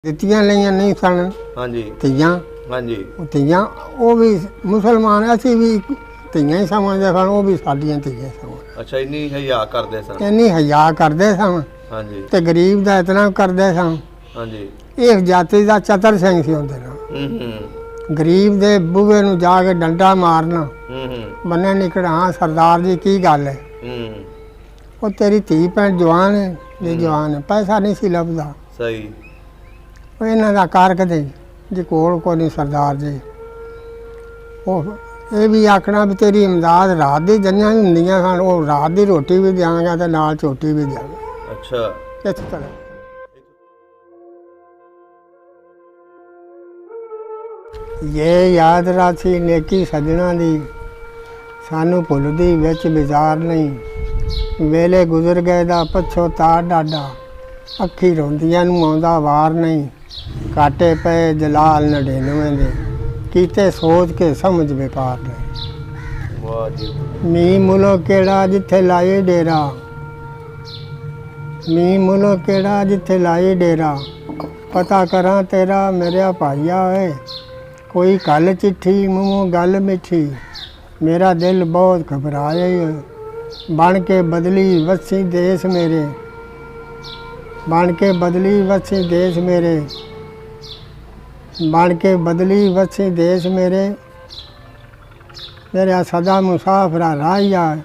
ਦਿੱਤੀਆਂ ਲਈਆਂ ਨਹੀਂ ਸਨ। ਹਾਂਜੀ ਧੀਆਂ। ਹਾਂਜੀ ਧੀਆਂ ਉਹ ਵੀ ਮੁਸਲਮਾਨ, ਅਸੀਂ ਵੀ ਧੀਆਂ ਹੀ ਸਮਝਦੇ ਸਨ, ਉਹ ਵੀ ਸਾਡੀਆਂ ਧੀਆਂ ਸਨ। ਅੱਛਾ, ਇੰਨੀ ਹਯਾ ਕਰਦੇ ਸਨ। ਇੰਨੀ ਹਯਾ ਕਰਦੇ ਸਨ। ਹਾਂਜੀ ਤੇ ਗਰੀਬ ਦਾ ਇਤਨਾ ਕਰਦੇ ਸਨ। ਹਾਂਜੀ ਇਹ ਜਾਤੀ ਦਾ ਚਤਰ ਸਿੰਘ ਸੀ ਉਹਦੇ ਨਾਲ। ਗਰੀਬ ਦੇ ਬੂਹੇ ਨੂੰ ਜਾ ਕੇ ਡੰਡਾ ਮਾਰਨਾ, ਬੰਨੇ ਨਿਕਲ, ਹਾਂ ਸਰਦਾਰ ਜੀ ਕੀ ਗੱਲ ਹੈ? ਉਹ ਤੇਰੀ ਧੀ ਭੈਣ ਜਵਾਨ ਹੈ ਜੀ, ਜਵਾਨ ਹੈ, ਪੈਸਾ ਨਹੀਂ ਸੀ ਲੱਭਦਾ। ਸਹੀ। ਉਹ ਇਹਨਾਂ ਦਾ ਕਾਰ ਕਦੇ ਜੇ ਕੋਲ ਕੋਈ ਨਹੀਂ ਸਰਦਾਰ ਜੀ। ਉਹ ਇਹ ਵੀ ਆਖਣਾ ਵੀ ਤੇਰੀ ਇਮਦਾਦ ਰਾਤ ਦੀ ਜੰਨਾਂ ਵੀ ਹੁੰਦੀਆਂ ਸਨ, ਉਹ ਰਾਤ ਦੀ ਰੋਟੀ ਵੀ ਦਿਆਂਗਾ ਤੇ ਨਾਲ ਝੋਟੀ ਵੀ ਦਿਆਂਗਾ। ਅੱਛਾ, ਇਸ ਤਰ੍ਹਾਂ ਇਹ ਯਾਦ ਰਾਖੀ ਨੇਕੀ ਸੱਜਣਾ ਦੀ, ਸਾਨੂੰ ਭੁੱਲਦੀ ਵਿੱਚ ਵਿਚਾਰ ਨਹੀਂ। ਵੇਲੇ ਗੁਜ਼ਰ ਗਏ ਦਾ ਪਛੋਤਾੜ ਡਾਡਾ, ਅੱਖੀ ਰੋਂਦੀਆਂ ਨੂੰ ਆਉਂਦਾ ਵਾਰ ਨਹੀਂ। ਕਾਟੇ ਪਏ ਜਲਾਲ 99 ਦੇ, ਕੀਤੇ ਸੋਚ ਕੇ ਸਮਝ ਬੇਕਾਰ ਨਹੀਂ। ਵਾਹ ਜੀ। ਮੀਂਹ ਮੁਲੋ ਕਿਹੜਾ ਜਿੱਥੇ ਲਾਏ ਡੇਰਾ, ਮੀਂਹ ਮੁਲੋ ਕਿਹੜਾ ਜਿੱਥੇ ਲਾਏ ਡੇਰਾ, ਪਤਾ ਕਰਾਂ ਤੇਰਾ ਮੇਰਿਆ ਭਾਈਆ ਓਏ, ਕੋਈ ਕੱਲ ਚਿੱਠੀ ਮੂੰਹੋਂ ਗੱਲ ਮਿੱਠੀ, ਮੇਰਾ ਦਿਲ ਬਹੁਤ ਘਬਰਾਇਆ। ਬਣ ਕੇ ਬਦਲੀ ਵਸੀ ਦੇਸ਼ ਮੇਰੇ, ਬਣ ਕੇ ਬਦਲੀ ਵਸੀ ਦੇਸ਼ ਮੇਰੇ, ਬਣ ਕੇ ਬਦਲੀ ਵਸੀ ਦੇਸ਼ ਮੇਰੇ, ਮੇਰਾ ਸਦਾ ਮੁਸਾਫਰਾ ਰਾਹੀਆ,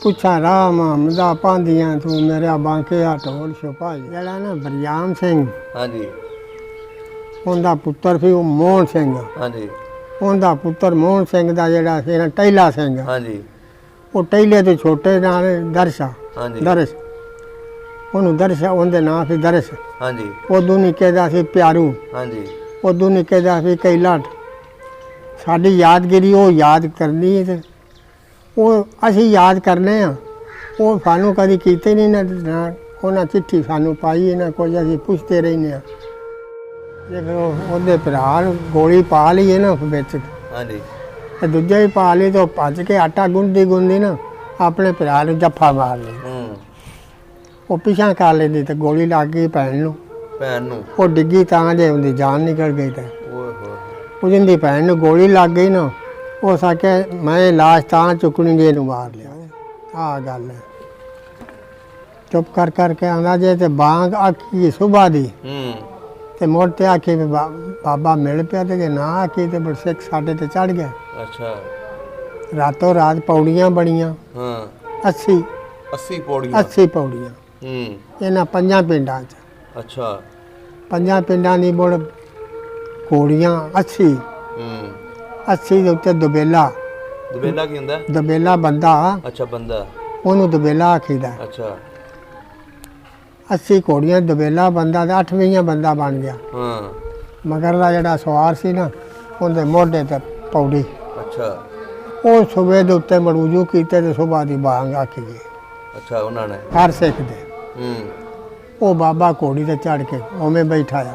ਪੁੱਛਾਂ ਰਾਹ ਮੁਹੰਮਦਾ ਪਾਂਦੀਆਂ ਤੂੰ, ਮੇਰਾ ਬਾਂਕਿਆ ਢੋਲ ਛੁਪਾਈ। ਜਿਹੜਾ ਨਾ ਬਰਿਆਮ ਸਿੰਘ, ਹਾਂਜੀ, ਉਹਦਾ ਪੁੱਤਰ ਸੀ ਉਹ ਮੋਹਨ ਸਿੰਘ। ਹਾਂਜੀ, ਉਹਦਾ ਪੁੱਤਰ ਮੋਹਨ ਸਿੰਘ ਦਾ ਜਿਹੜਾ ਸੀ ਨਾ ਟਹਿਲਾ ਸਿੰਘ। ਹਾਂਜੀ, ਉਹ ਟਹਿਲੇ ਦੇ ਛੋਟੇ ਨਾਲ ਦਰਸ਼ਾ। ਹਾਂਜੀ, ਦਰਸ਼, ਉਹਨੂੰ ਦਰਸ਼ਾ ਉਹਦੇ ਨਾਂ ਸੀ ਦਰਸ਼। ਹਾਂਜੀ, ਉਦੋਂ ਨਿੱਕੇ ਦਾ ਸੀ ਪਿਆਰੂ। ਹਾਂਜੀ, ਉਦੋਂ ਨਿੱਕੇ ਦਾ ਸੀ ਕੈਲਾਟ। ਸਾਡੀ ਯਾਦਗਿਰੀ ਉਹ ਯਾਦ ਕਰਨੀ ਹੈ ਤੇ ਉਹ ਅਸੀਂ ਯਾਦ ਕਰਨੇ ਆ। ਉਹ ਸਾਨੂੰ ਕਦੀ ਕੀਤੇ ਨਹੀਂ ਨਾ, ਉਹਨਾਂ ਚਿੱਠੀ ਸਾਨੂੰ ਪਾਈ ਨਾ ਕੁਝ, ਅਸੀਂ ਪੁੱਛਦੇ ਰਹਿੰਦੇ ਹਾਂ। ਜੇ ਫਿਰ ਉਹਦੇ ਭਰਾ ਨੂੰ ਗੋਲੀ ਪਾ ਲਈਏ ਨਾ ਵਿੱਚ, ਹਾਂਜੀ, ਤੇ ਦੂਜੇ ਵੀ ਪਾ ਲਈ, ਤਾਂ ਭੱਜ ਕੇ ਆਟਾ ਗੁੰਦੀ ਨਾ ਆਪਣੇ ਭਰਾ ਨੂੰ ਜੱਫਾ ਮਾਰ ਲਈ। ਉਹ ਪਿਛਾਂ ਕਰ ਲੈਂਦੀ ਤੇ ਗੋਲੀ ਲੱਗ ਗਈ ਭੈਣ ਨੂੰ। ਉਹ ਡਿੱਗੀ ਤਾਂ ਜੇ ਉਹਦੀ ਜਾਨ ਨਿਕਲ ਗਈ। ਤੇ ਉਹਦੀ ਭੈਣ ਨੂੰ ਗੋਲੀ ਲੱਗ ਗਈ ਨਾ, ਉਹ ਸਕਿਆ ਮੈਂ ਲਾਸ਼ ਤਾਂ ਚੁੱਕਣੀ ਜੇ ਇਹਨੂੰ ਮਾਰ ਲਿਆ। ਆਹ ਗੱਲ ਹੈ। ਚੁੱਪ ਕਰ ਕਰਕੇ ਆਉਂਦਾ ਜੇ ਤੇ ਬਾਂਗ ਆਖੀ ਸੁਬਾਹ ਦੀ, ਤੇ ਮੁੜ ਤੇ ਆਖੀ ਬਾਬਾ ਮਿਲ ਪਿਆ, ਤੇ ਜੇ ਨਾ ਆਖੀ ਤੇ ਸਿੱਖ ਸਾਡੇ ਤੇ ਚੜ ਗਿਆ। ਅੱਛਾ, ਰਾਤੋਂ ਰਾਤ ਪੌੜੀਆਂ ਬਣੀਆਂ। 80 ਪੌੜੀਆਂ ਇਹਨਾਂ 5 ਪਿੰਡਾਂ 'ਚ। ਅੱਛਾ, 5 ਪਿੰਡਾਂ ਦੀ ਮੁੜ ਘੋੜੀਆਂ 80 ਦੇ ਉੱਤੇ ਦੁਬੇਲਾ। ਦੁਬੇਲਾ ਕੀ ਹੁੰਦਾ? ਦੁਬੇਲਾ ਬੰਦਾ। ਅੱਛਾ, ਬੰਦਾ, ਉਹਨੂੰ ਦੁਬੇਲਾ ਆਖੀਦਾ। ਅੱਛਾ, 80 ਘੋੜੀਆਂ ਦੁਬੇਲਾ ਬੰਦਾ ਤੇ 8ਵੀਂ ਬੰਦਾ ਬਣ ਗਿਆ। ਮਗਰ ਦਾ ਜਿਹੜਾ ਸਵਾਰ ਸੀ ਨਾ, ਉਹਦੇ ਮੋਢੇ ਤੇ ਪੌੜੀ। ਅੱਛਾ, ਉਹ ਸੂਬੇ ਦੇ ਉੱਤੇ ਮਰੂਜੂ ਕੀਤੇ ਤੇ ਸੁਬਾਹ ਦੀ ਬਾਂਗ ਆਖੀ ਗਈ। ਅੱਛਾ, ਉਹਨਾਂ ਨੇ ਹਰ ਸਿੱਖ ਦੇ। ਉਹ ਬਾਬਾ ਘੋੜੀ ਤੇ ਚੜ ਕੇ ਉਵੇਂ ਬੈਠਾ ਆ।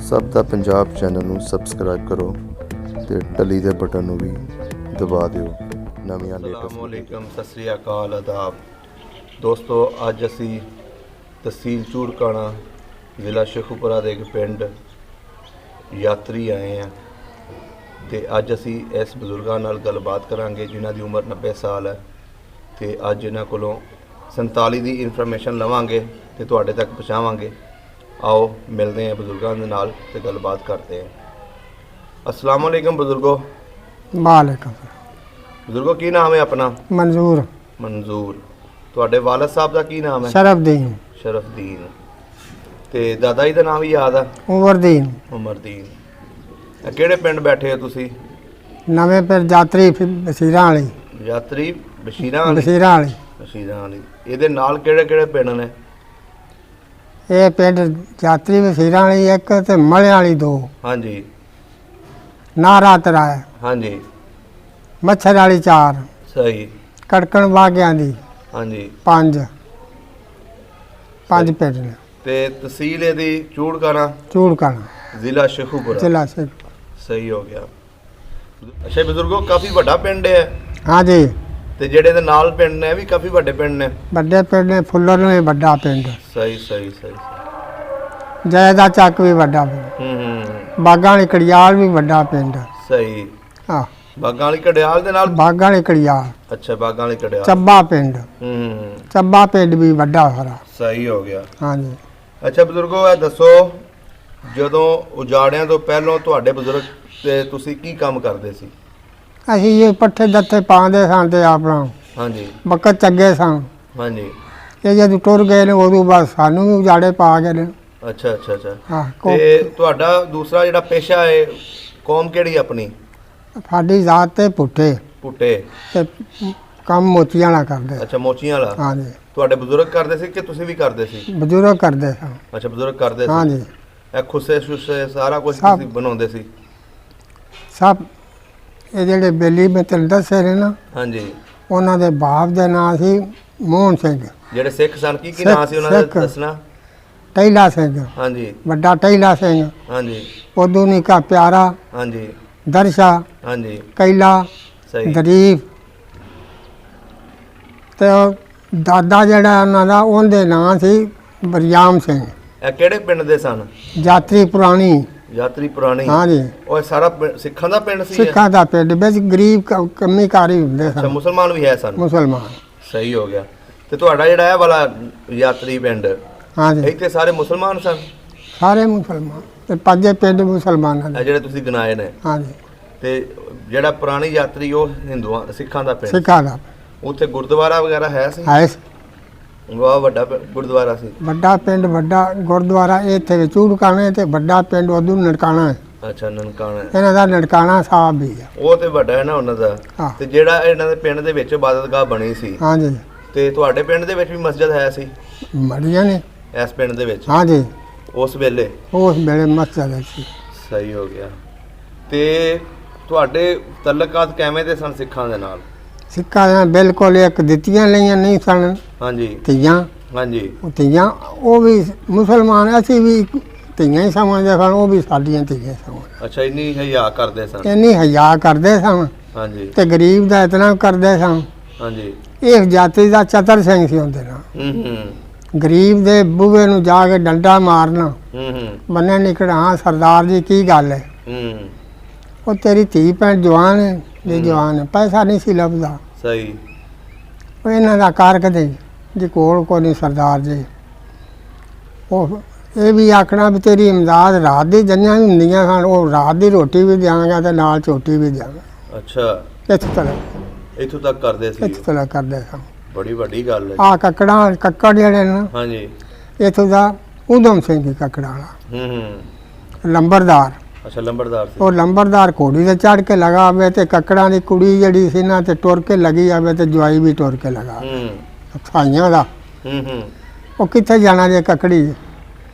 ਸਭ ਦਾ ਪੰਜਾਬ ਚੈਨਲ ਨੂੰ ਸਬਸਕ੍ਰਾਈਬ ਕਰੋ ਤੇ ਟਲੀ ਦੇ ਬਟਨ ਨੂੰ ਵੀ ਦਬਾ ਦਿਓ। ਨਵੀਆਂ ਲੇਟੈਸਟ। ਅਸਲਾਮੁਅਲੈਕਮ, ਸਤਿ ਸ੍ਰੀ ਅਕਾਲ, ਆਦਾਬ ਦੋਸਤੋ। ਅੱਜ ਅਸੀਂ ਤਹਿਸੀਲ ਚੂੜਕਾਣਾ, ਜ਼ਿਲ੍ਹਾ ਸ਼ੇਖੂਪੁਰਾ ਦੇ ਇੱਕ ਪਿੰਡ ਯਾਤਰੀ ਆਏ ਹਾਂ, ਤੇ ਅੱਜ ਅਸੀਂ ਇਸ ਬਜ਼ੁਰਗਾਂ ਨਾਲ ਗੱਲਬਾਤ ਕਰਾਂਗੇ ਜਿਨ੍ਹਾਂ ਦੀ ਉਮਰ 90 ਸਾਲ ਹੈ। ਤੇ ਅੱਜ ਇਹਨਾਂ ਕੋਲੋਂ 47 ਦੀ ਇਨਫੋਰਮੇਸ਼ਨ ਲਵਾਂਗੇ ਤੇ ਤੁਹਾਡੇ ਤੱਕ ਪਹੁੰਚਾਵਾਂਗੇ। आओ मिलते हैं बुजुर्गों के नाल ते गलबात करते हैं। अस्सलाम वालेकुम बुजुर्गो। वालेकुम। बुजुर्गो की नाम है अपना? मंजूर। मंजूर। तुहाडे वालिद साहब का की नाम है? शरफदीन। शरफदीन। ते दादा जी का नाम भी याद है? उमरदीन। उमरदीन। किहड़े पिंड बैठे हो तुसी? नवे पिंड यात्री बशीरां वाली। यात्री बशीरां वाली। बशीरां वाली। इहदे नाल किहड़े पिंड ने? ਇਹ ਪਿੰਡ ਯਾਤਰੀ ਵਸੀਰਾਂ ਵਾਲੀ ਇੱਕ ਤੇ ਮਲਿਆਂ ਵਾਲੀ 2। ਹਾਂਜੀ, ਨਾਰਾ ਤਰਾਇਆ, ਹਾਂਜੀ ਮੱਛਰ ਵਾਲੀ 4, ਸਹੀ, ਕੜਕਣ ਵਾਗਿਆਂ ਦੀ ਹਾਂਜੀ 5 ਪਿੰਡ ਨੇ। ਤੇ ਤਹਿਸੀਲ ਇਹਦੀ ਚੂੜਕਾਣਾ, ਚੂੜਕਾਣਾ ਜ਼ਿਲ੍ਹਾ ਸ਼ੇਖੂਪੁਰਾ। ਜ਼ਿਲ੍ਹਾ ਸਿੰਘ। ਸਹੀ ਹੋ ਗਿਆ। ਅੱਛਾ ਬਜ਼ੁਰਗੋ, ਕਾਫੀ ਵੱਡਾ ਪਿੰਡ ਹੈ। ਹਾਂਜੀ, ਤੇ ਜਿਹੜੇ ਇਹਦੇ ਨਾਲ ਪਿੰਡ ਨੇ ਇਹ ਵੀ ਕਾਫੀ ਵੱਡੇ ਪਿੰਡ ਨੇ। ਵੱਡੇ ਪਿੰਡ ਨੇ, ਫੁੱਲਰ ਨੂੰ ਵੀ ਵੱਡਾ ਪਿੰਡ, ਸਹੀ ਸਹੀ ਸਹੀ। ਜੈਦਾ ਚੱਕ ਵੀ ਵੱਡਾ ਪਿੰਡ, ਬਾਗਾਂ ਵਾਲੀ ਕੜਿਆਲ ਵੀ ਵੱਡਾ ਪਿੰਡ। ਸਹੀ। ਹਾਂ, ਬਾਗਾਂ ਵਾਲੀ ਕੜਿਆਲ ਦੇ ਨਾਲ। ਬਾਗਾਂ ਵਾਲੀ ਕੜਿਆਲ। ਅੱਛਾ, ਬਾਗਾਂ ਵਾਲੀ ਕੜਿਆਲ। ਚੱਬਾ ਪਿੰਡ। ਚੱਬਾ ਪਿੰਡ ਵੀ ਵੱਡਾ ਸਾਰਾ। ਸਹੀ ਹੋ ਗਿਆ। ਹਾਂਜੀ। ਅੱਛਾ ਬਜ਼ੁਰਗੋ, ਇਹ ਦੱਸੋ ਜਦੋਂ ਉਜਾੜਿਆਂ ਤੋਂ ਪਹਿਲਾਂ ਤੁਹਾਡੇ ਬਜ਼ੁਰਗ ਤੇ ਤੁਸੀਂ ਕੀ ਕੰਮ ਕਰਦੇ ਸੀ? ਅਸੀਂ ਇਹ ਪੱਠੇ ਦੱਥੇ ਪਾਉਂਦੇ ਸਾਂ ਤੇ ਆਪਣਾ ਹਾਂਜੀ ਬੱਕਤ ਚੱਗੇ ਸਾਂ। ਹਾਂਜੀ। ਇਹ ਜਦੋਂ ਟੁਰ ਗਏ ਨੇ ਉਦੋਂ ਬਸ ਸਾਨੂੰ ਵੀ ਉਜਾੜੇ ਪਾ ਗਏ ਨੇ। ਅੱਛਾ ਅੱਛਾ ਅੱਛਾ। ਹਾਂ, ਤੇ ਤੁਹਾਡਾ ਦੂਸਰਾ ਜਿਹੜਾ ਪੇਸ਼ਾ ਹੈ, ਕੌਮ ਕਿਹੜੀ ਆਪਣੀ? ਸਾਡੀ ਜ਼ਾਤ ਤੇ ਪੁੱਠੇ ਪੁੱਟੇ ਤੇ ਕੰਮ ਮੋਤੀਆਂ ਵਾਲਾ ਕਰਦੇ। ਅੱਛਾ, ਮੋਚੀਆਂ ਵਾਲਾ। ਹਾਂਜੀ। ਤੁਹਾਡੇ ਬਜ਼ੁਰਗ ਕਰਦੇ ਸੀ ਕਿ ਤੁਸੀਂ ਵੀ ਕਰਦੇ ਸੀ? ਬਜ਼ੁਰਗ ਕਰਦੇ ਸਾਂ। ਅੱਛਾ, ਬਜ਼ੁਰਗ ਕਰਦੇ ਸੀ। ਹਾਂਜੀ। ਇਹ ਖੁੱਸੇ ਸ਼ੁੱਸੇ ਸਾਰਾ ਕੁਝ ਸਭ। ਤੁਸੀਂ ਬਣਾਉਂਦੇ ਸੀ? ਸਭ। ਇਹ ਜਿਹੜੇ ਬੇਲੀ ਮੈਂ ਤੈਨੂੰ ਦੱਸੇ ਨੇ ਨਾ, ਹਾਂਜੀ। ਉਹਨਾਂ ਦੇ ਬਾਪ ਦਾ ਨਾਂ ਸੀ ਮੋਹਨ ਸਿੰਘ। ਜਿਹੜੇ ਸਿੱਖ ਸਨ, ਕੀ ਨਾਂ ਸੀ ਉਹਨਾਂ ਦਾ ਸਿੱਖ। ਦੱਸਣਾ? ਟਹਿਲਾ ਸਿੰਘ, ਹਾਂਜੀ ਵੱਡਾ ਟਹਿਲਾ ਸਿੰਘ। ਹਾਂਜੀ ਉਦੋਂ ਨਿੱਕਾ ਪਿਆਰਾ, ਹਾਂਜੀ ਦਰਸ਼ਾ, ਹਾਂਜੀ। ਕੈਲਾ, ਸਹੀ। ਗਰੀਬ। ਤੇ ਉਹ ਦਾਦਾ ਜਿਹੜਾ ਉਹਨਾਂ ਦਾ, ਉਹਦੇ ਨਾਂ ਸੀ ਬਰਿਆਮ ਸਿੰਘ। ਇਹ ਕਿਹੜੇ ਪਿੰਡ ਦੇ ਸਨ? ਜਾਤਰੀ ਪੁਰਾਣੀ। ਯਾਤਰੀ ਪੁਰਾਣੀ। ਹਾਂਜੀ। ਉਹ ਸਾਰਾ ਸਿੱਖਾਂ ਦਾ ਪਿੰਡ ਸੀ ਇਹ? ਸਿੱਖਾਂ ਦਾ ਪਿੰਡ ਵਿੱਚ ਗਰੀਬ ਕੰਮੀ ਕਾਰੀ ਹੁੰਦੇ ਅੱਛਾ, ਸਨ। ਮੁਸਲਮਾਨ ਵੀ ਹੈ ਸਨ? ਮੁਸਲਮਾਨ। ਸਹੀ ਹੋ ਗਿਆ। ਤੇ ਤੁਹਾਡਾ ਜਿਹੜਾ ਇਹ ਵਾਲਾ ਯਾਤਰੀ ਪਿੰਡ, ਹਾਂਜੀ, ਇੱਥੇ ਸਾਰੇ ਮੁਸਲਮਾਨ ਸਨ? ਸਾਰੇ ਮੁਸਲਮਾਨ ਤੇ ਪੰਜੇ ਪਿੰਡ ਮੁਸਲਮਾਨਾਂ ਇਹ ਦੇ। ਜਿਹੜੇ ਤੁਸੀਂ ਗਿਣਾਏ ਨੇ। ਹਾਂਜੀ। ਤੇ ਜਿਹੜਾ ਪੁਰਾਣੀ ਯਾਤਰੀ ਉਹ ਹਿੰਦੂਆਂ ਸਿੱਖਾਂ ਦਾ ਪਿੰਡ? ਸਿੱਖਾਂ ਦਾ ਉੱਥੇ ਗੁਰਦੁਆਰਾ ਵਗੈਰਾ ਹੈ ਸੀ? ਹੈ। ਵਾਹ, ਵੱਡਾ ਗੁਰਦੁਆਰਾ ਸੀ। ਵੱਡਾ ਪਿੰਡ, ਵੱਡਾ ਗੁਰਦੁਆਰਾ। ਇਹ ਇੱਥੇ ਚੂੜਕਾਣੇ ਤੇ ਵੱਡਾ ਪਿੰਡ ਉਦੋਂ ਨਨਕਾਣਾ ਹੈ। ਅੱਛਾ, ਨਨਕਾਣਾ। ਇਹਨਾਂ ਦਾ ਨਨਕਾਣਾ ਸਾਹਿਬ ਵੀ ਹੈ। ਉਹ ਤੇ ਵੱਡਾ ਹੈ ਨਾ ਉਹਨਾਂ ਦਾ। ਹਾਂ। ਤੇ ਜਿਹੜਾ ਇਹਨਾਂ ਦੇ ਪਿੰਡ ਦੇ ਵਿੱਚ ਇਬਾਦਤਗਾਹ ਬਣੀ ਸੀ, ਹਾਂਜੀ। ਤੇ ਤੁਹਾਡੇ ਪਿੰਡ ਦੇ ਵਿੱਚ ਵੀ ਮਸਜਿਦ ਹੈ ਸੀ? ਮੜੀਆਂ ਨੇ। ਇਸ ਪਿੰਡ ਦੇ ਵਿੱਚ ਹਾਂਜੀ, ਉਸ ਵੇਲੇ? ਉਸ ਵੇਲੇ ਮਸਜਿਦ ਸੀ। ਸਹੀ ਹੋ ਗਿਆ। ਤੇ ਤੁਹਾਡੇ ਤਲਕਾਤ ਕਿਵੇਂ ਦੇ ਸਨ ਸਿੱਖਾਂ ਦੇ ਨਾਲ? ਸਿੱਖਾਂ ਨੇ ਬਿਲਕੁਲ ਇੱਕ ਦਿੱਤੀਆਂ ਲਈਆਂ ਨਹੀਂ ਸਨ ਹਾਂਜੀ ਧੀਆਂ। ਹਾਂਜੀ। ਉਹ ਧੀਆਂ ਉਹ ਵੀ ਮੁਸਲਮਾਨ, ਅਸੀਂ ਵੀ ਧੀਆਂ ਹੀ ਸਮਝਦੇ ਸਨ, ਉਹ ਵੀ ਸਾਡੀਆਂ ਧੀਆਂ ਸਨ। ਅੱਛਾ, ਇੰਨੀ ਹਿਆ ਕਰਦੇ ਸਨ? ਇੰਨੀ ਹਯਾ ਕਰਦੇ ਸਨ ਹਾਂਜੀ। ਤੇ ਗਰੀਬ ਦਾ ਇਤਨਾ ਕਰਦੇ ਸਨ। ਹਾਂਜੀ। ਇਹ ਜਾਤੀ ਦਾ ਚਤਰ ਸਿੰਘ ਸੀ ਹੁੰਦੇ ਨਾ। ਗਰੀਬ ਦੇ ਬੂਹੇ ਨੂੰ ਜਾ ਕੇ ਡੰਡਾ ਮਾਰਨਾ, ਬੰਨੇ ਨਿਕਲਣਾ, ਹਾਂ ਸਰਦਾਰ ਜੀ ਕੀ ਗੱਲ ਹੈ? ਉਹ ਤੇਰੀ ਧੀ ਭੈਣ ਜਵਾਨ ਹੈ, ਜੇ ਜਵਾਨ ਹੈ, ਪੈਸਾ ਨਹੀਂ ਸੀ ਲੱਭਦਾ। ਸਹੀ। ਉਹ ਇਹਨਾਂ ਦਾ ਕਾਰ ਕਦੇ ਜੇ ਕੋਲ ਕੋ ਨਹੀਂ ਸਰਦਾਰ ਜੀ। ਉਹ ਇਹ ਵੀ ਆਖਣਾ ਵੀ ਤੇਰੀ ਇਮਦਾਦ ਰਾਤ ਦੀ ਜੰਨਾਂ ਵੀ ਹੁੰਦੀਆਂ ਸਨ, ਉਹ ਰਾਤ ਦੀ ਰੋਟੀ ਵੀ ਦਿਆਂਗਾ ਤੇ ਨਾਲ ਝੋਟੀ ਵੀ ਦਿਆਂਗਾ। ਅੱਛਾ, ਇੱਥੋਂ ਤੱਕ ਕਰਦੇ ਸੀ? ਇੱਥੋਂ ਤੱਕ ਕਰਦੇ ਸਨ। ਬੜੀ ਵੱਡੀ ਗੱਲ ਹੈ। ਆ ਕੱਕੜ ਜਿਹੜੇ ਨੇ, ਹਾਂਜੀ। ਇੱਥੋਂ ਦਾ ਊਧਮ ਸਿੰਘ ਹੀ ਕੱਕੜਾਂ ਵਾਲਾ ਲੰਬਰਦਾਰ। ਅੱਛਾ, ਲੰਬਰਦਾਰ ਸੀ। ਉਹ ਲੰਬਰਦਾਰ ਘੋੜੀ ਤੇ ਚੜ ਕੇ ਲਗਾ ਆਵੇ ਤੇ ਕੱਕੜਾਂ ਦੀ ਕੁੜੀ ਜਿਹੜੀ ਸੀ ਨਾ ਤੇ ਟੁਰ ਕੇ ਲੱਗੀ ਆਵੇ ਤੇ ਜਵਾਈ ਵੀ ਟੁਰ ਕੇ ਲਗਾ ਸਾਈਆਂ ਦਾ। ਉਹ ਕਿੱਥੇ ਜਾਣਾ ਜੇ ਕੱਕੜੀ?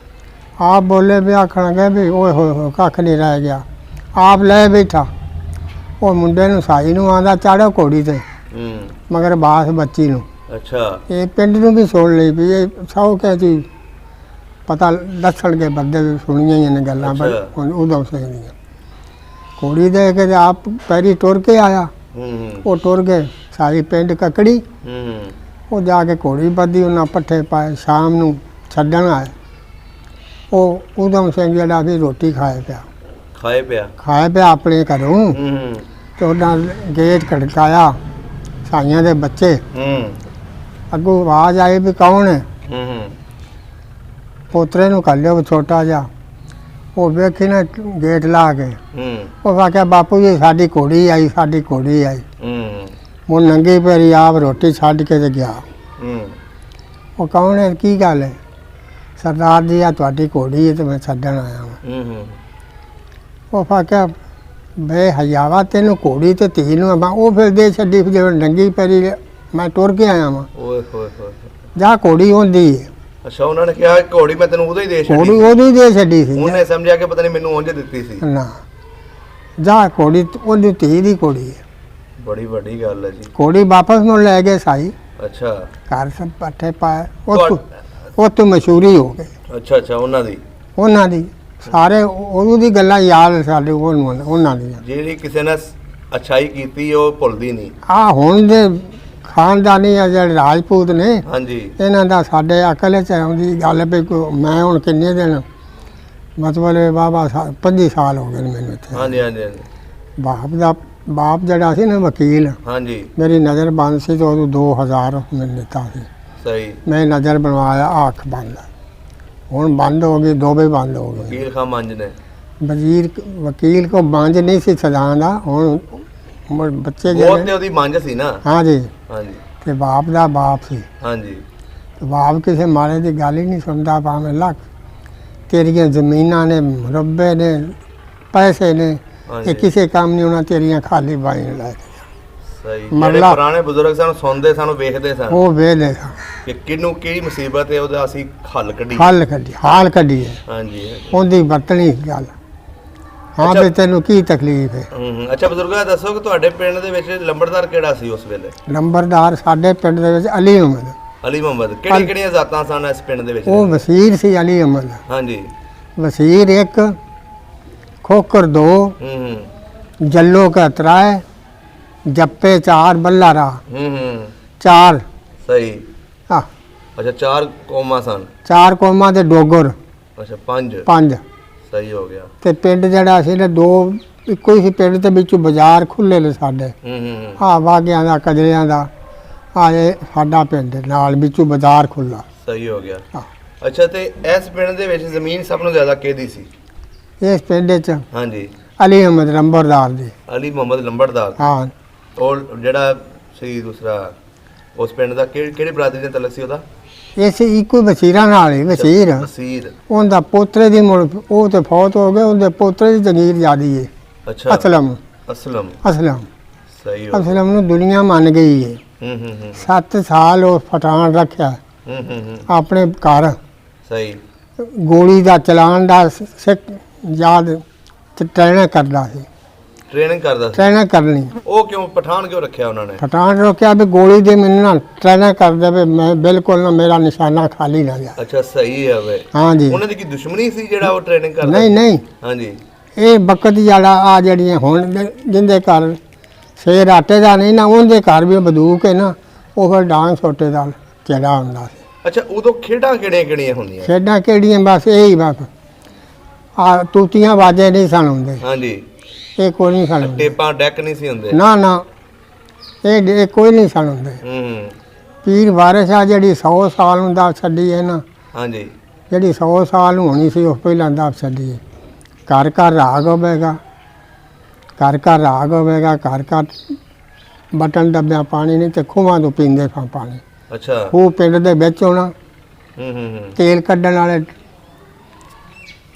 ਆਪ ਬੋਲੇ ਵੀ ਆਖਣਗੇ ਵੀ ਓਏ ਹੋਏ ਕੱਖ ਨਹੀਂ ਰਹਿ ਗਿਆ। ਆਪ ਲੈ ਬੈਠਾ। ਉਹ ਮੁੰਡੇ ਨੂੰ ਸਾਈ ਨੂੰ ਆਂਦਾ ਚਾੜੋ ਘੋੜੀ ਤੇ, ਮਗਰ ਬਾਸ ਬੱਚੀ ਨੂੰ। ਅੱਛਾ। ਇਹ ਪਿੰਡ ਨੂੰ ਵੀ ਸੁਣ ਲਈ ਵੀ ਇਹ ਸੌ ਕਹਿ ਚੀ ਪਤਾ ਦੱਸਣਗੇ ਬੰਦੇ ਵੀ ਸੁਣੀਆਂ ਹੀ ਨੇ ਗੱਲਾਂ। ਪਰ ਹੁਣ ਉਦੋਂ ਦੀਆਂ ਘੋੜੀ ਦੇ ਕੇ ਆਪ ਪੈਰੀ ਟੁਰ ਕੇ ਆਇਆ। ਉਹ ਟੁਰ ਗਏ ਸਾਰੀ ਪਿੰਡ ਕੱਕੜੀ। ਉਹ ਜਾ ਕੇ ਘੋੜੀ ਬੱਧੀ, ਉਹਨਾਂ ਪੱਠੇ ਪਾਏ, ਸ਼ਾਮ ਨੂੰ ਛੱਡਣ ਆਏ। ਉਹ ਊਧਮ ਸਿੰਘ ਜਿਹੜਾ ਵੀ ਰੋਟੀ ਖਾਏ ਪਿਆ ਆਪਣੇ ਘਰੋਂ। ਤੇ ਉਹਨਾਂ ਗੇਟ ਖੜਕਾਇਆ, ਸਾਈਆਂ ਦੇ ਬੱਚੇ। ਅੱਗੋਂ ਆਵਾਜ਼ ਆਈ ਵੀ ਕੌਣ ਹੈ? ਪੋਤਰੇ ਨੂੰ ਘੱਲਿਓ ਛੋਟਾ ਜਿਹਾ। ਉਹ ਵੇਖੀ ਨਾ ਗੇਟ ਲਾ ਕੇ। ਉਹ ਆਖਿਆ ਬਾਪੂ ਜੀ ਸਾਡੀ ਘੋੜੀ ਆਈ, ਸਾਡੀ ਘੋੜੀ ਆਈ। ਉਹ ਨੰਗੀ ਪੈਰੀ ਆਪ ਰੋਟੀ ਛੱਡ ਕੇ ਤੇ ਗਿਆ। ਉਹ ਕੌਣ ਹੈ? ਕੀ ਗੱਲ ਹੈ? ਸਰਦਾਰ ਜੀ ਆ ਤੁਹਾਡੀ ਘੋੜੀ ਹੈ ਤੇ ਮੈਂ ਛੱਡਣ ਆਇਆ ਹਾਂ। ਉਹ ਆਖਿਆ ਬੇ ਹਯਾਵਾ ਤੈਨੂੰ ਘੋੜੀ ਤੇ ਧੀ ਨੂੰ ਉਹ ਫਿਰ ਦੇ ਛੱਡੀ, ਜਿਵੇਂ ਨੰਗੀ ਪੈਰੀ ਮੈਂ ਟੁਰ ਕੇ ਆਇਆ ਵਾਂ। ਓਏ ਹੋਏ ਹੋਏ। ਜਾ ਘੋੜੀ ਹੁੰਦੀ ਹੈ। ਅੱਛਾ, ਉਹਨਾਂ ਨੇ ਕਿਹਾ ਘੋੜੀ ਮੈਂ ਤੈਨੂੰ ਉਦੋਂ ਹੀ ਦੇ ਛੱਡੀ? ਘੋੜੀ ਉਦੋਂ ਹੀ ਦੇ ਛੱਡੀ ਸੀ। ਉਹਨੇ ਸਮਝਿਆ ਕਿ ਪਤਾ ਨਹੀਂ ਮੈਨੂੰ ਉਂਝ ਦਿੱਤੀ ਸੀ। ਨਾ, ਜਾ ਘੋੜੀ ਉਹਦੀ ਧੀ ਦੀ ਘੋੜੀ ਹੈ। ਬੜੀ ਵੱਡੀ ਗੱਲ ਹੈ ਜੀ। ਘੋੜੀ ਵਾਪਸ ਨੂੰ ਲੈ ਗਏ ਸਾਈ, ਅੱਛਾ ਘਰ ਸਭ ਪੱਠੇ ਪਾਏ, ਉੱਥੋਂ ਮਸ਼ਹੂਰੀ ਹੋ ਗਈ ਅੱਛਾ ਉਹਨਾਂ ਦੀ। ਸਾਰੇ ਉਹਦੀ ਗੱਲਾਂ ਯਾਦ ਸਾਡੇ ਉਹਨਾਂ ਦੀਆਂ। ਜਿਹੜੀ ਕਿਸੇ ਨੇ ਅੱਛਾਈ ਕੀਤੀ ਉਹ ਭੁੱਲਦੀ ਨਹੀਂ। ਆ ਹੁਣ ਦੇ ਖਾਨਦਾਨੀ ਆ ਜਿਹੜੇ ਰਾਜਪੂਤ ਨੇ, ਹਾਂਜੀ ਇਹਨਾਂ ਦਾ ਸਾਡੇ ਅਕਲ 'ਚ ਆਉਂਦੀ ਗੱਲ ਵੀ ਮੈਂ ਹੁਣ ਕਿੰਨੇ ਦਿਨ ਮਤਲਬ ਬਾਬਾ 25 ਸਾਲ ਹੋ ਗਏ ਨੇ ਮੈਨੂੰ ਇੱਥੇ। ਹਾਂਜੀ ਬਾਪ ਜਿਹੜਾ ਸੀ ਨਾ ਵਕੀਲ, ਹਾਂਜੀ ਮੇਰੀ ਨਜ਼ਰ ਬੰਦ ਸੀ ਤੇ ਉਦੋਂ 2000 ਮੈਨੂੰ ਦਿੱਤਾ ਸੀ। ਸਹੀ। ਮੈਂ ਨਜ਼ਰ ਬਣਵਾਇਆ, ਅੱਖ ਬੰਦ, ਹੁਣ ਬੰਦ ਹੋ ਗਈ, ਦੋਵੇਂ ਬੰਦ ਹੋ ਗਏ। ਵਕੀਲ ਖਾਂ ਮੰਜ ਨੇ ਵਕੀਲ ਕੋ ਮੰਜ ਨਹੀਂ ਸੀ ਸਦਾ ਦਾ, ਹੁਣ ਬੱਚੇ ਬਹੁਤ ਤੇ ਉਹਦੀ ਮੰਜ ਸੀ ਨਾ। ਹਾਂਜੀ ਹਾਂਜੀ। ਤੇ ਬਾਪ ਦਾ ਬਾਪ ਸੀ। ਹਾਂਜੀ। ਤੇ ਬਾਪ ਕਿਸੇ ਮਾਰੇ ਦੀ ਗੱਲ ਹੀ ਨਹੀਂ ਸੁਣਦਾ, ਭਾਵੇਂ ਲੱਖ ਤੇਰੀਆਂ ਜ਼ਮੀਨਾਂ ਨੇ, ਮੁਰੱਬੇ ਨੇ, ਪੈਸੇ ਨੇ, ਇਹ ਕਿਸੇ ਕੰਮ ਨਹੀਂ ਹੋਣਾ, ਤੇਰੀਆਂ ਖਾਲੀ ਬਾਈ ਲੈ ਕੇ। ਸਹੀ। ਜਿਹੜੇ ਪੁਰਾਣੇ ਬਜ਼ੁਰਗ ਸਾਨੂੰ ਸੁਣਦੇ, ਸਾਨੂੰ ਵੇਖਦੇ ਸਨ, ਉਹ ਵੇਖਦੇ ਸਨ ਕਿ ਕਿਹਨੂੰ ਕਿਹੜੀ ਮੁਸੀਬਤ ਹੈ, ਉਹਦਾ ਅਸੀਂ ਹਾਲ ਕੱਢੀ ਹੈ। ਹਾਂਜੀ। ਉਹਦੀ ਵਰਤਣੀ ਗੱਲ। ਹਾਂ ਵੀ ਤੈਨੂੰ ਕੀ ਤਕਲੀਫ ਹੈ। ਅੱਛਾ ਬਜ਼ੁਰਗਾਂ ਦੱਸੋ ਕਿ ਤੁਹਾਡੇ ਪਿੰਡ ਦੇ ਵਿੱਚ ਲੰਬੜਦਾਰ ਕਿਹੜਾ ਸੀ ਉਸ ਵੇਲੇ? ਲੰਬੜਦਾਰ ਸਾਡੇ ਪਿੰਡ ਦੇ ਵਿੱਚ ਅਲੀ ਮੁਹੰਮਦ। ਕਿਹੜੀਆਂ ਜ਼ਾਤਾਂ ਸਨ ਇਸ ਪਿੰਡ ਦੇ ਵਿੱਚ? ਉਹ ਵਜ਼ੀਰ ਸੀ ਅਲੀ ਮੁਹੰਮਦ। ਹਾਂਜੀ। ਵਜ਼ੀਰ 1, ਖੋਖਰ 2, ਜੱਲੋ ਕਾ 3, ਜੱਪੇ 4, ਬੱਲਾਰਾ 4। ਸਹੀ। ਹਾਂ। ਅੱਛਾ 4 ਕੌਮਾਂ ਸਨ। 4 ਕੌਮਾਂ ਤੇ ਡੋਗਰ। ਅੱਛਾ 5। ਸਹੀ ਹੋ ਗਿਆ। ਤੇ ਪਿੰਡ ਜਿਹੜਾ ਸੀ ਨਾ 2 ਇੱਕੋ ਹੀ ਸੀ ਪਿੰਡ, ਤੇ ਵਿੱਚੋਂ ਬਾਜ਼ਾਰ ਖੁੱਲੇ ਨੇ ਸਾਡੇ। ਵਾਗਿਆਂ ਦਾ, ਕਜਲਿਆਂ ਦਾ। ਇਹ ਸਾਡਾ ਪਿੰਡ ਨਾਲ ਵਿੱਚੋਂ ਬਾਜ਼ਾਰ ਖੁੱਲਾ। ਸਹੀ ਹੋ ਗਿਆ। ਅੱਛਾ ਤੇ ਇਸ ਪਿੰਡ ਦੇ ਵਿੱਚ ਜ਼ਮੀਨ ਸਭ ਤੋਂ ਜ਼ਿਆਦਾ ਕਿਹਦੀ ਸੀ? ਇਸ ਪਿੰਡ 'ਚ ਹਾਂਜੀ ਅਲੀ ਮੁਹੰਮਦ ਲੰਬੜਦਾਰ ਦੀ। ਅਲੀ ਮੁਹੰਮਦ ਲੰਬੜਦਾਰ। ਹਾਂ। ਉਹ ਜਿਹੜਾ ਸੀ ਦੂਸਰਾ ਉਸ ਪਿੰਡ ਦਾ ਕਿਹੜੀ ਬਰਾਦਰੀ ਦਾ ਤਲਕ ਸੀ ਉਹਦਾ? ਇਸ ਇੱਕੋ ਵਸੀਰਾਂ ਨਾਲ ਹੀ ਵਸੀਰ। ਉਹਦਾ ਪੋਤਰੇ ਦੀ ਉਹ ਤੇ ਫੌਤ ਹੋ ਗਏ, ਉਹਦੇ ਪੋਤਰੇ ਦੀ ਜ਼ਮੀਰ ਜ਼ਿਆਦੀ ਹੈ। ਅੱਛਾ। ਅਸਲਮ। ਸਹੀ ਹੋ। ਅਸਲਮ ਨੂੰ ਦੁਨੀਆ ਮੰਨ ਗਈ ਹੈ। 7 ਸਾਲ ਉਹ ਫਟਾਣ ਰੱਖਿਆ ਆਪਣੇ ਘਰ। ਸਹੀ। ਗੋਲੀ ਦਾ ਚਲਾਨ ਦਾ ਸਿੱਖ ਯਾਦ ਟ੍ਰੇਨਿੰਗ ਕਰਦਾ ਸੀ। ਟ੍ਰੇਨਿੰਗ ਕਰਨੀ। ਉਹ ਕਿਉਂ ਪਠਾਨ ਕਿਉਂ ਰੱਖਿਆ ਉਹਨਾਂ ਨੇ? ਪਠਾਨ ਰੋਕਿਆ ਵੀ ਗੋਲੀ ਦੇ ਮੈਨੂੰ ਨਾ ਟ੍ਰੇਨਿੰਗ ਕਰ ਦੇਵੇ, ਮੈਂ ਬਿਲਕੁਲ ਨਾ ਮੇਰਾ ਨਿਸ਼ਾਨਾ ਖਾਲੀ ਨਾ ਜਾਏ। ਅੱਛਾ ਸਹੀ ਹੈ ਵੇ। ਹਾਂਜੀ। ਉਹਨਾਂ ਦੀ ਕੀ ਦੁਸ਼ਮਣੀ ਸੀ ਜਿਹੜਾ ਉਹ ਟ੍ਰੇਨਿੰਗ ਕਰਦਾ? ਨਹੀਂ। ਹਾਂਜੀ। ਇਹ ਬਕਤ ਜਿਹੜਾ ਆ ਜਿਹੜੀਆਂ ਹੁਣ ਜਿੰਦੇ ਘਰ ਸ਼ੇਰ ਆਟੇ ਦਾ ਨਹੀਂ ਨਾ, ਉਹਦੇ ਘਰ ਵੀ ਬੰਦੂਕ ਹੈ ਨਾ, ਉਹ ਫਿਰ ਡਾਂਗ ਛੋਟੇ ਦਾ ਚੜਾ ਹੁੰਦਾ ਸੀ। ਅੱਛਾ ਉਦੋਂ ਖੇਡਾਂ ਕਿਹੜੀਆਂ ਹੁੰਦੀਆਂ? ਖੇਡਾਂ ਕਿਹੜੀਆਂ? ਬਸ ਇਹੀ ਬਸ ਆ ਤੂਤੀਆਂ ਬਾਜੇ ਨਹੀਂ ਸਨ ਹੁੰਦੇ। ਹਾਂਜੀ। ਇਹ ਕੋਈ ਨਹੀਂ ਸਨ ਹੁੰਦੇ। ਟੇਪਾਂ ਡੈਕ ਨਹੀਂ ਸੀ ਹੁੰਦੇ। ਨਾ ਇਹ ਕੋਈ ਨਹੀਂ ਸਨ ਹੁੰਦੇ। ਪੀਰ ਵਾਰਿਸ ਆ ਜਿਹੜੀ 100 ਸਾਲ ਨੂੰ ਦਾ ਛੱਡੀ ਹੈ ਨਾ। ਹਾਂਜੀ। ਜਿਹੜੀ 100 ਸਾਲ ਨੂੰ ਹੋਣੀ ਸੀ ਉਹ ਪਹਿਲਾਂ ਦਾ ਛੱਡੀ ਹੈ। ਘਰ ਘਰ ਰਾਗ ਹੋਵੇਗਾ, ਘਰ ਬਟਨ ਦੱਬਿਆ ਪਾਣੀ ਨਹੀਂ ਤੇ ਖੂਹਾਂ ਤੋਂ ਪੀਂਦੇ ਸਾਂ ਪਾਣੀ। ਅੱਛਾ। ਖੂਹ ਪਿੰਡ ਦੇ ਵਿੱਚ ਹੋਣਾ। ਤੇਲ ਕੱਢਣ ਵਾਲੇ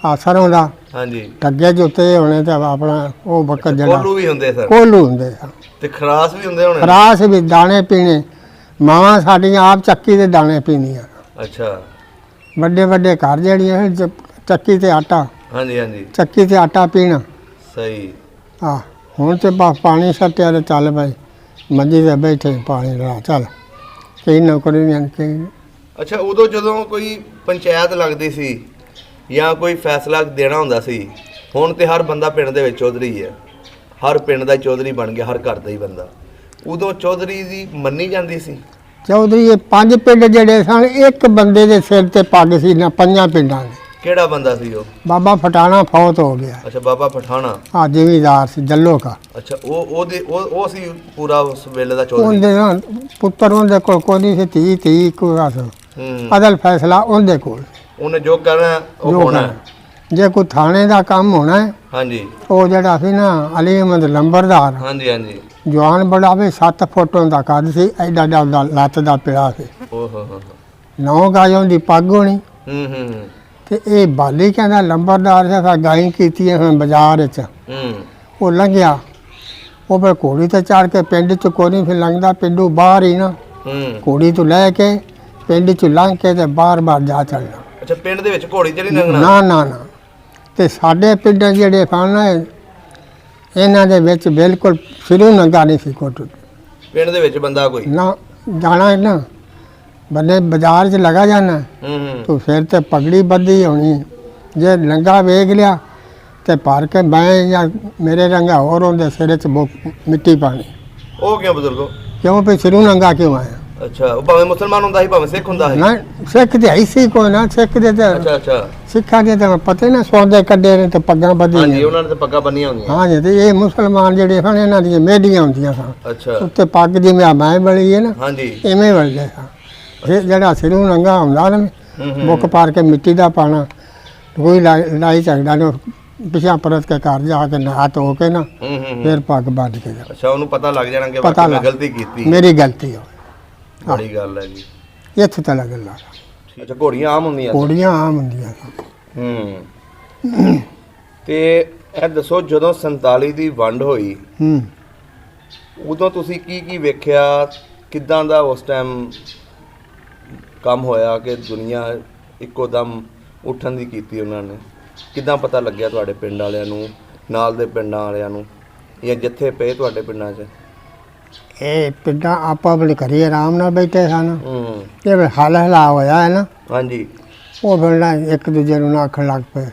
ਆ ਸਰੋਂ ਦਾ। ਹਾਂਜੀ। ਟੱਗੇ ਦੇ ਉੱਤੇ ਹੋਣੇ ਤੇ ਆਪਣਾ ਉਹ ਬੱਕਰ ਜਿਹੜਾ ਕੋਲੂ ਵੀ ਹੁੰਦੇ ਸਨ। ਕੋਲੂ ਹੁੰਦੇ ਸਨ ਤੇ ਖਰਾਸ ਵੀ ਹੁੰਦੇ ਹੋਣੇ। ਖਰਾਸ ਵੀ ਦਾਣੇ ਪੀਣੇ, ਮਾਵਾਂ ਸਾਡੀਆਂ ਆਪ ਚੱਕੀ ਦੇ ਦਾਣੇ ਪੀਣੀਆਂ। ਅੱਛਾ। ਵੱਡੇ ਘਰ ਜਿਹੜੀਆਂ ਚੱਕੀ ਤੇ ਆਟਾ। ਹਾਂਜੀ। ਚੱਕੀ ਤੇ ਆਟਾ ਪੀਣਾ। ਸਹੀ। ਹੁਣ ਤੇ ਬਸ ਪਾਣੀ ਸੱਟਿਆ ਤੇ ਚੱਲ ਪਏ ਮੰਜੀ ਤੇ ਬੈਠੇ ਪਾਣੀ ਲਾ ਚੱਲ ਕਈ ਨੌਕਰੀ ਨਹੀਂ ਕਈ। ਅੱਛਾ ਉਦੋਂ ਜਦੋਂ ਕੋਈ ਪੰਚਾਇਤ ਲੱਗਦੀ ਸੀ ਜਾਂ ਕੋਈ ਫੈਸਲਾ ਦੇਣਾ ਹੁੰਦਾ ਸੀ, ਹੁਣ ਤੇ ਹਰ ਬੰਦਾ ਪਿੰਡ ਦੇ ਵਿੱਚ ਚੌਧਰੀ ਹੈ, ਹਰ ਪਿੰਡ ਦਾ ਚੌਧਰੀ ਬਣ ਗਿਆ, ਹਰ ਘਰ ਦਾ ਹੀ ਬੰਦਾ। ਉਦੋਂ ਚੌਧਰੀ ਦੀ ਮੰਨੀ ਜਾਂਦੀ ਸੀ? ਚੌਧਰੀ ਇਹ 5 ਪਿੰਡ ਜਿਹੜੇ ਸਨ, ਇੱਕ ਬੰਦੇ ਦੇ ਸਿਰ ਤੇ ਪੱਗ ਸੀ ਨਾ 5 ਪਿੰਡਾਂ ਦੇ। ਕਿਹੜਾ ਬੰਦਾ ਸੀ ਉਹ? ਬਾਬਾ ਫਟਾਣਾ ਫੌਤ ਹੋ ਗਿਆ। ਅੱਛਾ ਬਾਬਾ ਪਠਾਣਾ। ਹਾਂ ਜ਼ਿਮੀਦਾਰ ਸੀ ਜੱਲੋ ਕਾ। ਅੱਛਾ ਉਹ ਸੀ ਪੂਰਾ ਉਸ ਵੇਲੇ ਦਾ ਚੌਧਰੀ। ਉਹਦੇ ਨਾ ਪੁੱਤਰ ਉਹਦੇ ਕੋਲ ਕੋਈ ਨਹੀਂ ਸੀ, ਧੀ ਕੋਈ ਬਸ ਅਦਲ ਫੈਸਲਾ ਉਹਦੇ ਕੋਲ। ਉਹਨੇ ਜੋ ਕਰਨਾ ਉਹ ਹੋਣਾ। ਜੇ ਕੋਈ ਥਾਣੇ ਦਾ ਕੰਮ ਹੋਣਾ ਹੈ। ਹਾਂਜੀ। ਉਹ ਜਿਹੜਾ ਸੀ ਨਾ ਅਲੀ ਮੁਹੰਮਦ ਲੰਬੜਦਾਰ। ਹਾਂਜੀ। ਜਵਾਨ ਬੜਾ ਵੀ 7 ਫੁੱਟ ਦਾ ਕੱਦ ਸੀ, ਐਡਾ ਦਾ ਲੱਤ ਦਾ ਪਿਆ ਸੀ। 9 ਗਾਜੋਂ ਦੀ ਪੱਗ ਹੋਣੀ। ਤੇ ਇਹ ਬਾਲੀ ਕਹਿੰਦਾ ਲੰਬੜਦਾਰ ਸੀ, ਗਾਈ ਕੀਤੀ ਹੁਣ ਬਾਜ਼ਾਰ ਵਿੱਚ। ਉਹ ਲੰਘਿਆ, ਉਹ ਫਿਰ ਘੋੜੀ ਤੇ ਚੜ ਕੇ ਪਿੰਡ ਚ ਕੋਈ ਨਹੀਂ ਫਿਰ ਲੰਘਦਾ, ਪਿੰਡੋਂ ਬਾਹਰ ਹੀ ਨਾ ਘੋੜੀ ਤੋਂ ਲੈ ਕੇ ਪਿੰਡ ਚ ਲੰਘ ਕੇ ਤੇ ਬਾਰ ਜਾ ਚੜਨਾ। ਅੱਛਾ ਪਿੰਡ ਦੇ ਵਿੱਚ ਘੋੜੀ ਤੇ ਨਹੀਂ ਲੰਘਣਾ? ਨਾ ਤੇ ਸਾਡੇ ਪਿੰਡ ਜਿਹੜੇ ਸਨ ਇਹਨਾਂ ਦੇ ਵਿੱਚ ਬਿਲਕੁਲ ਸਿਰੋਂ ਨੰਗਾ ਨਹੀਂ ਸੀ ਕੋਟ ਪਿੰਡ ਦੇ ਵਿੱਚ ਬੰਦਾ ਕੋਈ? ਨਾ ਜਾਣਾ ਹੈ ਨਾ ਬੰਦੇ ਬਾਜ਼ਾਰ 'ਚ ਲਗਾ ਜਾਣਾ ਤੂੰ ਫਿਰ ਤੇ ਪਗੜੀ ਬੱਧੀ ਹੋਣੀ, ਜੇ ਨੰਗਾ ਵੇਖ ਲਿਆ ਤੇ ਭਰ ਕੇ ਮੈਂ ਜਾਂ ਮੇਰੇ ਰੰਗਾ ਹੋਰ ਹੁੰਦੇ ਸਿਰੇ 'ਚ ਮਿੱਟੀ ਪਾਣੀ। ਉਹ ਕਿਉਂ ਬਜ਼ੁਰਗੋ? ਕਿਉਂ ਵੀ ਸਿਰੋਂ ਨੰਗਾ ਕਿਉਂ ਆਇਆ? ਅੱਛਾ, ਉਹ ਭਾਵੇਂ ਮੁਸਲਮਾਨ ਹੁੰਦਾ ਸੀ ਭਾਵੇਂ ਸਿੱਖ ਹੁੰਦਾ ਸੀ? ਨਾ ਸਿੱਖ ਤੇ ਹੈ ਸੀ ਕੋਈ ਨਾ, ਸਿੱਖ ਦੇ ਤੇ ਅੱਛਾ ਅੱਛਾ, ਸਿੱਖਾਂ ਦੇ ਤਾਂ ਪਤਾ ਹੀ ਨਾ ਸੌਦੇ ਕੱਢੇ ਨੇ ਤੇ ਪੱਗਾਂ ਬੱਧੀਆਂ। ਹਾਂਜੀ, ਉਹਨਾਂ ਨੇ ਤਾਂ ਪੱਗਾਂ ਬੰਨੀਆਂ ਹੁੰਦੀਆਂ। ਹਾਂਜੀ, ਤੇ ਇਹ ਮੁਸਲਮਾਨ ਜਿਹੜੇ ਹਨ ਇਹਨਾਂ ਦੀਆਂ ਮੇਢੀਆਂ ਹੁੰਦੀਆਂ ਸਨ। ਅੱਛਾ, ਉੱਤੇ ਪੱਗ ਜਿਵੇਂ ਮੈਂ ਬਲੀ ਹੈ ਨਾ, ਹਾਂਜੀ, ਇਵੇਂ ਵਲਦੇ ਸਨ। ਇਹ ਜਿਹੜਾ ਸਿਰੋਂ ਨੰਗਾ ਹੁੰਦਾ ਨਾ ਮੁੱਕ ਪਾਰ ਕੇ ਮਿੱਟੀ ਦਾ ਪਾਣਾ, ਕੋਈ ਲੜਾਈ ਝਗੜਾ ਨਹੀਂ, ਪਿਛਾ ਪਰਤ ਕੇ ਘਰ ਜਾ ਕੇ ਨਹਾ ਧੋ ਕੇ ਨਾ ਫਿਰ ਪੱਗ ਬੰਨ੍ਹ ਕੇ ਜਾ। ਅੱਛਾ, ਉਹਨੂੰ ਪਤਾ ਲੱਗ ਜਾਣਾ ਕਿ ਪਤਾ ਵਾਕਈ ਮੈਂ ਲੱਗ- ਗਲਤੀ ਕੀਤੀ। ਮੇਰੀ ਗਲਤੀ ਹੋ ਬੜੀ ਗੱਲ ਹੈ ਜੀ। ਇੱਥੇ ਤਾਂ ਗੱਲਾਂ ਅੱਛਾ, ਘੋੜੀਆਂ ਆਮ ਹੁੰਦੀਆਂ ਸੀ? ਘੋੜੀਆਂ ਆਮ ਹੁੰਦੀਆਂ ਸਨ। ਤੇ ਇਹ ਦੱਸੋ, ਜਦੋਂ 47 ਦੀ ਵੰਡ ਹੋਈ ਉਦੋਂ ਤੁਸੀਂ ਕੀ ਕੀ ਵੇਖਿਆ? ਕਿੱਦਾਂ ਦਾ ਉਸ ਟਾਈਮ ਕੰਮ ਹੋਇਆ ਕਿ ਦੁਨੀਆ ਇੱਕੋ ਦਮ ਉੱਠਣ ਦੀ ਕੀਤੀ ਉਹਨਾਂ ਨੇ? ਕਿੱਦਾਂ ਪਤਾ ਲੱਗਿਆ ਤੁਹਾਡੇ ਪਿੰਡ ਵਾਲਿਆਂ ਨੂੰ, ਨਾਲ ਦੇ ਪਿੰਡਾਂ ਵਾਲਿਆਂ ਨੂੰ, ਜਾਂ ਜਿੱਥੇ ਪਏ ਤੁਹਾਡੇ ਪਿੰਡਾਂ 'ਚ? ਇਹ ਪਿੰਡਾਂ ਆਪਾਂ ਆਪਣੇ ਘਰੇ ਆਰਾਮ ਨਾਲ ਬੈਠੇ ਸਨ। ਇਹ ਫਿਰ ਹਲ ਹਲਾ ਹੋਇਆ ਹੈ ਨਾ, ਹਾਂਜੀ, ਉਹ ਫਿਰ ਨਾ ਇੱਕ ਦੂਜੇ ਨੂੰ ਨਾ ਆਖਣ ਲੱਗ ਪਏ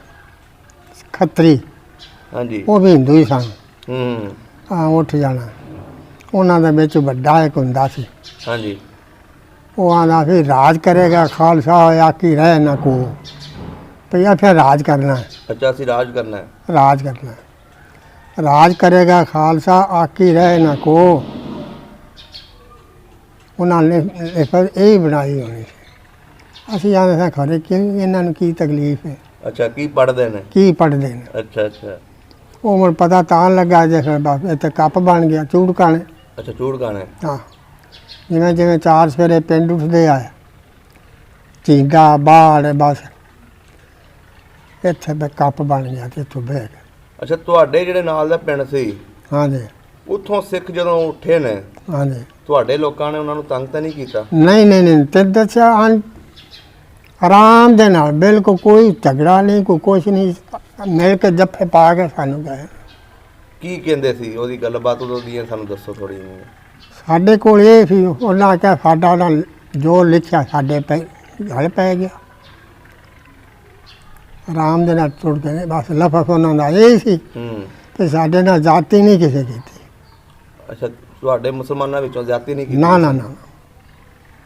ਖੱਤਰੀ। ਹਾਂਜੀ, ਉਹ ਵੀ ਹਿੰਦੂ ਹੀ ਸਨ। ਉੱਠ ਜਾਣਾ। ਉਹਨਾਂ ਦੇ ਵਿੱਚ ਵੱਡਾ ਇੱਕ ਹੁੰਦਾ ਸੀ, ਹਾਂਜੀ, ਉਹ ਆਂਦਾ ਸੀ ਰਾਜ ਕਰੇਗਾ ਖਾਲਸਾ ਹੋਇਆ ਕੀ ਰਹਿ ਨਾ ਕੋ, ਭਈਆ ਫਿਰ ਰਾਜ ਕਰਨਾ ਹੈ, ਅੱਛਾ, ਅਸੀਂ ਰਾਜ ਕਰਨਾ ਹੈ। ਰਾਜ ਕਰਨਾ ਹੈ। ਰਾਜ ਕਰੇਗਾ ਖਾਲਸਾ ਆਕੀ ਰਹਿ ਨਾ ਕੋ। ਉਹਨਾਂ ਨੇ ਫਿਰ ਇਹ ਬਣਾਈ ਹੋਣੀ ਸੀ। ਅਸੀਂ ਆਂਦੇ ਸਾਂ ਖਰੇ ਕਿ ਇਹਨਾਂ ਨੂੰ ਕੀ ਤਕਲੀਫ ਹੈ, ਅੱਛਾ, ਕੀ ਪੜ੍ਹਦੇ ਨੇ? ਕੀ ਪੜ੍ਹਦੇ ਨੇ। ਅੱਛਾ ਅੱਛਾ, ਉਹ ਮੈਨੂੰ ਪਤਾ ਤਾਂ ਲੱਗਾ ਜੇ ਫਿਰ ਬਸ ਇੱਥੇ ਕੱਪ ਬਣ ਗਿਆ ਚੂੜਕਾਣੇ। ਅੱਛਾ, ਚੂੜਕਾਣੇ। ਹਾਂ, ਜਿਵੇਂ ਜਿਵੇਂ ਚਾਰ ਸਵੇਰੇ ਪਿੰਡ ਉੱਠਦੇ ਆ, ਝੀਂਗਾ ਬਾੜ ਬਸ ਇੱਥੇ ਕੱਪ ਬਣ ਗਿਆ ਤੇ ਇੱਥੋਂ ਬਹਿ ਗਏ। ਅੱਛਾ, ਤੁਹਾਡੇ ਜਿਹੜੇ ਨਾਲ ਦਾ ਪਿੰਡ ਸੀ ਹਾਂਜੀ ਉੱਥੋਂ ਸਿੱਖ ਜਦੋਂ ਉੱਠੇ ਨੇ, ਹਾਂਜੀ। ਤੁਹਾਡੇ ਲੋਕਾਂ ਨੇ ਉਹਨਾਂ ਨੂੰ ਤੰਗ ਤਾਂ ਨਹੀਂ ਕੀਤਾ? ਨਹੀਂ ਨਹੀਂ ਨਹੀਂ, ਤੇ ਦੱਸਿਆ ਆਰਾਮ ਦੇ ਨਾਲ, ਬਿਲਕੁਲ ਕੋਈ ਝਗੜਾ ਨਹੀਂ, ਕੋਈ ਕੁਛ ਨਹੀਂ, ਮਿਲ ਕੇ ਜੱਫੇ ਪਾ ਕੇ ਸਾਨੂੰ ਗਏ। ਕੀ ਕਹਿੰਦੇ ਸੀ? ਉਹਦੀ ਗੱਲਬਾਤ ਉਦੋਂ ਦੀਆਂ ਸਾਨੂੰ ਦੱਸੋ ਥੋੜੀ ਜਿਹੀ। ਸਾਡੇ ਕੋਲ ਇਹ ਸੀ, ਉਹਨਾਂ ਕਿਹਾ ਸਾਡਾ ਨਾ ਜੋ ਲਿਖਿਆ ਸਾਡੇ ਪੈ ਗਲ ਪੈ ਗਿਆ। ਆਰਾਮ ਦੇ ਨਾਲ ਤੁਰ ਕੇ ਬਸ ਲਫ਼ਜ਼ ਉਹਨਾਂ ਦਾ ਇਹ ਸੀ ਤੇ ਸਾਡੇ ਨਾਲ ਜਾਤੀ ਨਹੀਂ ਕਿਸੇ ਕੀਤੀ। ਅੱਛਾ, ਤੁਹਾਡੇ ਮੁਸਲਮਾਨਾਂ ਵਿੱਚੋਂ ਜ਼ਿਆਦਤੀ ਨਹੀਂ ਕੀਤੀ? ਨਾ ਨਾ ਨਾ,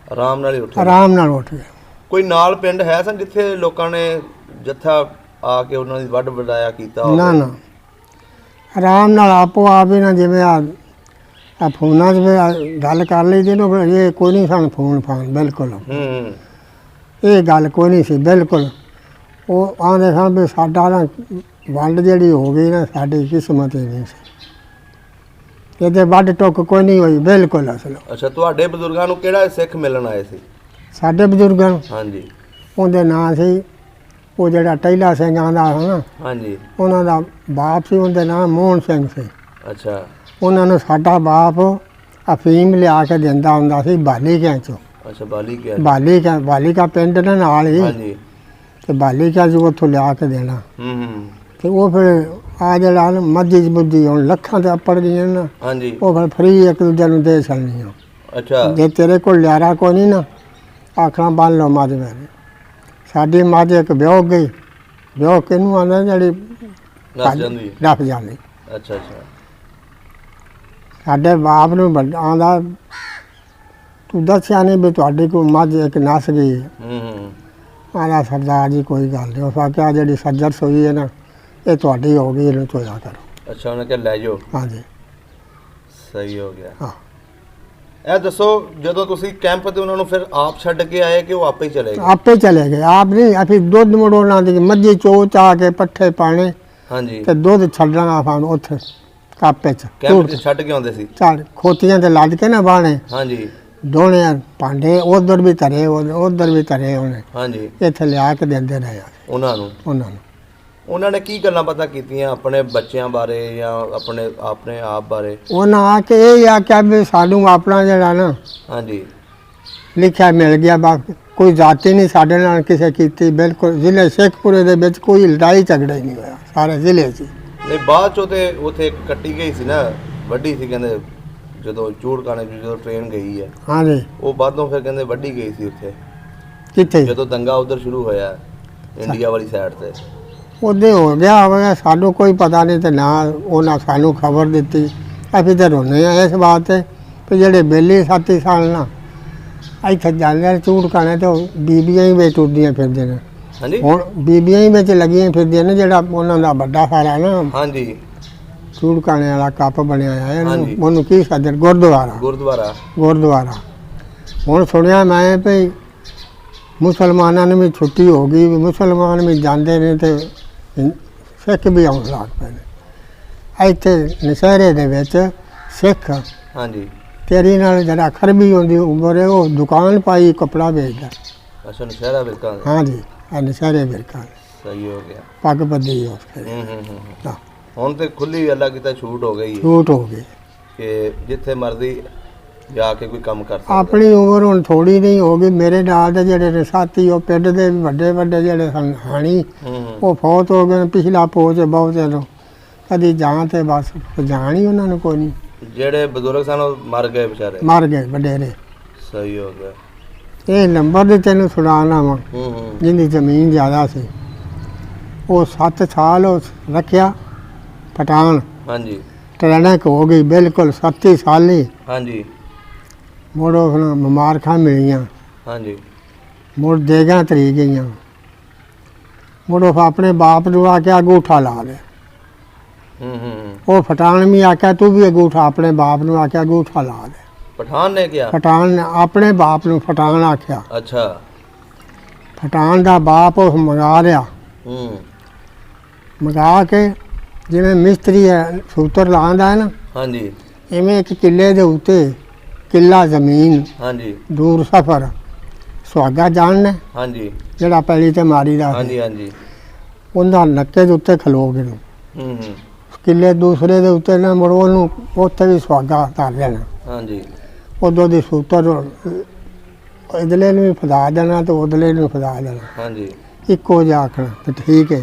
ਆਰਾਮ ਨਾਲ ਹੀ ਉੱਠੇ? ਆਰਾਮ ਨਾਲ ਉੱਠ ਗਏ। ਕੋਈ ਨਾਲ ਪਿੰਡ ਹੈ ਸਨ ਜਿੱਥੇ ਲੋਕਾਂ ਨੇ ਜੱਥਾ ਆ ਕੇ ਉਹਨਾਂ ਦੀ ਵੱਢ ਵਡਾਇਆ ਕੀਤਾ ਹੋਵੇ? ਨਾ ਨਾ, ਆਰਾਮ ਨਾਲ ਆਪੋ ਆਪ ਹੀ ਨਾ, ਜਿਵੇਂ ਆ ਫੋਨਾਂ 'ਚ ਵੀ ਗੱਲ ਕਰ ਲਈ ਦੀ ਨਾ, ਇਹ ਕੋਈ ਨਹੀਂ ਸਾਨੂੰ ਫੋਨ ਫਾਨ ਬਿਲਕੁਲ ਇਹ ਗੱਲ ਕੋਈ ਨਹੀਂ ਸੀ ਬਿਲਕੁਲ। ਉਹ ਆਂਦੇ ਸਨ ਵੀ ਸਾਡਾ ਨਾ ਵੰਡ ਜਿਹੜੀ ਹੋ ਗਈ ਨਾ, ਸਾਡੀ ਕਿਸਮਤ ਹੀ ਨਹੀਂ ਸੀ, ਇਹਦੇ ਵੱਢ ਟੁੱਕ ਕੋਈ ਨਹੀਂ ਹੋਈ ਬਿਲਕੁਲ ਅਸਲ। ਅੱਛਾ, ਤੁਹਾਡੇ ਬਜ਼ੁਰਗਾਂ ਨੂੰ ਕਿਹੜਾ ਸਿੱਖ ਮਿਲਣ ਆਏ ਸੀ? ਸਾਡੇ ਬਜ਼ੁਰਗਾਂ ਨੂੰ ਹਾਂਜੀ, ਉਹਦੇ ਨਾਂ ਸੀ, ਉਹ ਜਿਹੜਾ ਟਹਿਲਾ ਸਿੰਘ ਆਂਦਾ ਹੈ ਨਾ, ਹਾਂਜੀ, ਉਹਨਾਂ ਦਾ ਬਾਪ ਸੀ, ਉਹਦੇ ਨਾਂ ਮੋਹਨ ਸਿੰਘ ਸੀ। ਅੱਛਾ, ਉਹਨਾਂ ਨੂੰ ਸਾਡਾ ਬਾਪ ਅਫੀਮ ਲਿਆ ਕੇ ਦਿੰਦਾ ਹੁੰਦਾ ਸੀ ਬਾਲੀਕਿਆਂ 'ਚੋਂ। ਅੱਛਾ, ਬਾਲੀਕਾ ਪਿੰਡ ਦੇ ਨਾਲ ਹੀ, ਹਾਂਜੀ, ਤੇ ਬਾਲੀਕਾ 'ਚੋਂ ਉੱਥੋਂ ਲਿਆ ਕੇ ਦੇਣਾ। ਤੇ ਉਹ ਫਿਰ ਆ ਜਿਹੜਾ ਨਾ ਮੱਝੀ ਮੁੱਝੀ ਹੁਣ ਲੱਖਾਂ ਤੇ ਅੱਪੜ ਗਈਆਂ ਨਾ, ਹਾਂਜੀ, ਉਹ ਫਿਰ ਫਰੀ ਇੱਕ ਦੂਜੇ ਨੂੰ ਦੇ ਸਕਦੀਆਂ। ਅੱਛਾ, ਜੇ ਤੇਰੇ ਕੋਲ ਲਿਆਰਾ ਕੋਈ ਨਹੀਂ ਨਾ, ਆਖਣਾ ਬੰਨ ਲਓ ਮੱਝ ਮੇਰੀ। ਸਾਡੀ ਮੱਝ ਇੱਕ ਵਿਆਹ ਗਈ, ਵਿਆਹ ਕਿਹਨੂੰ ਆਉਂਦਾ ਜਿਹੜੀ ਨੱਸ ਜਾਂਦੀ? ਡੱਫ ਜਾਂਦੀ। ਅੱਛਾ ਅੱਛਾ, ਸਾਡੇ ਬਾਪ ਨੂੰ ਆਉਂਦਾ ਤੂੰ ਦੱਸਿਆ ਨਹੀਂ ਵੀ ਤੁਹਾਡੀ ਕੋਈ ਮੱਝ ਇੱਕ ਨੱਸ ਗਈ। ਆਂਦਾ ਸਰਦਾਰ ਜੀ ਕੋਈ ਗੱਲ ਨਹੀਂ। ਉਸ ਆਖਿਆ ਜਿਹੜੀ ਸੱਜਰ ਸੋਈ ਹੈ ਨਾ, ਇਹ ਤੁਹਾਡੀ ਹੋ ਗਈ, ਇਹਨੂੰ ਚੋਇਆ ਕਰੋ। ਅੱਛਾ, ਉਹਨੇ ਕਿਹਾ ਲੈ ਜਾਓ। ਹਾਂਜੀ, ਸਹੀ ਹੋ ਗਿਆ। ਹਾਂ। ਇਹ ਦੱਸੋ, ਜਦੋਂ ਤੁਸੀਂ ਕੈਂਪ ਤੇ ਉਹਨਾਂ ਨੂੰ ਫਿਰ ਆਪ ਛੱਡ ਕੇ ਆਏ ਕਿ ਉਹ ਆਪੇ ਹੀ ਚਲੇ ਗਏ? ਆਪੇ ਚਲੇ ਗਏ। ਆਪ ਨਹੀਂ, ਅਸੀਂ ਦੁੱਧ ਮੜੋਣਾ ਦੀ ਮੱਝੀ ਚੋ ਚਾ ਕੇ ਪੱਠੇ ਪਾਣੇ ਹਾਂਜੀ, ਤੇ ਦੁੱਧ ਛੱਡਣਾ ਸਾਨੂੰ ਉੱਥੇ ਕਾਪੇ 'ਚ ਕੈਂਪ ਤੇ ਛੱਡ ਕੇ ਆਉਂਦੇ ਸੀ? ਚੱਲ ਖੋਤੀਆਂ ਤੇ ਲੱਦ ਕੇ ਨਾ ਬਾਣੇ, ਹਾਂਜੀ, ਦੋਣੇ ਭਾਂਡੇ ਉਧਰ ਵੀ ਧਰੇ, ਉਧਰ ਵੀ ਧਰੇ ਉਹਨੇ, ਹਾਂਜੀ, ਇੱਥੇ ਲਿਆ ਕੇ ਦਿੰਦੇ ਰਹੇ ਉਹਨਾਂ ਨੂੰ। ਉਹਨਾਂ ਨੇ ਕੀ ਗੱਲਾਂ ਪਤਾ ਕੀਤੀਆਂ ਆਪਣੇ ਬੱਚਿਆਂ ਬਾਰੇ ਜਾਂ ਆਪਣੇ ਆਪ ਬਾਰੇ? ਉਹਨਾਂ ਆ ਕੇ ਇਹ ਆਖਿਆ ਵੀ ਸਾਨੂੰ ਆਪਣਾ ਜਿਹੜਾ ਨਾ, ਹਾਂਜੀ, ਲਿਖਿਆ ਮਿਲ ਗਿਆ, ਬਾਕੀ ਕੋਈ ਜਾਤੀ ਨਹੀਂ ਸਾਡੇ ਨਾਲ ਕਿਸੇ ਕੀਤੀ। ਬਿਲਕੁਲ ਜ਼ਿਲ੍ਹੇ ਸ਼ੇਖਪੁਰੇ ਦੇ ਵਿੱਚ ਕੋਈ ਲੜਾਈ ਝਗੜਾ ਹੀ ਨਹੀਂ ਹੋਇਆ ਸਾਰੇ ਜ਼ਿਲ੍ਹੇ 'ਚ। ਨਹੀਂ ਬਾਅਦ ਚੋਂ ਤੇ ਉੱਥੇ ਇੱਕ ਕੱਟੀ ਗਈ ਸੀ ਨਾ, ਵੱਡੀ ਸੀ ਕਹਿੰਦੇ, ਜਦੋਂ ਚੂੜਕਾਣੇ 'ਚ ਜਦੋਂ ਟ੍ਰੇਨ ਗਈ ਹੈ। ਹਾਂਜੀ। ਉਹ ਬਾਅਦੋਂ ਫਿਰ ਕਹਿੰਦੇ ਵੱਡੀ ਗਈ ਸੀ ਉੱਥੇ, ਕਿੱਥੇ? ਜਦੋਂ ਦੰਗਾ ਉਧਰ ਸ਼ੁਰੂ ਹੋਇਆ ਇੰਡੀਆ ਵਾਲੀ ਸਾਈਡ ਤੇ। ਉਹਦੇ ਹੋ ਗਿਆ ਹੋਵੇਗਾ, ਸਾਨੂੰ ਕੋਈ ਪਤਾ ਨਹੀਂ, ਤੇ ਨਾ ਉਹਨਾਂ ਸਾਨੂੰ ਖਬਰ ਦਿੱਤੀ। ਅਸੀਂ ਤਾਂ ਰੋਂਦੇ ਹਾਂ ਇਸ ਬਾਤ 'ਤੇ ਕਿ ਜਿਹੜੇ ਬੇਲੀ ਸਾਥੀ ਸਾਲ ਨਾ ਇੱਥੇ ਜਾਂਦੇ ਨੇ ਚੂੜਕਾਣੇ, ਤੇ ਉਹ ਬੀਬੀਆਂ ਹੀ ਵਿੱਚ ਟੁੱਟਦੀਆਂ ਫਿਰਦੇ ਨੇ। ਹਾਂਜੀ। ਹੁਣ ਬੀਬੀਆਂ ਹੀ ਵਿੱਚ ਲੱਗੀਆਂ ਫਿਰਦੀਆਂ ਨੇ, ਜਿਹੜਾ ਉਹਨਾਂ ਦਾ ਵੱਡਾ ਸਾਰਾ ਨਾ ਹਾਂਜੀ ਚੂੜਕਾਣੇ ਵਾਲਾ ਕੱਪ ਬਣਿਆ ਹੈ, ਹਾਂਜੀ। ਉਹਨੂੰ ਕੀ ਸੱਦੇ? ਗੁਰਦੁਆਰਾ। ਗੁਰਦੁਆਰਾ। ਹੁਣ ਸੁਣਿਆ ਮੈਂ ਵੀ ਮੁਸਲਮਾਨਾਂ ਨੂੰ ਵੀ ਛੁੱਟੀ ਹੋ ਗਈ, ਵੀ ਮੁਸਲਮਾਨ ਵੀ ਜਾਂਦੇ ਨੇ ਤੇ ਸਿੱਖ ਵੀ ਆਉਣ ਲੱਗ ਪਏ ਨੇ ਇੱਥੇ ਨਸ਼ਹਿਰੇ ਦੇ ਵਿੱਚ। ਸਿੱਖ ਹਾਂਜੀ ਤੇਰੀ ਨਾਲ ਜਿਹੜਾ ਖਰਬੀ ਹੁੰਦੀ ਉਮਰ ਹੈ, ਉਹ ਦੁਕਾਨ ਪਾਈ ਕੱਪੜਾ ਵੇਚਦਾ। ਅੱਛਾ, ਨਸ਼ਹਿਰਾ ਬਿਰਕਾਂ। ਹਾਂਜੀ, ਆ ਨਸ਼ਹਿਰੇ ਬਿਰਕਾਂ। ਸਹੀ ਹੋ ਗਿਆ। ਪੱਗ ਬੱਧੀ ਉਸ ਹੂੰ। ਹੁਣ ਤੇ ਖੁੱਲੀ ਅੱਲਾ ਕੀਤਾ ਛੂਟ ਹੋ ਗਈ, ਛੂਟ ਹੋ ਗਈ ਕਿ ਜਿੱਥੇ ਮਰਜ਼ੀ ਜਾ ਕੇ ਕੋਈ ਕੰਮ ਕਰ ਸਕਦਾ। ਆਪਣੀ ਉਮਰ ਹੁਣ ਥੋੜੀ ਨਹੀਂ ਹੋ ਗਈ। ਮੇਰੇ ਨਾਲ ਦੇ ਜਿਹੜੇ ਸਾਥੀ ਉਹ ਪਿੰਡ ਦੇ ਵੱਡੇ ਵੱਡੇ ਜਿਹੜੇ ਸਨ ਹਾਣੀ, ਉਹ ਫੌਤ ਹੋ ਗਏ। ਪਿਛਲਾ ਪੋਚ ਬਹੁਤ ਨੂੰ ਕਦੀ ਜਾਣ ਤੇ ਬਸ ਜਾਣ ਹੀ ਉਹਨਾਂ ਨੂੰ ਕੋਈ ਨਹੀਂ। ਜਿਹੜੇ ਬਜ਼ੁਰਗ ਸਨ ਉਹ ਮਰ ਗਏ ਵਿਚਾਰੇ, ਮਰ ਗਏ ਵਡੇਰੇ। ਸਹੀ ਹੋ ਗਿਆ। ਇਹ ਨੰਬਰ ਦੇ ਤੈਨੂੰ ਸੁਣਾਉਣਾ ਵਾ, ਜਿੰਦੀ ਜ਼ਮੀਨ ਜ਼ਿਆਦਾ ਸੀ, ਉਹ 7 ਸਾਲ ਉਹ ਰੱਖਿਆ ਪਠਾਨ। ਹਾਂਜੀ। ਟ੍ਰੈਨਕ ਹੋ ਗਈ ਬਿਲਕੁਲ 37 ਸਾਲੀ। ਹਾਂਜੀ। ਮੁੜ ਉਹ ਮੁਬਾਰਕਾਂ ਮਿਲੀਆਂ। ਹਾਂਜੀ। ਮੁੜ ਦੇਗਾ ਤਰੀ ਗਈਆਂ। ਮੁੜ ਉਹ ਆਪਣੇ ਬਾਪ ਨੂੰ ਆ ਕੇ ਅੰਗੂਠਾ ਲਾ ਦੇ। ਉਹ ਪਠਾਨ ਵੀ ਆਖਿਆ ਤੂੰ ਵੀ ਅੰਗੂਠਾ ਆਪਣੇ ਬਾਪ ਨੂੰ ਆ ਕੇ ਅੰਗੂਠਾ ਲਾ ਦੇ। ਪਠਾਨ ਨੇ ਕਿਹਾ? ਪਠਾਨ ਨੇ ਆਪਣੇ ਬਾਪ ਨੂੰ ਪਠਾਨ ਆਖਿਆ। ਅੱਛਾ। ਪਠਾਨ ਦਾ ਬਾਪ ਉਹ ਮੰਗਾ ਲਿਆ। ਮੰਗਾ ਕੇ ਜਿਵੇਂ ਮਿਸਤਰੀ ਸੂਤਰ ਲਾਉਂਦਾ ਹੈ ਨਾ, ਹਾਂਜੀ, ਇਵੇਂ ਇੱਕ ਕਿੱਲੇ ਦੇ ਉੱਤੇ ਕਿੱਲਾ ਜ਼ਮੀਨ, ਹਾਂਜੀ, ਦੂਰ ਸਫ਼ਰ ਸੁਹਾਗਾ ਜਾਣਨਾ, ਹਾਂਜੀ, ਜਿਹੜਾ ਪਹਿਲੀ ਤੇ ਮਾਰੀ ਦਾ, ਹਾਂਜੀ ਹਾਂਜੀ, ਉਹਦਾ ਨੱਕੇ ਦੇ ਉੱਤੇ ਖਲੋ ਗਏ ਨੂੰ। ਕਿੱਲੇ ਦੂਸਰੇ ਦੇ ਉੱਤੇ ਨਾ ਮੁੜ ਉਹਨੂੰ ਉੱਥੇ ਵੀ ਸੁਹਾਗਾ ਧਰ ਲੈਣਾ। ਹਾਂਜੀ। ਉਦੋਂ ਦੀ ਸੂਤਰ ਇਧਲੇ ਨੂੰ ਵੀ ਫਦਾ ਦੇਣਾ ਤੇ ਉਧਲੇ ਨੂੰ ਫਦਾ ਦੇਣਾ। ਹਾਂਜੀ। ਇੱਕੋ ਜਿਹਾ ਆਖਣਾ ਤੇ ਠੀਕ ਹੈ।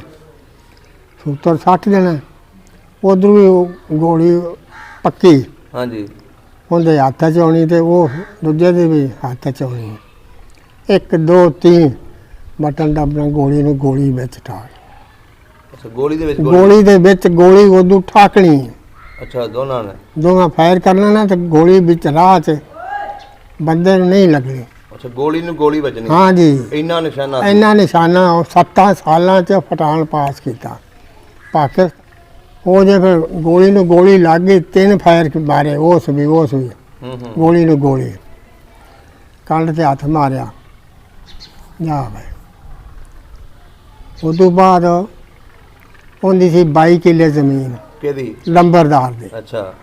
ਸੂਤਰ 60 ਦੇਣਾ, ਉਧਰ ਵੀ ਉਹ ਗੋਲੀ ਪੱਕੀ, ਹਾਂਜੀ, ਉਹਦੇ ਹੱਥ 'ਚ ਆਉਣੀ ਤੇ ਉਹ ਦੂਜੇ ਦੇ ਵੀ ਹੱਥ 'ਚ ਆਉਣੀ। 1 2 3 ਬਟਨ ਦੱਬਣਾ, ਗੋਲੀ ਨੂੰ ਗੋਲੀ ਵਿੱਚ ਠਾਕ। ਅੱਛਾ, ਗੋਲੀ ਦੇ ਵਿੱਚ ਗੋਲੀ ਉਦੋਂ ਠਾਕਣੀ। ਅੱਛਾ, ਦੋਵਾਂ ਫਾਇਰ ਕਰਨਾ ਨਾ ਤੇ ਗੋਲੀ ਵਿੱਚ ਰਾਹ 'ਚ ਬੰਦੇ ਨੂੰ ਨਹੀਂ ਲੱਗਣੀ। ਅੱਛਾ, ਗੋਲੀ ਨੂੰ ਗੋਲੀ ਵੱਜਣੀ। ਹਾਂਜੀ, ਇੰਨਾ ਨਿਸ਼ਾਨਾ ਉਹ 7 ਸਾਲਾਂ 'ਚ ਪਠਾਨ ਪਾਸ ਕੀਤਾ। ਪਾਕਿ ਉਹ ਜੇ ਫਿਰ ਗੋਲੀ ਨੂੰ ਗੋਲੀ ਲੱਗ ਗਈ, 3 ਫਾਇਰ ਮਾਰੇ, ਉਸ ਵੀ ਗੋਲੀ ਨੂੰ ਗੋਲੀ ਕੰਨ ਤੇ ਹੱਥ ਮਾਰਿਆ ਜਾ ਭਾਈ। ਉਸ ਤੋਂ ਬਾਅਦ ਉਹਦੀ ਸੀ 22 ਕਿੱਲੇ ਜ਼ਮੀਨ। ਕਿਹਦੀ? ਲੰਬਰਦਾਰ ਦੀ। ਅੱਛਾ।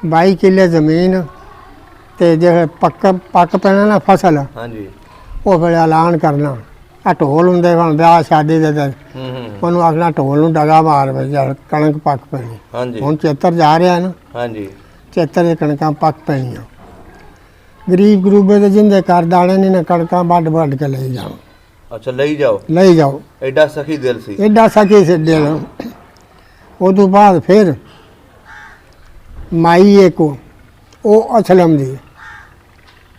22 ਕਿੱਲੇ ਜ਼ਮੀਨ ਤੇ ਜੇ ਪੱਕ ਪੈਣਾ ਨਾ ਫਸਲ, ਹਾਂਜੀ, ਉਹ ਫਿਰ ਐਲਾਨ ਕਰਨਾ। ਆ ਢੋਲ ਹੁੰਦੇ ਹੁਣ ਵਿਆਹ ਸ਼ਾਦੀ ਦੇ ਤੇ ਉਹਨੂੰ ਆਖਣਾ ਢੋਲ ਨੂੰ ਡਗਾ ਮਾਰ ਵੇ ਜਦ ਕਣਕ ਪੱਕ ਪੈਣੀ। ਹਾਂਜੀ। ਹੁਣ ਚੇਤਰ ਜਾ ਰਿਹਾ ਨਾ, ਹਾਂਜੀ, ਚੇਤਰ ਦੇ ਕਣਕਾਂ ਪੱਕ ਪੈਣੀਆਂ। ਗਰੀਬ ਗਰੂਬੇ ਦੇ ਜਿੰਦੇ ਘਰ ਦਾਣੇ ਨਹੀਂ ਨਾ, ਕਣਕਾਂ ਵੱਢ ਕੇ ਲਈ ਜਾਓ। ਅੱਛਾ, ਲਈ ਜਾਓ। ਐਡਾ ਸਖੀ ਦਿਲ ਸੀ ਦਿਲ। ਉਦੋਂ ਬਾਅਦ ਫਿਰ ਮਾਈ ਇੱਕ ਉਹ ਅਸਲਮ ਦੀ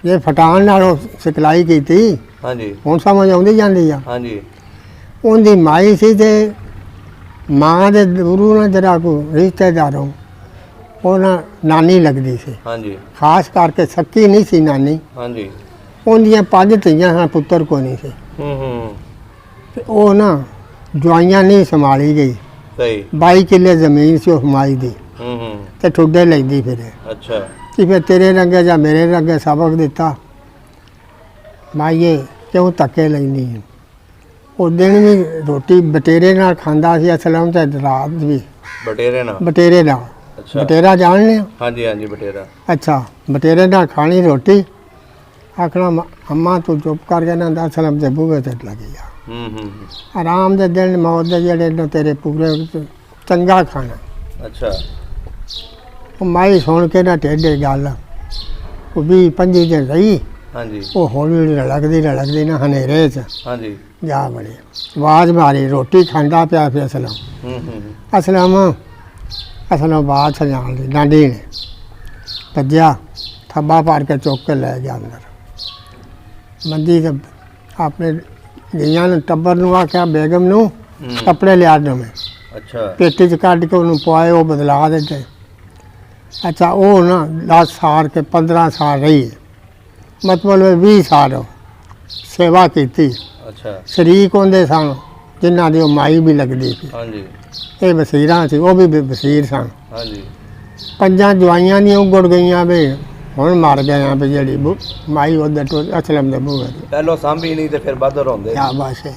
ਜੇ ਪਠਾਨ ਨਾਲੋਂ ਸਿਖਲਾਈ ਕੀਤੀ। ਹਾਂਜੀ। ਹੁਣ ਸਮਝ ਆਉਂਦੀ ਜਾਂਦੀ ਆ। ਹਾਂਜੀ। ਉਹਦੀ ਮਾਈ ਸੀ ਤੇ ਮਾਂ ਦੇ ਗੁਰੂ ਨਾਲ ਜਿਹੜਾ ਕੋਈ ਰਿਸ਼ਤੇਦਾਰੋਂ ਉਹਨਾਂ ਨਾਨੀ ਲੱਗਦੀ ਸੀ। ਹਾਂਜੀ। ਖਾਸ ਕਰਕੇ ਸੱਕੀ ਨਹੀਂ ਸੀ ਨਾਨੀ। ਹਾਂਜੀ। ਉਹਦੀਆਂ 5 ਧੀਆਂ ਹਨ, ਪੁੱਤਰ ਕੋਈ ਨਹੀਂ ਸੀ। ਤੇ ਉਹ ਨਾ ਜਵਾਈਆਂ ਨਹੀਂ ਸੰਭਾਲੀ ਗਈ। ਸਹੀ। 22 ਕਿੱਲੇ ਜ਼ਮੀਨ ਸੀ ਉਸ ਮਾਈ ਦੀ। ਤੇ ਠੁੱਡੇ ਲੈਂਦੀ ਫਿਰੇ। ਅੱਛਾ। ਕਿ ਫਿਰ ਤੇਰੇ ਰੰਗੇ ਜਾਂ ਮੇਰੇ ਰੰਗੇ ਸਬਕ ਦਿੱਤਾ, ਮਾਈਏ ਕਿਉਂ ਧੱਕੇ ਲੈਂਦੀ ਹੈ। ਉਹ ਦਿਨ ਵੀ ਰੋਟੀ ਬਟੇਰੇ ਨਾਲ ਖਾਂਦਾ ਸੀ ਅਸਲਮ, ਤੇ ਰਾਤ ਵੀ ਬਟੇਰੇ ਨਾਲ। ਅੱਛਾ। ਬਟੇਰਾ ਜਾਣਦੇ ਹੋ? ਹਾਂਜੀ ਹਾਂਜੀ, ਬਟੇਰਾ। ਅੱਛਾ, ਬਟੇਰੇ ਨਾਲ ਖਾਣੀ ਰੋਟੀ। ਆਖਣਾ ਅੰਮਾ ਤੂੰ ਚੁੱਪ ਕਰਕੇ ਨਾ ਅਸਲਮ ਦੇ ਬੂਹੇ ਤੇ ਲੱਗੀ ਆ। ਆਰਾਮ ਦੇ ਦਿਨ ਮੌਤ ਦੇ ਜਿਹੜੇ ਨੇ ਤੇਰੇ ਪੂਰੇ ਚੰਗਾ ਖਾਣਾ। ਅੱਛਾ। ਉਹ ਮਾਈ ਸੁਣ ਕੇ ਨਾ ਟੇਢੇ ਗੱਲ, ਉਹ 20-25 ਦਿਨ ਰਹੀ। ਹਾਂਜੀ। ਉਹ ਹੌਲੀ ਰਲਕਦੀ ਨਾ ਹਨੇਰੇ 'ਚ, ਹਾਂਜੀ, ਜਾ ਬੜੀ ਆਵਾਜ਼ ਮਾਰੀ। ਰੋਟੀ ਖਾਂਦਾ ਪਿਆ ਫਿਰ ਅਸਲਮ ਅਸਲੋਂ ਬਾਤ ਸਜਾਉਣ ਦੀ ਡਾਂਡੀ ਨੇ ਭੱਜਿਆ, ਥੱਬਾ ਪਾੜ ਕੇ ਚੁੱਕ ਕੇ ਲੈ ਗਿਆ ਅੰਦਰ। ਮੰਦੀ ਤੇ ਆਪਣੇ ਗਈਆਂ ਨੂੰ ਟੱਬਰ ਨੂੰ ਆਖਿਆ ਬੇਗਮ ਨੂੰ ਕੱਪੜੇ ਲਿਆ ਨਵੇਂ। ਅੱਛਾ ਪੇਟੀ 'ਚ ਕੱਢ ਕੇ ਉਹਨੂੰ ਪਵਾਏ, ਉਹ ਬਦਲਾ ਦਿੱਤੇ। ਅੱਛਾ ਉਹ ਨਾ 10 ਸਾਲ ਕੇ 15 ਸਾਲ ਰਹੀ ਹੈ, ਮਤਲਬ 20 ਸਾਲ ਉਹ ਸੇਵਾ ਕੀਤੀ। ਅੱਛਾ ਸ਼ਰੀਕ ਹੁੰਦੇ ਸਨ ਜਿਨ੍ਹਾਂ ਦੀ ਉਹ ਮਾਈ ਵੀ ਲੱਗਦੀ ਸੀ। ਹਾਂਜੀ ਇਹ ਵਸੀਰਾਂ ਸੀ, ਉਹ ਵੀ ਵਸੀਰ ਸਨ। ਹਾਂਜੀ 5 ਜਵਾਈਆਂ ਦੀਆਂ ਉਗੜ ਗਈਆਂ ਵੀ ਹੁਣ ਮਰ ਗਏ ਆ ਵੀ ਜਿਹੜੀ ਮਾਈ ਉਹਦੇ ਤੋਂ ਅਸਲਮ ਦੇ ਬੂਹੇ ਦੀ। ਪਹਿਲੋਂ ਸਾਂਭੀ ਨਹੀਂ ਤੇ ਫਿਰ ਬਾਦਰ ਹੁੰਦੇ। ਕਿਆ ਬਸ ਹੈ।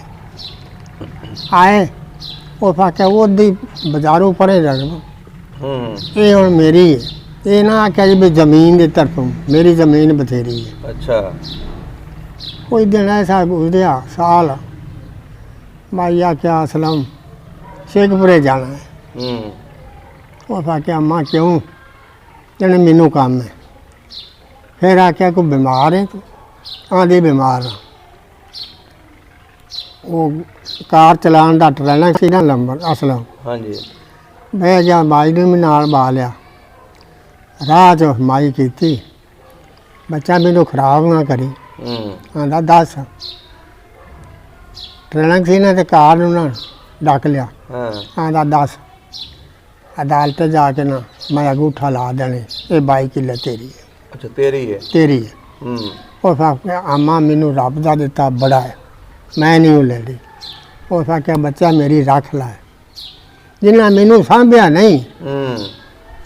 ਆਏ ਉਹ ਫਾਕਿਆ ਉਹਦੀ ਬਾਜ਼ਾਰੋਂ ਪਰੇ ਰੱਖ ਇਹ ਹੁਣ ਮੇਰੀ ਹੈ। ਇਹ ਨਾ ਆਖਿਆ ਜੀ ਵੀ ਜ਼ਮੀਨ ਦੀ ਤਰਫੋਂ, ਮੇਰੀ ਜ਼ਮੀਨ ਬਥੇਰੀ ਹੈ। ਅੱਛਾ ਕੋਈ ਦਿਨ ਐਸਾ ਗੁਜ਼ਰਿਆ ਸਾਲ, ਮਾਈ ਆਖਿਆ ਅਸਲਮ ਸ਼ੇਖਪੁਰੇ ਜਾਣਾ ਹੈ। ਉਹ ਆਖਿਆ ਮਾਂ ਕਿਉਂ? ਕਹਿੰਦੇ ਮੈਨੂੰ ਕੰਮ ਹੈ। ਫਿਰ ਆਖਿਆ ਕੋਈ ਬਿਮਾਰ ਹੈ ਤੂੰ? ਆਂਦੇ ਬਿਮਾਰ ਆ। ਉਹ ਕਾਰ ਚਲਾਉਣ ਦਾ ਟਰੈਲਰ ਸੀ ਨਾ ਲੰਬਰ ਅਸਲਮ। ਹਾਂਜੀ ਮੈਂ ਜਾਂ ਮਾਈ ਨੂੰ ਵੀ ਨਾਲ ਬਾ ਲਿਆ। ਰਾਹ 'ਚ ਮਾਈ ਕੀਤੀ, ਬੱਚਾ ਮੈਨੂੰ ਖਰਾਬ ਨਾ ਕਰੀ। ਆਂਦਾ ਦੱਸ। ਟਰੈਲਰ ਸੀ ਨਾ ਤੇ ਕਾਰ ਨੂੰ ਨਾ ਡੱਕ ਲਿਆ। ਆਂਦਾ ਦੱਸ। ਅਦਾਲਤ ਜਾ ਕੇ ਨਾ ਮੈਂ ਅੰਗੂਠਾ ਲਾ ਦੇਣੇ, ਇਹ 22 ਕਿੱਲੇ ਤੇਰੀ ਹੈ। ਅੱਛਾ ਤੇਰੀ ਹੈ? ਤੇਰੀ ਹੈ। ਉਹ ਆਖਿਆ ਆਮਾ ਮੈਨੂੰ ਰੱਬ ਦਾ ਦਿੱਤਾ ਬੜਾ ਹੈ, ਮੈਂ ਨਹੀਂ ਉਹ ਲੈਣੀ। ਉਹ ਆਖਿਆ ਬੱਚਾ ਮੇਰੀ ਰੱਖ ਲੈ, ਜਿਨ੍ਹਾਂ ਮੈਨੂੰ ਸਾਂਭਿਆ ਨਹੀਂ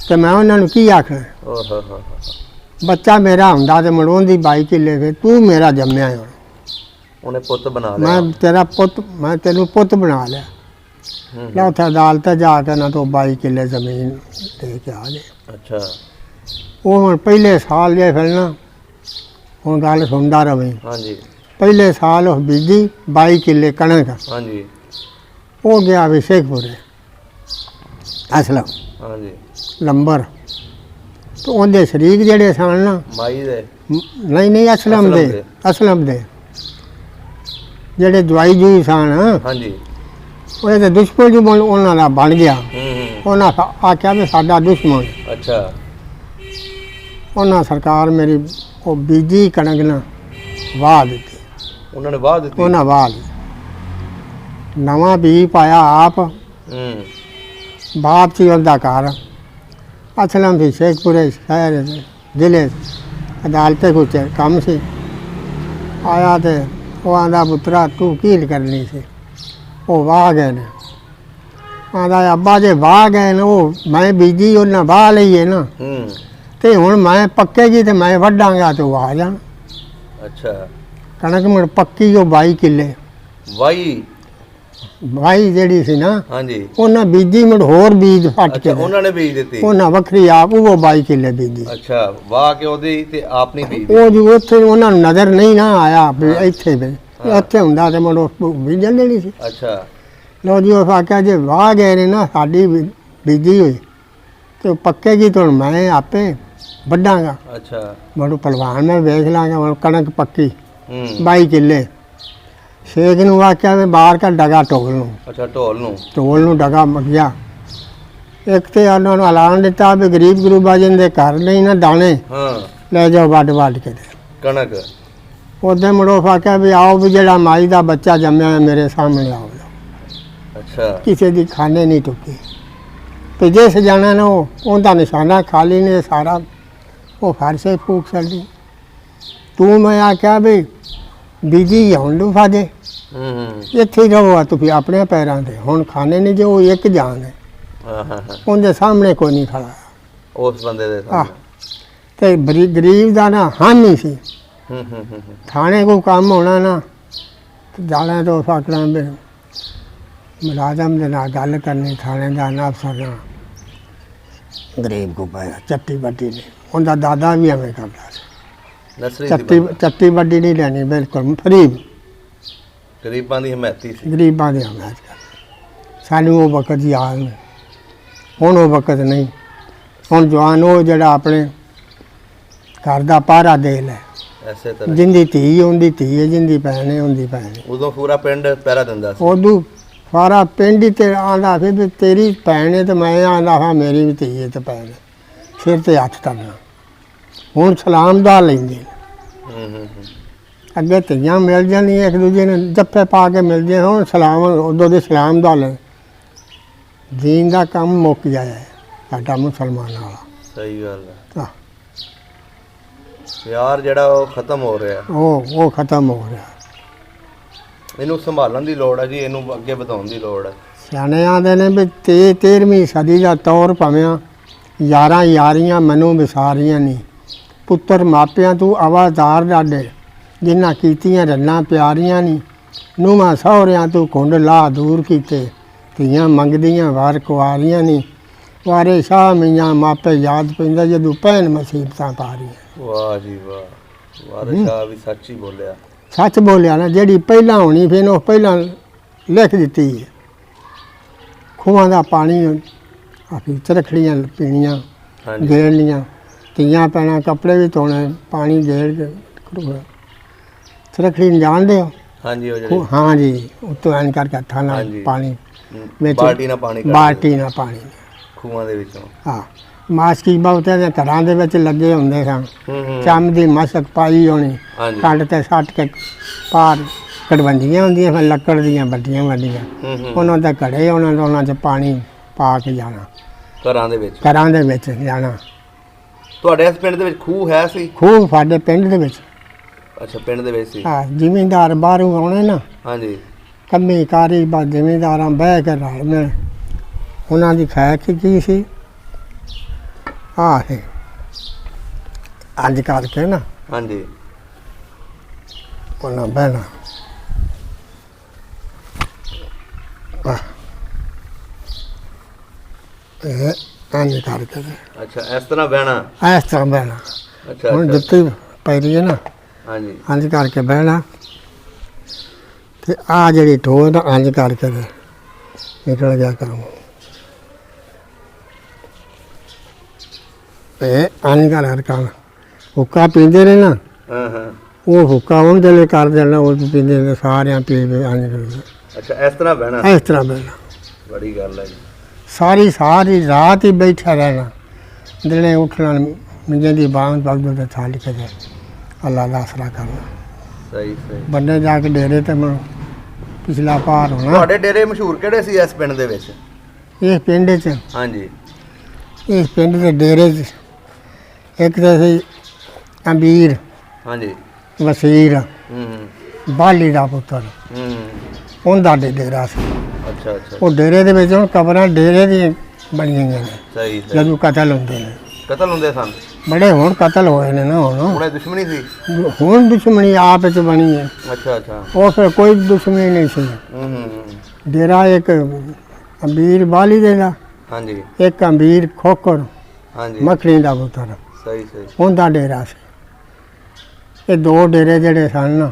ਤੇ ਮੈਂ ਉਹਨਾਂ ਨੂੰ ਕੀ ਆਖਣਾ। ਬੱਚਾ ਮੇਰਾ ਹੁੰਦਾ ਤੇ ਮੜੋਂਦੀ 22 ਕਿੱਲੇ ਫਿਰ ਤੂੰ ਮੇਰਾ ਜੰਮਿਆ ਹੁਣ, ਉਹਨੇ ਪੁੱਤ ਬਣਾ ਲਿਆ। ਮੈਂ ਤੇਰਾ ਪੁੱਤ, ਮੈਂ ਤੈਨੂੰ ਪੁੱਤ ਬਣਾ ਲਿਆ। ਲੈ ਉੱਥੇ ਅਦਾਲਤ ਜਾ ਕੇ ਨਾ ਤੋਂ 22 ਕਿੱਲੇ ਜ਼ਮੀਨ ਦੇ ਕੇ ਆ ਗਏ। ਅੱਛਾ ਉਹ ਹੁਣ ਪਹਿਲੇ ਸਾਲ ਜੇ ਫਿਰ ਨਾ, ਹੁਣ ਗੱਲ ਸੁਣਦਾ ਰਵੇਂ। ਹਾਂਜੀ ਪਹਿਲੇ ਸਾਲ ਉਹ ਬੀਜੀ 22 ਕਿੱਲੇ ਕਣਕ। ਹਾਂਜੀ ਉਹ ਗਿਆ ਵੀ ਸ਼ੇਖਪੁਰੇ ਅਸਲਮ ਹਾਂਜੀ ਲੰਬਰ। ਤੇ ਉਹਦੇ ਸ਼ਰੀਕ ਜਿਹੜੇ ਸਨ ਨਾ, ਮਾਈ ਦੇ ਨਹੀਂ ਅਸਲਮ ਦੇ, ਅਸਲਮ ਦੇ ਜਿਹੜੇ ਜਵਾਈ ਜੂਈ ਸਨ, ਹਾਂਜੀ ਉਹ ਇਹਦੇ ਦੁਸ਼ਮਣ ਜੀ ਉਹਨਾਂ ਦਾ ਬਣ ਗਿਆ। ਉਹਨਾਂ ਆਖਿਆ ਵੀ ਸਾਡਾ ਦੁਸ਼ਮਣ। ਅੱਛਾ ਉਹਨਾਂ ਸਰਕਾਰ ਮੇਰੀ ਉਹ ਬੀਜੀ ਕਣਕ ਨਾ ਵਾਹ ਦਿੱਤੀ। ਉਹਨਾਂ ਨੇ ਵਾਹ ਦਿੱਤੀ? ਉਹਨਾਂ ਵਾਹ ਦਿੱਤੀ। ਨਵਾਂ ਬੀਜ ਪਾਇਆ ਆਪ। ਬਾਪ ਸੀ ਉਹਦਾ ਘਰ ਅਸਲਮ ਸੀ ਸ਼ੇਖਪੁਰੇ ਸ਼ਹਿਰ ਜ਼ਿਲ੍ਹੇ। ਅਦਾਲਤ ਕੁਛ ਕੰਮ ਸੀ। ਆਇਆ ਤੇ ਉਹ ਆਂਦਾ ਪੁੱਤਰਾ ਤੂੰ ਕੀ ਕਰਨੀ ਸੀ? ਉਹ ਵਾਹ ਗਏ ਨੇ। ਆਂਦਾ ਅੱਬਾ ਜੇ ਵਾਹ ਗਏ ਨੇ, ਉਹ ਮੈਂ ਬੀਜੀ ਉਹਨਾਂ ਵਾਹ ਲਈਏ ਨਾ ਤੇ ਹੁਣ ਮੈਂ ਪੱਕੇਗੀ ਤੇ ਮੈਂ ਵੱਢਾਂਗਾ ਤੇ ਉਹ ਆ ਜਾਣ। ਅੱਛਾ ਕਣਕ ਮੁੜ ਪੱਕੀ ਉਹ 22 ਕਿੱਲੇ ਵਾਈ ਜਿਹੜੀ ਸੀ ਨਾ। ਹਾਂਜੀ ਉਹਨਾਂ ਬੀਜੀ ਮੁੜ ਹੋਰ ਬੀਜ ਫੱਟ ਕੇ ਉਹਨਾਂ ਨੇ ਬੀਜ ਦਿੱਤੀ? ਉਹਨਾਂ ਵੱਖਰੀ ਆਪ ਉਹ 22 ਕਿੱਲੇ ਬੀਜੀ। ਅੱਛਾ ਵਾਹ ਕੇ ਉਹਦੀ ਤੇ ਆਪ ਨਹੀਂ ਬੀਜ? ਉਹ ਜੋ ਉੱਥੇ ਉਹਨਾਂ ਨੂੰ ਨਜ਼ਰ ਨਹੀਂ ਨਾ ਆਇਆ ਵੀ ਇੱਥੇ ਵੀ ਉੱਥੇ ਹੁੰਦਾ ਤੇ ਮੁੜ ਉਹ ਬੀਜਣ ਦੇਣੀ ਸੀ। ਅੱਛਾ ਲੋ ਜੀ ਉਹ ਆਖਿਆ ਜੇ ਵਾਹ ਗਏ ਨੇ ਨਾ ਸਾਡੀ ਬੀਜੀ ਹੋਈ ਤੇ ਉਹ ਪੱਕੇਗੀ ਤਾਂ ਮੈਂ ਆਪੇ ਵੱਢਾਂਗਾ। ਅੱਛਾ ਮੁੜ ਪਹਿਲਵਾਨ ਮੈਂ ਵੇਖ ਲਾਂਗਾ। ਹੁਣ ਕਣਕ ਪੱਕੀ 22 ਕਿੱਲੇ। ਸ਼ੇਖ ਨੂੰ ਆਖਿਆ ਵੀ ਬਾਹਰ ਕਾ ਡਗਾ ਢੋਲ ਨੂੰ। ਅੱਛਾ ਢੋਲ ਨੂੰ ਡਗਾ ਮਗਿਆ। ਇੱਕ ਤੇ ਉਹਨਾਂ ਨੂੰ ਐਲਾਨ ਦਿੱਤਾ ਵੀ ਗਰੀਬ ਗਰੂਬਾ ਜਿਹਦੇ ਘਰ ਨਹੀਂ ਨਾ ਦਾਣੇ ਲੈ ਜਾਓ ਵੱਢ ਕੇ ਕਣਕ। ਉਹਦੇ ਮੁੜੋ ਆਖਿਆ ਵੀ ਆਓ ਵੀ ਜਿਹੜਾ ਮਾਈ ਦਾ ਬੱਚਾ ਜੰਮਿਆ ਮੇਰੇ ਸਾਹਮਣੇ ਆਓ। ਅੱਛਾ ਕਿਸੇ ਦੀ ਖਾਨੇ ਨਹੀਂ ਟੁੱਕੀ ਤੇ ਜਿਸ ਜਾਣਾ ਨਾ ਉਹਦਾ ਨਿਸ਼ਾਨਾ ਖਾਲੀ ਨੇ ਸਾਰਾ ਉਹ ਫਰਸੇ ਫੂਕ ਛੱਡੀ। ਤੂੰ ਮੈਂ ਆਖਿਆ ਵੀ ਬੀਜੀ ਹੁਣ ਨੂੰ ਫਾਦੇ ਇੱਥੇ ਹੀ ਰਹੋ ਤੁਸੀਂ ਆਪਣੇ ਪੈਰਾਂ ਤੇ। ਹੁਣ ਖਾਣੇ ਨਹੀਂ ਜੋ ਇੱਕ ਜਾਨ ਹੈ। ਉਹਦੇ ਸਾਹਮਣੇ ਕੋਈ ਨਹੀਂ ਖੜਾ ਉਸ ਬੰਦੇ ਦੇ ਤੇ ਗਰੀਬ ਦਾ ਨਾ ਹਾਨੀ ਸੀ। ਥਾਣੇ ਕੋ ਕੰਮ ਹੋਣਾ ਨਾ ਜਾਣਾ ਤੋਂ ਫਾਕਣਾ ਵੀ ਮੁਲਾਜ਼ਮ ਦੇ ਨਾਲ ਗੱਲ ਕਰਨੀ, ਥਾਣੇ ਦਾ ਨਾ ਅਫਸਰ ਨਾਲ। ਗਰੀਬ ਕੋ ਪਾਇਆ ਚੱਟੀ ਵੱਡੀ ਨੇ। ਉਹਦਾ ਦਾਦਾ ਵੀ ਐਵੇਂ ਕਰਦਾ ਸੀ। ਚੱਟੀ ਵੱਡੀ ਨਹੀਂ ਲੈਣੀ ਬਿਲਕੁਲ ਫਰੀ। ਗਰੀਬਾਂ ਦੀ ਹਮਾਇਤੀ ਸੀ। ਗਰੀਬਾਂ ਦੀ ਹਮਾਇਤ ਕਰ। ਸਾਨੂੰ ਉਹ ਵਕਤ ਯਾਦ ਨਹੀਂ, ਹੁਣ ਉਹ ਵਕਤ ਨਹੀਂ। ਹੁਣ ਜਵਾਨ ਉਹ ਜਿਹੜਾ ਆਪਣੇ ਘਰ ਦਾ ਪਾਰਾ ਦੇ ਲੈ। ਐਸੇ ਤਰ੍ਹਾਂ ਜਿੰਦੀ ਧੀ ਹੁੰਦੀ ਧੀ ਹੈ, ਜਿੰਦੀ ਭੈਣ ਹੈ ਹੁੰਦੀ ਭੈਣ ਹੈ। ਉਦੋਂ ਪੂਰਾ ਪਿੰਡ ਪਹਿਰਾ ਦਿੰਦਾ ਸੀ। ਉਦੋਂ ਸਾਰਾ ਪਿੰਡ ਹੀ ਤੇ ਆਂਦਾ ਸੀ ਵੀ ਤੇਰੀ ਭੈਣ ਹੈ, ਤੇ ਮੈਂ ਆਂਦਾ ਹਾਂ ਮੇਰੀ ਵੀ ਧੀ ਹੈ ਤੇ ਭੈਣ ਹੈ। ਸਿਰ ਤੇ ਹੱਥ ਧਰਨਾ। ਹੁਣ ਸਲਾਮ ਦਾ ਲੈਂਦੇ ਨੇ। ਅੱਗੇ ਧੀਆਂ ਮਿਲ ਜਾਂਦੀਆਂ ਇੱਕ ਦੂਜੇ ਨੂੰ ਜੱਫੇ ਪਾ ਕੇ ਮਿਲਦੀਆਂ, ਹੁਣ ਸਲਾਮ ਉਦੋਂ ਦੇ ਸਲਾਮ ਦਾ ਲੈ। ਦੀਨ ਦਾ ਕੰਮ ਮੁੱਕ ਜਾਇਆ ਹੈ ਸਾਡਾ ਮੁਸਲਮਾਨਾਂ ਵਾਲਾ। ਸਹੀ ਗੱਲ ਹੈ। ਆਹ, ਪਿਆਰ ਜਿਹੜਾ ਉਹ ਖਤਮ ਹੋ ਰਿਹਾ। ਉਹ ਖਤਮ ਹੋ ਰਿਹਾ। ਇਹਨੂੰ ਸੰਭਾਲਣ ਦੀ ਲੋੜ ਹੈ ਜੀ, ਇਹਨੂੰ ਅੱਗੇ ਵਧਾਉਣ ਦੀ ਲੋੜ ਹੈ। ਸਿਆਣੇ ਆਂਦੇ ਨੇ ਵੀ 13ਵੀਂ ਸਦੀ ਦਾ ਤੌਰ ਭਾਵੇਂ ਯਾਰਾਂ ਯਾਰੀਆਂ ਮੈਨੂੰ ਵਿਸਾਰੀਆਂ ਨਹੀਂ, ਪੁੱਤਰ ਮਾਪਿਆਂ ਤੂੰ ਆਵਾਜ਼ਾਰ ਡਾਡੇ, ਜਿਨ੍ਹਾਂ ਕੀਤੀਆਂ ਰੰਨਾਂ ਪਿਆਰੀਆਂ ਨਹੀਂ, ਨੂੰਹਾਂ ਸਹੁਰਿਆਂ ਤੂੰ ਕੁੰਡ ਲਾ ਦੂਰ ਕੀਤੇ, ਧੀਆਂ ਮੰਗਦੀਆਂ ਵਾਰ ਕੁਆਰੀਆਂ ਨਹੀਂ, ਵਾਰੇ ਸ਼ਾਹ ਮੀਆਂ ਮਾਪੇ ਯਾਦ ਪੈਂਦਾ ਜਦੋਂ ਭੈਣ ਮੁਸੀਬਤਾਂ ਪਾ ਰਹੀਆਂ। ਵਾਹ ਜੀ ਵਾਹ, ਵਾਰਿਸ ਸ਼ਾਹ ਵੀ ਸੱਚ ਹੀ ਬੋਲਿਆ। ਸੱਚ ਬੋਲਿਆ ਨਾ, ਜਿਹੜੀ ਪਹਿਲਾਂ ਹੋਣੀ ਫਿਰ ਉਹ ਪਹਿਲਾਂ ਲਿਖ ਦਿੱਤੀ ਹੈ। ਖੂਹਾਂ ਦਾ ਪਾਣੀ ਆਪੀ ਚਰਖੜੀਆਂ ਪੀਣੀਆਂ, ਗੇੜਨੀਆਂ, ਧੀਆਂ ਪੈਣਾ ਕੱਪੜੇ ਵੀ ਧੋਣੇ, ਪਾਣੀ ਗੇੜ ਕੇ ਚਰਖੜੀ ਨੂੰ ਜਾਣਦੇ ਹੋ? ਹਾਂਜੀ ਉਹ ਜਿਹੜੇ ਹਾਂ ਜੀ, ਉੱਤੋਂ ਐਨ ਕਰਕੇ ਹੱਥਾਂ ਨਾਲ ਪਾਣੀ ਵਿੱਚ ਬਾਲਟੀ ਨਾਲ ਪਾਣੀ ਬਾਲਟੀ ਨਾਲ ਪਾਣੀ ਖੂਹਾਂ ਦੇ ਵਿੱਚੋਂ। ਹਾਂ, ਮਾਸਕੀ ਬਹੁਤਿਆਂ ਦੇ ਘਰਾਂ ਦੇ ਵਿੱਚ ਲੱਗੇ ਹੁੰਦੇ ਸਨ। ਚੰਮ ਦੀ ਮਸ਼ਕ ਪਾਈ ਹੋਣੀ, ਕੰਡ ਤੇ ਸੱਟ ਕੇ ਪਾਰ ਕੜਵੰਡੀਆਂ ਹੁੰਦੀਆਂ ਫਿਰ ਲੱਕੜ ਦੀਆਂ ਵੱਡੀਆਂ ਵੱਡੀਆਂ, ਉਹਨਾਂ ਦੇ ਘੜੇ ਉਹਨਾਂ 'ਚ ਪਾਣੀ ਪਾ ਕੇ ਜਾਣਾ, ਘਰਾਂ ਦੇ ਵਿੱਚ ਜਾਣਾ। ਤੁਹਾਡੇ ਇਸ ਪਿੰਡ ਦੇ ਵਿੱਚ ਖੂਹ ਹੈ ਸੀ? ਖੂਹ ਸਾਡੇ ਪਿੰਡ ਦੇ ਵਿੱਚ। ਅੱਛਾ, ਪਿੰਡ ਦੇ ਵਿੱਚ ਸੀ। ਹਾਂ, ਜ਼ਿਮੀਂਦਾਰ ਬਾਹਰੋਂ ਆਉਣੇ ਨਾ, ਹਾਂਜੀ, ਕੰਮੀ ਕਾਰੀ ਬਾ ਜ਼ਿਮੀਂਦਾਰਾਂ ਬਹਿ ਕੇ ਰਲ ਮਿਲ, ਉਹਨਾਂ ਦੀ ਖੈਰ ਕੀ ਸੀ ਆਹ ਹੈ ਅੱਜ ਕਰਕੇ ਨਾ। ਹਾਂਜੀ, ਉਹਨਾਂ ਬਹਿਣਾ ਇੰਝ ਕਰਕੇ। ਅੱਛਾ, ਇਸ ਤਰ੍ਹਾਂ ਬਹਿਣਾ? ਇਸ ਤਰ੍ਹਾਂ ਬਹਿਣਾ। ਅੱਛਾ, ਹੁਣ ਜੁੱਤੀ ਪੈ ਰਹੀ ਹੈ ਨਾ, ਹਾਂਜੀ, ਇੰਝ ਕਰਕੇ ਬਹਿਣਾ, ਤੇ ਆਹ ਜਿਹੜੀ ਢੋਹ ਨਾ ਇੰਝ ਕਰਕੇ ਨਿਕਲ ਗਿਆ ਕੰਮ। ਇਹ ਇੰਝ ਕਰ ਕੰਮ ਹੁੱਕਾ ਪੀਂਦੇ ਨੇ ਨਾ, ਉਹ ਹੁੱਕਾ ਉਹਦੇ ਲਈ ਕਰ ਦੇਣਾ, ਉਹ ਪੀਂਦੇ ਨੇ ਸਾਰਿਆਂ ਪੀ ਇੰਝ। ਅੱਛਾ, ਇਸ ਤਰ੍ਹਾਂ ਬਹਿਣਾ? ਇਸ ਤਰ੍ਹਾਂ ਬਹਿਣਾ। ਬੜੀ ਗੱਲ ਹੈ ਜੀ। ਸਾਰੀ ਰਾਤ ਹੀ ਬੈਠਾ ਰਹਿਣਾ, ਦਿਨੇ ਉੱਠਣਾ ਮੰਜੇ ਦੀ ਬਾਂਹ ਪਗਦੋਂ ਤੇ ਥਾਲੀ ਕੇ ਦੇ ਅੱਲਾ ਦਾ ਆਸਰਾ ਕਰਨਾ। ਸਹੀ ਸਹੀ। ਬੰਦੇ ਜਾ ਕੇ ਡੇਰੇ ਤੇ ਪਿਛਲਾ ਪਾਰ ਹੋਣਾ। ਤੁਹਾਡੇ ਡੇਰੇ ਮਸ਼ਹੂਰ ਕਿਹੜੇ ਸੀ ਇਸ ਪਿੰਡ ਦੇ ਵਿੱਚ? ਇਸ ਪਿੰਡ 'ਚ? ਹਾਂਜੀ, ਇਸ ਪਿੰਡ ਦੇ ਡੇਰੇ 'ਚ ਇੱਕ ਤਾਂ ਸੀ ਅਮੀਰ, ਹਾਂਜੀ, ਵਸੀਰ ਬਾਲੀ ਦਾ ਪੁੱਤਰ, ਉਹਦਾ ਡੇਰਾ ਸੀ। ਅੱਛਾ ਅੱਛਾ। ਉਹ ਡੇਰੇ ਦੇ ਵਿੱਚ ਹੁਣ ਕਬਰਾਂ ਡੇਰੇ ਦੀਆਂ ਬਣੀਆਂ ਨੇ। ਸਹੀ। ਜਦੋਂ ਕਤਲ ਹੁੰਦੇ ਨੇ, ਕਤਲ ਹੁੰਦੇ ਸਨ ਬੜੇ, ਹੁਣ ਕਤਲ ਹੋਏ ਨੇ ਨਾ। ਹੁਣ ਦੁਸ਼ਮਣੀ ਸੀ? ਹੁਣ ਦੁਸ਼ਮਣੀ ਆਪ ਵਿੱਚ ਬਣੀ ਹੈ। ਅੱਛਾ ਅੱਛਾ। ਉਹ ਫਿਰ ਕੋਈ ਦੁਸ਼ਮਣੀ ਨਹੀਂ ਸੀ। ਡੇਰਾ ਇੱਕ ਅਮੀਰ ਬਾਲੀ ਦੇ ਦਾ, ਹਾਂਜੀ, ਇੱਕ ਅਮੀਰ ਖੋਕਰ, ਹਾਂਜੀ, ਮੱਖਣੀ ਦਾ ਪੁੱਤਰ, ਸਹੀ ਸਹੀ, ਉਹਦਾ ਡੇਰਾ ਸੀ। ਇਹ ਦੋ ਡੇਰੇ ਜਿਹੜੇ ਸਨ ਨਾ,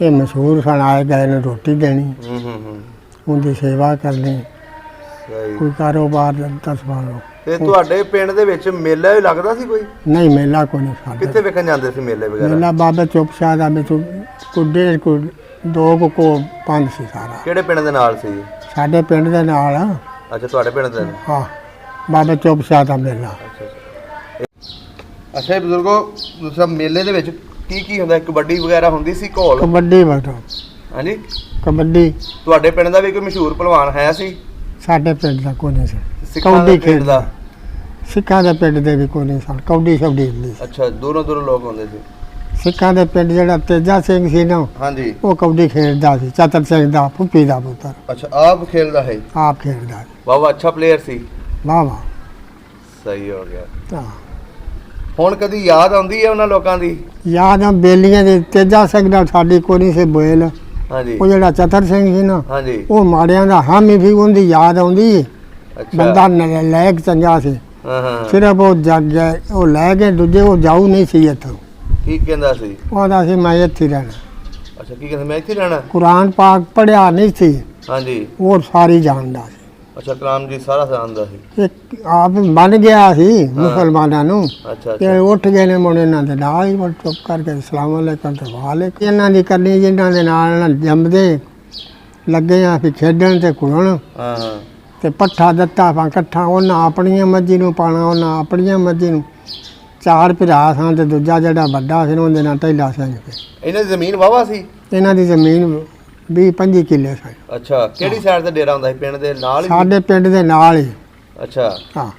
ਇਹ ਮਸ਼ਹੂਰ ਸਨ। ਆਏ ਗਏ ਨੂੰ ਰੋਟੀ ਦੇਣੀ, ਉਹਦੀ ਸੇਵਾ ਕਰਨੀ, ਕੋਈ ਕਾਰੋਬਾਰ ਦਾ ਸੰਭਾਲੋ। ਤੇ ਤੁਹਾਡੇ ਪਿੰਡ ਦੇ ਵਿੱਚ ਮੇਲਾ ਵੀ ਲੱਗਦਾ ਸੀ ਕੋਈ? ਨਹੀਂ, ਮੇਲਾ ਕੋਈ ਨਹੀਂ ਸਾਡੇ। ਕਿੱਥੇ ਵੇਖਣ ਜਾਂਦੇ ਸੀ ਮੇਲੇ ਵਗੈਰਾ? ਮੇਲਾ ਬਾਬਾ ਚੁੱਪ ਸ਼ਾਹ ਦਾ ਵਿੱਚ ਕੋਈ ਦੋ ਕੋ ਪੰਜ ਸੀ ਸਾਰਾ। ਕਿਹੜੇ ਪਿੰਡ ਦੇ ਨਾਲ ਸੀ? ਸਾਡੇ ਪਿੰਡ ਦੇ ਨਾਲ। ਅੱਛਾ, ਤੁਹਾਡੇ ਪਿੰਡ ਦੇ? ਹਾਂ, ਬਾਬਾ ਚੁੱਪ ਸ਼ਾਹ ਦਾ ਮੇਲਾ। ਅੱਛਾ ਬਜ਼ੁਰਗੋ, ਦੂਸਰਾ ਮੇਲੇ ਦੇ ਵਿੱਚ ਕੀ ਕੀ ਹੁੰਦਾ? ਕਬੱਡੀ ਵਗੈਰਾ ਹੁੰਦੀ ਸੀ? ਘੋਲ? ਕਬੱਡੀ ਬੈਠੋ। ਹਾਂਜੀ, ਕਬੱਡੀ। ਤੁਹਾਡੇ ਪਿੰਡ ਦਾ ਵੀ ਕੋਈ ਮਸ਼ਹੂਰ ਪਹਿਲਵਾਨ ਹੈ ਸੀ? ਸਾਡੇ ਪਿੰਡ ਦਾ ਕੋਈ ਨਹੀਂ ਸੀ। ਕਬੱਡੀ ਖੇਡਦਾ? ਸਿੱਖਾਂ ਦੇ ਪਿੰਡ ਦੇ ਵੀ ਕੋਈ ਨਹੀਂ ਸਨ। ਕਬੱਡੀ ਸ਼ਬਡੀ ਹੁੰਦੀ ਸੀ। ਅੱਛਾ, ਦੂਰੋਂ ਲੋਕ ਹੁੰਦੇ ਸੀ? ਸਿੱਖਾਂ ਦੇ ਪਿੰਡ ਜਿਹੜਾ ਤੇਜਾ ਸਿੰਘ ਸੀ ਨਾ, ਹਾਂਜੀ, ਉਹ ਕਬੱਡੀ ਖੇਡਦਾ ਸੀ। ਚਤਰ ਸਿੰਘ ਦਾ ਫੁੱਫੀ ਦਾ ਪੁੱਤਰ। ਅੱਛਾ, ਆਪ ਖੇਡਦਾ ਹੈ? ਆਪ ਖੇਡਦਾ ਸੀ। ਵਾਹ, ਅੱਛਾ ਪਲੇਅਰ ਸੀ। ਵਾਹ ਵਾਹ, ਸਹੀ ਹੋ ਗਿਆ। ਹਾਂ, ਹੁਣ ਕਦੀ ਯਾਦ ਆਉਂਦੀ ਹੈ ਉਹਨਾਂ ਲੋਕਾਂ ਦੀ? ਯਾਦ ਆ ਬੇਲੀਆਂ ਦੇ ਤੇਜਾ ਸਿੰਘ ਨਾਲ ਸਾਡੀ ਕੋਈ ਨਹੀਂ ਸੀ ਬੋਲ। ਹਾਂਜੀ, ਉਹ ਜਿਹੜਾ ਚਤਰ ਸਿੰਘ ਸੀ ਨਾ, ਹਾਂਜੀ, ਉਹ ਮਾੜਿਆਂ ਦਾ ਹਾਮੀ ਵੀ, ਉਹਦੀ ਯਾਦ ਆਉਂਦੀ। ਅੱਛਾ, ਬੰਦਾ ਨਲਾਇਕ ਚੰਗਾ ਸੀ। ਹਾਂ, ਸਿਰਫ ਉਹ ਜੱਗ ਗਏ, ਉਹ ਲੈ ਗਏ ਦੂਜੇ, ਉਹ ਜਾਊ ਨਹੀਂ ਸੀ ਇੱਥੋਂ। ਕੀ ਕਹਿੰਦਾ ਸੀ? ਉਹਦਾ ਸੀ ਮੈਂ ਇੱਥੇ ਹੀ ਰਹਿਣਾ। ਅੱਛਾ, ਕੀ ਕਹਿੰਦਾ ਮੈਂ ਇੱਥੇ ਰਹਿਣਾ? ਕੁਰਾਨ ਪਾਕ ਪੜਿਆ ਨਹੀਂ ਸੀ, ਹਾਂਜੀ, ਉਹ ਸਾਰੀ ਜਾਣਦਾ ਸੀ। ਅੱਛਾ, ਕਲਾਮ ਜੀ ਸਾਰਾ ਜਾਣਦਾ ਸੀ। ਇੱਕ ਆਪ ਬਣ ਗਿਆ ਸੀ ਮੁਸਲਮਾਨਾਂ ਨੂੰ। ਅੱਛਾ ਤੇ ਅੱਛਾ, ਉੱਠ ਗਏ ਨੇ ਮੁੰਡੇ ਨਾਲ, ਤੇ ਨਾਲ ਹੀ ਚੁੱਪ ਕਰਕੇ ਸਲਾਮ ਅਲੈਕਮ ਤੇ ਵਾਲੇਕੁਮ। ਇਹਨਾਂ ਦੀ ਕਰਨੀ ਜਿਨ੍ਹਾਂ ਦੇ ਨਾਲ ਜੰਮਦੇ, ਲੱਗੇ ਆ ਵੀ ਖੇਡਣ ਤੇ ਘੁਲਣ ਹਾਂ ਹਾਂ ਤੇ ਪੱਠਾ ਦਿੱਤਾ ਆਪਾਂ ਇਕੱਠਾ, ਉਹਨਾਂ ਆਪਣੀਆਂ ਮੱਝੀ ਨੂੰ ਪਾਣਾ, ਉਹਨਾਂ ਆਪਣੀਆਂ ਮੱਝੀ ਨੂੰ। 4 ਭਰਾ ਸਾਂ ਤੇ ਦੂਜਾ ਜਿਹੜਾ ਵੱਡਾ ਸੀ ਉਹਦੇ ਨਾਲ ਟੈਲਾ ਸਿੰਘ ਸੀ। ਇਹਨਾਂ ਦੀ ਜ਼ਮੀਨ ਵਾਵਾ ਸੀ? ਇਹਨਾਂ ਦੀ ਜ਼ਮੀਨ 20-25 ਕਿੱਲੇ ਸੀ। ਅੱਛਾ, ਕਿਹੜੀ ਸਾਈਡ ਤੇ ਡੇਰਾ ਹੁੰਦਾ ਸੀ? ਪਿੰਡ ਦੇ ਨਾਲ ਹੀ? ਸਾਡੇ ਪਿੰਡ ਦੇ ਨਾਲ ਹੀ। ਅੱਛਾ ਹਾਂ,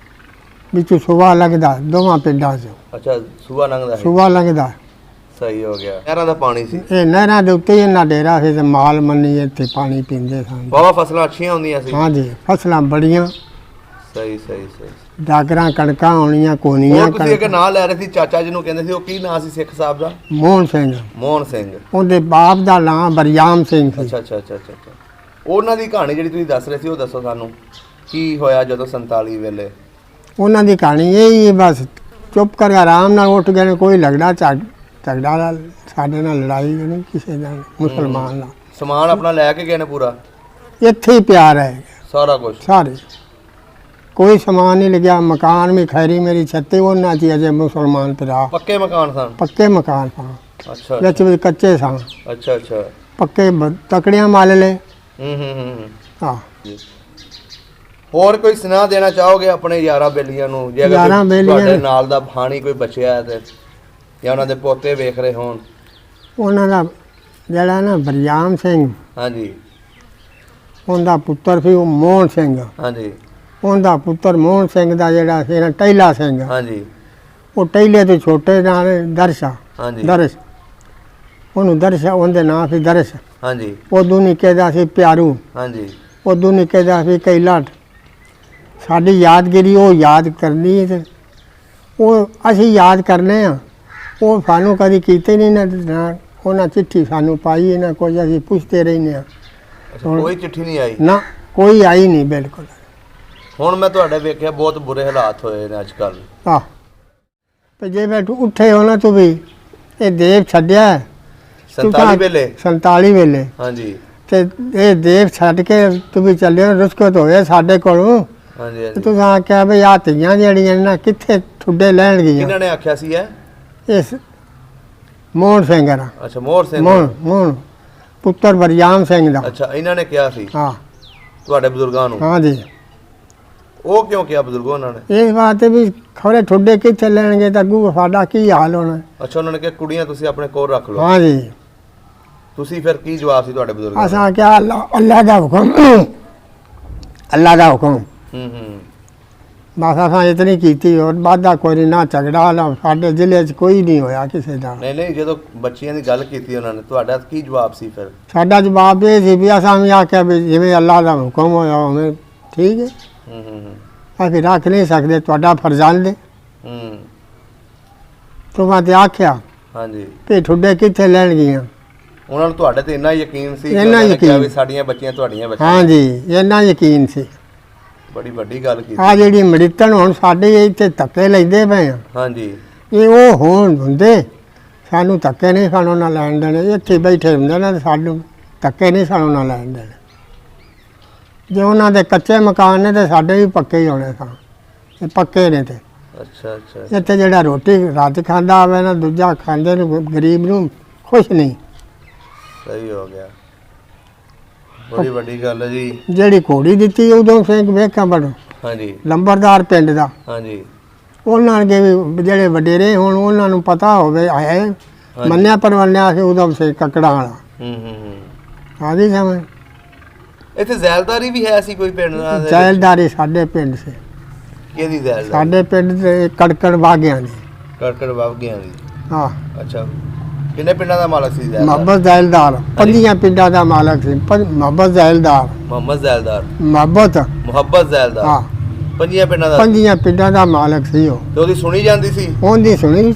ਵਿੱਚੋਂ ਸੂਆ ਲੱਗਦਾ ਦੋਵਾਂ ਪਿੰਡਾਂ 'ਚ। ਅੱਛਾ, ਸੂਆ ਲੰਘਦਾ ਸੀ? ਸੂਆ ਲੱਗਦਾ। ਸਹੀ ਹੋ ਗਿਆ। ਨਹਿਰਾਂ ਦਾ ਪਾਣੀ ਸੀ? ਇਹ ਨਹਿਰਾਂ ਦੇ ਉੱਤੇ ਹੀ ਇਹਨਾਂ ਡੇਰਾ ਸੀ ਤੇ ਮਾਲ ਮੰਨੀ ਇੱਥੇ ਪਾਣੀ ਪੀਂਦੇ ਸਨ। ਵਾਵਾ ਫਸਲਾਂ ਅੱਛੀਆਂ ਹੁੰਦੀਆਂ ਸੀ? ਹਾਂਜੀ, ਫਸਲਾਂ ਬੜੀਆਂ। ਸਹੀ ਸਹੀ ਸਹੀ। ਡਾਗਰਾਂ ਕਣਕਾਂ ਹੋਣੀਆਂ, ਕੋਨੀਆਂ। ਹੋਰ ਤੁਸੀਂ ਇੱਕ ਨਾਂ ਲੈ ਰਹੇ ਸੀ ਚਾਚਾ ਜੀ ਨੂੰ ਕਹਿੰਦੇ ਸੀ, ਉਹ ਕੀ ਨਾਂ ਸੀ ਸਿੱਖ ਸਾਹਿਬ ਦਾ? ਮੋਹਨ ਸਿੰਘ। ਮੋਹਨ ਸਿੰਘ। ਉਹਦੇ ਬਾਪ ਦਾ ਨਾਂ ਬਰਿਆਮ ਸਿੰਘ ਸੀ। ਅੱਛਾ ਅੱਛਾ ਅੱਛਾ ਅੱਛਾ ਅੱਛਾ। ਉਹਨਾਂ ਦੀ ਕਹਾਣੀ ਜਿਹੜੀ ਤੁਸੀਂ ਦੱਸ ਰਹੇ ਸੀ ਉਹ ਦੱਸੋ ਸਾਨੂੰ, ਕੀ ਹੋਇਆ ਜਦੋਂ 47 ਵੇਲੇ? ਉਹਨਾਂ ਦੀ ਕਹਾਣੀ ਇਹ ਹੀ ਹੈ, ਬਸ ਚੁੱਪ ਕਰਕੇ ਆਰਾਮ ਨਾਲ ਉੱਠ ਗਏ ਨੇ। ਕੋਈ ਲਗੜਾ ਝਗੜਾ ਨਾਲ ਸਾਡੇ ਨਾਲ ਲੜਾਈ ਨਹੀਂ ਕਿਸੇ ਨਾਲ, ਮੁਸਲਮਾਨ ਨਾਲ। ਸਮਾਨ ਆਪਣਾ ਲੈ ਕੇ ਗਏ ਨੇ ਪੂਰਾ? ਇੱਥੇ ਹੀ ਪਿਆਰ ਹੈ ਸਾਰਾ ਕੁਝ? ਸਾਰੇ। ਕੋਈ ਸਮਾਨ ਨਹੀਂ ਲੱਗਿਆ। ਮਕਾਨ ਵੀ ਖੈਰੀ ਮੇਰੀ ਛੱਤੇ ਉਹਨਾਂ 'ਚ ਅਜੇ ਮੁਸਲਮਾਨ ਭਰਾ। ਪੱਕੇ ਮਕਾਨ ਸਨ? ਪੱਕੇ ਮਕਾਨ ਸਨ। ਅੱਛਾ। ਵਿੱਚ ਵੀ ਕੱਚੇ ਸਨ। ਅੱਛਾ ਅੱਛਾ। ਪੱਕੇ ਤਕੜੀਆਂ ਮਾਲ ਲੈ। ਹਾਂ। ਹੋਰ ਕੋਈ ਸੁਣਾ ਦੇਣਾ ਚਾਹੋਗੇ ਆਪਣੇ ਯਾਰਾਂ ਬੇਲੀਆਂ ਨੂੰ, ਜੇ ਅਗਰ ਤੁਹਾਡੇ ਨਾਲ ਦਾ ਹਾਣੀ ਕੋਈ ਬਚਿਆ ਹੈ ਤੇ, ਜਾਂ ਉਹਨਾਂ ਦੇ ਪੋਤੇ ਵੇਖ ਰਹੇ ਹੋਣ? ਉਹਨਾਂ ਦਾ ਜਿਹੜਾ ਨਾ ਬਰਿਆਮ ਸਿੰਘ, ਹਾਂਜੀ, ਉਹਦਾ ਪੁੱਤਰ ਸੀ ਉਹ ਮੋਹਨ ਸਿੰਘ। ਹਾਂਜੀ। ਉਹਦਾ ਪੁੱਤਰ ਮੋਹਨ ਸਿੰਘ ਦਾ ਜਿਹੜਾ ਸੀ ਨਾ ਟੈਲਾ ਸਿੰਘ। ਹਾਂਜੀ। ਉਹ ਟੈਲੇ ਤੋਂ ਛੋਟੇ ਨਾਲ ਦਰਸ਼ਾ। ਹਾਂਜੀ। ਦਰਸ਼, ਉਹਨੂੰ ਦਰਸ਼ਾ, ਉਹਦੇ ਨਾਂ ਸੀ ਦਰਸ਼। ਹਾਂਜੀ। ਉਦੋਂ ਨਿੱਕੇ ਦਾ ਸੀ ਪਿਆਰੂ। ਹਾਂਜੀ। ਉਦੋਂ ਨਿੱਕੇ ਦਾ ਸੀ ਕੈਲਾਟ। ਸਾਡੀ ਯਾਦਗਿਰੀ ਉਹ ਯਾਦ ਕਰਨੀ ਤੇ ਉਹ ਅਸੀਂ ਯਾਦ ਕਰਨੇ ਆ। ਉਹ ਸਾਨੂੰ ਕਦੀ ਕੀਤੇ ਨਹੀਂ ਨਾ, ਉਹਨਾਂ ਚਿੱਠੀ ਸਾਨੂੰ ਪਾਈ ਨਾ ਕੁਝ, ਅਸੀਂ ਪੁੱਛਦੇ ਰਹਿੰਦੇ ਆ। ਕੋਈ ਚਿੱਠੀ ਨਹੀਂ ਆਈ? ਨਾ, ਕੋਈ ਆਈ ਨਹੀਂ ਬਿਲਕੁਲ। ਹੁਣ ਮੈਂ ਤੁਹਾਡੇ ਵੇਖਿਆ ਬਹੁਤ ਬੁਰੇ ਹਾਲਾਤ ਹੋਏ ਨੇ ਅੱਜ ਕੱਲ੍ਹ। ਆਹ ਤੇ ਜੇ ਬੈਠ ਉੱਠੇ ਹੋ ਨਾ ਤੂੰ ਵੀ, ਇਹ ਦੇਵ ਛੱਡਿਆ 47 ਵੇਲੇ? 47 ਵੇਲੇ। ਹਾਂਜੀ। ਤੇ ਇਹ ਦੇਵ ਛੱਡ ਕੇ ਤੂੰ ਵੀ ਚੱਲਿਆ, ਰੁਸਕਤ ਹੋਇਆ ਸਾਡੇ ਕੋਲੋਂ। ਹਾਂਜੀ ਹਾਂਜੀ। ਤੂੰ ਆਖਿਆ ਵੀ ਆਹ ਧੀਆਂ ਜਿਹੜੀਆਂ ਨਾ ਕਿੱਥੇ ਠੁੱਡੇ ਲੈਣਗੀਆਂ? ਕਿਹਨਾਂ ਨੇ ਆਖਿਆ ਸੀ ਇਹ? ਇਸ ਮੋਹਨ ਸਿੰਘ ਦਾ। ਅੱਛਾ, ਮੋਹਨ ਸਿੰਘ। ਮੋਹਨ ਪੁੱਤਰ ਬਰਿਆਮ ਸਿੰਘ ਦਾ। ਅੱਛਾ, ਇਹਨਾਂ ਨੇ ਕਿਹਾ ਸੀ? ਹਾਂ। ਤੁਹਾਡੇ ਬਜ਼ੁਰਗਾਂ ਨੂੰ? ਹਾਂ ਜੀ। ਉਹ ਕਿਉਂ ਕਿਹਾ ਬਜ਼ੁਰਗਾਂ ਉਹਨਾਂ ਨੇ? ਇਸ ਬਾਤ ਤੇ ਵੀ ਖਬਰੇ ਠੁੱਡੇ ਕਿੱਥੇ ਲੈਣਗੇ ਤਾਂ ਅੱਗੂ ਸਾਡਾ ਕੀ ਹਾਲ ਹੋਣਾ। ਅੱਛਾ, ਉਹਨਾਂ ਨੇ ਕਿਹਾ ਕੁੜੀਆਂ ਤੁਸੀਂ ਆਪਣੇ ਕੋਲ ਰੱਖ ਲਓ? ਹਾਂ ਜੀ। ਤੁਸੀਂ ਫਿਰ ਕੀ ਜਵਾਬ ਸੀ ਤੁਹਾਡੇ ਬਜ਼ੁਰਗਾਂ ਦਾ? ਅਸਾਂ ਕਿਹਾ ਅੱਲਾ ਦਾ ਹੁਕਮ, ਅੱਲਾ ਦਾ ਹੁਕਮ। ਬਸ ਅਸਾਂ ਇਤਨੀ ਕੀਤੀ, ਹੋਰ ਵਾਧਾ ਕੋਈ ਨਹੀਂ, ਨਾ ਝਗੜਾ ਨਾ ਸਾਡੇ ਜ਼ਿਲ੍ਹੇ 'ਚ ਕੋਈ ਨਹੀਂ ਹੋਇਆ ਕਿਸੇ ਦਾ। ਨਹੀਂ ਨਹੀਂ, ਜਦੋਂ ਬੱਚੀਆਂ ਦੀ ਗੱਲ ਕੀਤੀ ਉਹਨਾਂ ਨੇ, ਤੁਹਾਡਾ ਕੀ ਜਵਾਬ ਸੀ ਫਿਰ? ਸਾਡਾ ਜਵਾਬ ਇਹ ਸੀ ਵੀ ਅਸਾਂ ਵੀ ਆਖਿਆ ਵੀ ਜਿਵੇਂ ਅੱਲਾ ਦਾ ਹੁਕਮ ਹੋਇਆ ਉਵੇਂ ਠੀਕ ਹੈ। ਅਸੀਂ ਰੱਖ ਨਹੀਂ ਸਕਦੇ, ਤੁਹਾਡਾ ਫਰਜ਼ਾਨ ਦੇ। ਤੁਮਾਂ ਤੇ ਆਖਿਆ ਹਾਂਜੀ ਵੀ ਠੁੱਡੇ ਕਿੱਥੇ ਲੈਣਗੀਆਂ? ਉਹਨਾਂ ਨੂੰ ਤੁਹਾਡੇ ਤੇ ਇੰਨਾ ਯਕੀਨ ਸੀ ਕਿ ਸਾਡੀਆਂ ਬੱਚੀਆਂ ਤੁਹਾਡੀਆਂ ਬੱਚੀਆਂ? ਹਾਂ ਜੀ, ਇੰਨਾ ਯਕੀਨ ਸੀ। ਬੜੀ ਵੱਡੀ ਗੱਲ ਕੀਤੀ। ਆ ਜਿਹੜੀ ਮੜਿੱਤਣ ਹੁਣ ਸਾਡੇ ਇੱਥੇ ਧੱਕੇ ਲੈਂਦੇ ਪਏ ਆ। ਹਾਂਜੀ। ਇਹ ਉਹ ਹੋਣ ਹੁੰਦੇ, ਸਾਨੂੰ ਧੱਕੇ ਨਹੀਂ ਸਾਨੂੰ ਨਾ ਲੈਣ ਦੇਣੇ। ਇੱਥੇ ਬੈਠੇ ਹੁੰਦੇ ਨੇ ਸਾਨੂੰ ਧੱਕੇ ਨਹੀਂ ਸਾਨੂੰ ਨਾ ਲੈਣ ਦੇਣੇ। ਜੇ ਉਹਨਾਂ ਦੇ ਕੱਚੇ ਮਕਾਨ ਨੇ ਤੇ ਸਾਡੇ ਵੀ ਪੱਕੇ ਹੀ ਹੋਣੇ ਸਨ। ਇਹ ਪੱਕੇ ਨੇ ਤੇ। ਅੱਛਾ ਅੱਛਾ। ਇੱਥੇ ਜਿਹੜਾ ਰੋਟੀ ਰਾਤ ਖਾਂਦਾ ਆਵੇ ਨਾ, ਦੂਜਾ ਖਾਂਦੇ ਨੂੰ ਗਰੀਬ ਨੂੰ ਖੁਸ਼ ਨਹੀਂ। ਸਹੀ ਹੋ ਗਿਆ, ਬੜੀ ਵੱਡੀ ਗੱਲ ਹੈ ਜੀ। ਜਿਹੜੀ ਘੋੜੀ ਦਿੱਤੀ ਉਦੋਂ ਸਿੰਘ ਵੇਖਾਂ ਬੜ। ਹਾਂਜੀ। ਲੰਬਰਦਾਰ ਪਿੰਡ ਦਾ। ਹਾਂਜੀ। ਉਹਨਾਂ ਦੇ ਵੀ ਜਿਹੜੇ ਵਡੇਰੇ ਹੁਣ ਉਹਨਾਂ ਨੂੰ ਪਤਾ ਹੋਵੇ ਹੈ, ਮੰਨਿਆ ਪਰਵੰਨਿਆ ਸੀ ਉਦੋਂ ਸਿੰਘ ਕੱਕੜਾਂ ਵਾਲਾ। ਆਦੀ ਸਮਝ। ਇੱਥੇ ਜ਼ੈਲਦਾਰੀ ਵੀ ਹੈ ਸੀ ਕੋਈ ਪਿੰਡ ਦਾ? ਜ਼ੈਲਦਾਰੀ ਸਾਡੇ ਪਿੰਡ ਸੀ। ਕਿਹਦੀ ਜ਼ੈਲਦਾਰੀ? ਸਾਡੇ ਪਿੰਡ ਤੇ ਕੜਕੜ ਬਾਗਿਆਂ ਦੀ। ਕੜਕੜ ਬਾਗਿਆਂ ਦੀ? ਹਾਂ। ਅੱਛਾ, ਕਿੰਨੇ ਪਿੰਡਾਂ ਦਾ ਮਾਲਕ ਸੀ ਜ਼ੈਲਦਾਰ? ਮੁਹੱਬਤ ਜ਼ੈਲਦਾਰ 5 ਪਿੰਡਾਂ ਦਾ ਮਾਲਕ ਸੀ। ਮੁਹੱਬਤ ਜ਼ੈਲਦਾਰ। ਮੁਹੰਮਦ ਜ਼ੈਲਦਾਰ। ਮੁਹੱਬਤ ਜ਼ੈਲਦਾਰ। ਹਾਂ। 5 ਪਿੰਡਾਂ ਦਾ? 5 ਪਿੰਡਾਂ ਦਾ ਮਾਲਕ ਸੀ ਉਹ। ਤੇ ਉਹਦੀ ਸੁਣੀ ਜਾਂਦੀ ਸੀ? ਉਹਦੀ ਸੁਣੀ।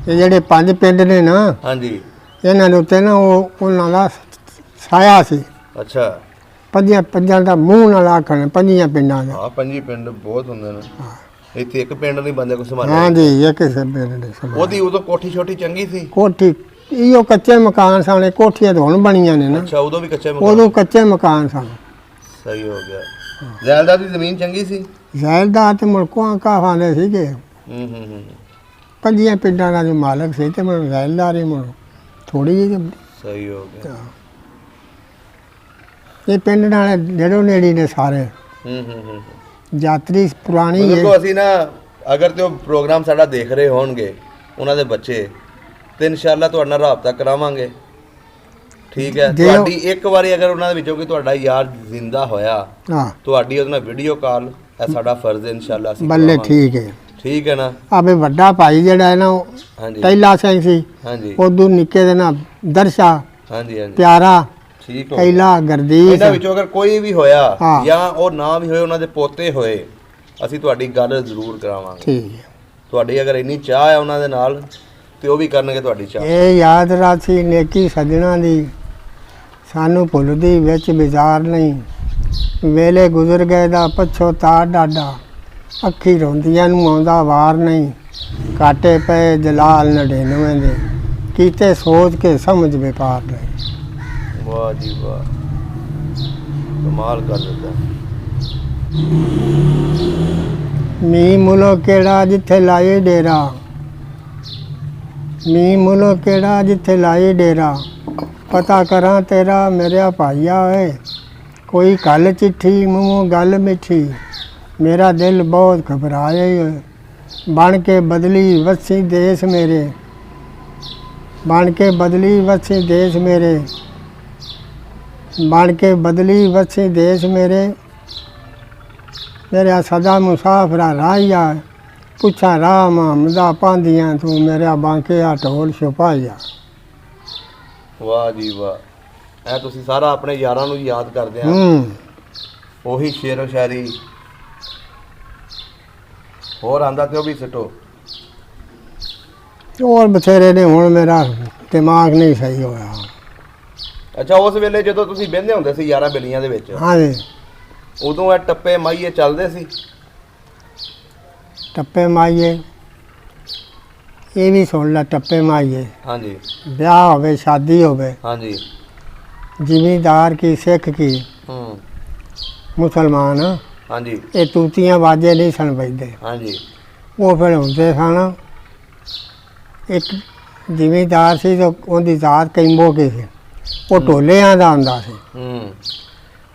ਇਹ ਜਿਹੜੇ 5 ਪਿੰਡ ਨੇ ਨਾ, ਹਾਂਜੀ, ਇਹਨਾਂ ਦੇ ਉੱਤੇ ਨਾ ਉਹ ਉਹਨਾਂ ਦਾ ਸਾਇਆ ਸੀ। ਅੱਛਾ। 5 ਦਾ ਮੂੰਹ ਨਾਲ ਆਖਣ 5 ਪਿੰਡਾਂ ਦਾ। ਹਾਂ, 5 ਪਿੰਡ ਬਹੁਤ ਹੁੰਦੇ ਨੇ। ਇੱਥੇ ਇੱਕ ਪਿੰਡ ਨਹੀਂ ਬੰਦੇ ਕੋ ਸੰਭਾਲਿਆ? ਹਾਂ ਜੀ, ਇੱਕ ਪਿੰਡ ਨਹੀਂ ਸੰਭਾਲਿਆ। ਉਹਦੀ ਉਦੋਂ ਕੋਠੀ ਛੋਟੀ ਚੰਗੀ ਸੀ? ਕੋਠੀ ਇਹੋ ਕੱਚੇ ਮਕਾਨ ਸਨ। ਕੋਠੀਆਂ ਤਾਂ ਹੁਣ ਬਣੀਆਂ ਨੇ ਨਾ। ਅੱਛਾ, ਉਦੋਂ ਵੀ ਕੱਚੇ ਮਕਾਨ? ਉਦੋਂ ਕੱਚੇ ਮਕਾਨ ਸਨ। ਸਹੀ ਹੋ ਗਿਆ। ਜ਼ੈਲਦਾਰ ਦੀ ਜ਼ਮੀਨ ਚੰਗੀ ਸੀ? ਜ਼ੈਲਦਾਰ ਤੇ ਮੁਲਕੋਂ ਕਾਫਾਂਦੇ ਸੀਗੇ। 5 ਪਿੰਡਾਂ ਦਾ ਜੋ ਮਾਲਕ ਸੀ ਤੇ ਮੈਨੂੰ ਜ਼ੈਲਦਾਰ ਹੀ ਮੁੜ ਥੋੜੀ ਜਿਹੀ। ਸਹੀ ਹੋ ਗਿਆ। ਇਹ ਪਿੰਡ ਨਾਲ ਨੇੜੋ ਨੇੜੀ ਨੇ ਸਾਰੇ ਯਾਤਰੀ ਪੁਰਾਣੀ ਹੈ। ਦੇਖੋ ਅਸੀਂ ਨਾ ਅਗਰ ਤੇ ਉਹ ਪ੍ਰੋਗਰਾਮ ਸਾਡਾ ਦੇਖ ਰਹੇ ਹੋਣਗੇ ਉਹਨਾਂ ਦੇ ਬੱਚੇ ਤੇ ਇਨਸ਼ਾਅੱਲਾ ਤੁਹਾਡੇ ਨਾਲ ਰਾਬਤਾ ਕਰਾਵਾਂਗੇ। ਠੀਕ ਹੈ, ਤੁਹਾਡੀ ਇੱਕ ਵਾਰੀ ਅਗਰ ਉਹਨਾਂ ਦੇ ਵਿੱਚੋਂ ਕੋਈ ਤੁਹਾਡਾ ਯਾਰ ਜ਼ਿੰਦਾ ਹੋਇਆ ਹਾਂ ਤੁਹਾਡੀ ਉਹਦੇ ਨਾਲ ਵੀਡੀਓ ਕਾਲ, ਇਹ ਸਾਡਾ ਫਰਜ਼ ਹੈ ਇਨਸ਼ਾਅੱਲਾ ਅਸੀਂ ਬੱਲੇ। ਕਰਾਵਾਂਗੇ। ਠੀਕ ਹੈ, ਠੀਕ ਹੈ ਨਾ। ਆਵੇ ਵੱਡਾ ਭਾਈ ਜਿਹੜਾ ਹੈ ਨਾ ਉਹ ਹਾਂਜੀ ਟੈਲਾ ਸਿੰਘ ਸੀ, ਹਾਂਜੀ ਉਦੋਂ ਨਿੱਕੇ ਦੇ ਨਾਲ ਦਰਸ਼ਾ ਹਾਂਜੀ ਹਾਂਜੀ ਪਿਆਰਾ ਠੀਕ ਹੋ ਟੈਲਾ ਗਰਦੀਸ਼। ਇਹਨਾਂ ਵਿੱਚੋਂ ਅਗਰ ਕੋਈ ਵੀ ਹੋਇਆ ਹਾਂ। ਜਾਂ ਉਹ ਨਾ ਵੀ ਹੋਏ ਉਹਨਾਂ ਦੇ ਪੋਤੇ ਹੋਏ ਅਸੀਂ ਤੁਹਾਡੀ ਗੱਲ ਜ਼ਰੂਰ ਕਰਾਵਾਂਗੇ। ਠੀਕ ਹੈ, ਤੁਹਾਡੀ ਅਗਰ ਇੰਨੀ ਚਾਹ ਹੈ ਉਹਨਾਂ ਦੇ ਨਾਲ ਤੇ ਉਹ ਵੀ ਕਰਨਗੇ ਤੁਹਾਡੀ ਚਾਹ। ਇਹ ਯਾਦ ਰਾਖੀ ਨੇਕੀ ਸੱਜਣਾ ਦੀ, ਸਾਨੂੰ ਭੁੱਲਦੀ ਵਿੱਚ ਵਿਚਾਰ ਨਹੀਂ। ਵੇਲੇ ਗੁਜ਼ਰ ਗਏ ਦਾ ਪਛੋਤਾੜ ਡਾਡਾ, ਅੱਖੀ ਰੋਂਦੀਆਂ ਨੂੰ ਆਉਂਦਾ ਵਾਰ ਨਹੀਂ। ਕਾਟੇ ਪਏ ਜਲਾਲ 99 ਦੇ, ਕੀਤੇ ਸੋਚ ਕੇ ਸਮਝ ਵਪਾਰ ਨਹੀਂ। ਵਾਹ ਜੀ ਵਾਹ, ਕਮਾਲ ਕਰ ਦਿੱਤਾ। ਮੀਂਹ ਮੁਲੋ ਕਿਹੜਾ ਜਿੱਥੇ ਲਾਏ ਡੇਰਾ, ਮੀਂਹ ਮੁਲੋ ਕਿਹੜਾ ਜਿੱਥੇ ਲਾਏ ਡੇਰਾ। ਪਤਾ ਕਰਾਂ ਤੇਰਾ ਮੇਰਿਆ ਭਾਈਆ ਓਏ, ਕੋਈ ਕੱਲ ਚਿੱਠੀ ਮੂੰਹੋਂ ਗੱਲ ਮਿੱਠੀ। ਮੇਰਾ ਦਿਲ ਬਹੁਤ ਘਬਰਾਏ ਓਏ, ਬਣ ਕੇ ਬਦਲੀ ਵਸੀ ਦੇਸ਼ ਮੇਰੇ, ਬਣ ਕੇ ਬਦਲੀ ਵਸੀ ਦੇਸ਼ ਮੇਰੇ, ਬਣ ਕੇ ਬਦਲੀ ਵਸੀ ਦੇਸ਼ ਮੇਰੇ। ਮੇਰਾ ਸਦਾ ਮੁਸਾਫਰਾ ਰਾਹੀਆ, ਪੁੱਛਾਂ ਰਾਹ ਮੁਹੰਮਦਾ ਪਾਂਦੀਆਂ ਤੂੰ ਮੇਰਾ ਬਾਂਕਿਆ ਢੋਲ ਛੁਪਾਇਆ। ਵਾਹ ਜੀ ਵਾਹ, ਇਹ ਤੁਸੀਂ ਸਾਰਾ ਆਪਣੇ ਯਾਰਾਂ ਨੂੰ ਯਾਦ ਕਰਦੇ ਆ। ਉਹੀ ਸ਼ੇਰੋ ਸ਼ਾਇਰੀ ਹੋਰ ਆਂਦਾ ਤੇ ਉਹ ਵੀ ਸਿੱਟੋ। ਹੋਰ ਬਥੇਰੇ ਨੇ, ਹੁਣ ਮੇਰਾ ਦਿਮਾਗ ਨਹੀਂ ਸਹੀ ਹੋਇਆ। ਅੱਛਾ, ਉਸ ਵੇਲੇ ਜਦੋਂ ਤੁਸੀਂ ਬਹਿੰਦੇ ਹੁੰਦੇ ਸੀ ਯਾਰਾਂ ਬੇਲੀਆਂ ਦੇ ਵਿੱਚ, ਹਾਂਜੀ, ਉਦੋਂ ਇਹ ਟੱਪੇ ਮਾਈਏ ਚੱਲਦੇ ਸੀ? ਟੱਪੇ ਮਾਈਏ ਇਹ ਵੀ ਸੁਣ ਲੈ, ਟੱਪੇ ਮਾਈਏ ਹਾਂਜੀ ਵਿਆਹ ਹੋਵੇ ਸ਼ਾਦੀ ਹੋਵੇ, ਹਾਂਜੀ ਜ਼ਿਮੀਂਦਾਰ ਕੀ ਸਿੱਖ ਕੀ ਮੁਸਲਮਾਨ, ਹਾਂਜੀ ਇਹ ਤੂਤੀਆਂ ਬਾਜੇ ਨਹੀਂ ਸਨ ਵੱਜਦੇ। ਹਾਂਜੀ ਉਹ ਫਿਰ ਹੁੰਦੇ ਸਨ। ਇੱਕ ਜ਼ਿਮੀਂਦਾਰ ਸੀ ਤੇ ਉਹਦੀ ਜ਼ਾਤ ਕੈਂਬੋ ਕੀ ਸੀ, ਉਹ ਢੋਲਿਆਂ ਦਾ ਹੁੰਦਾ ਸੀ।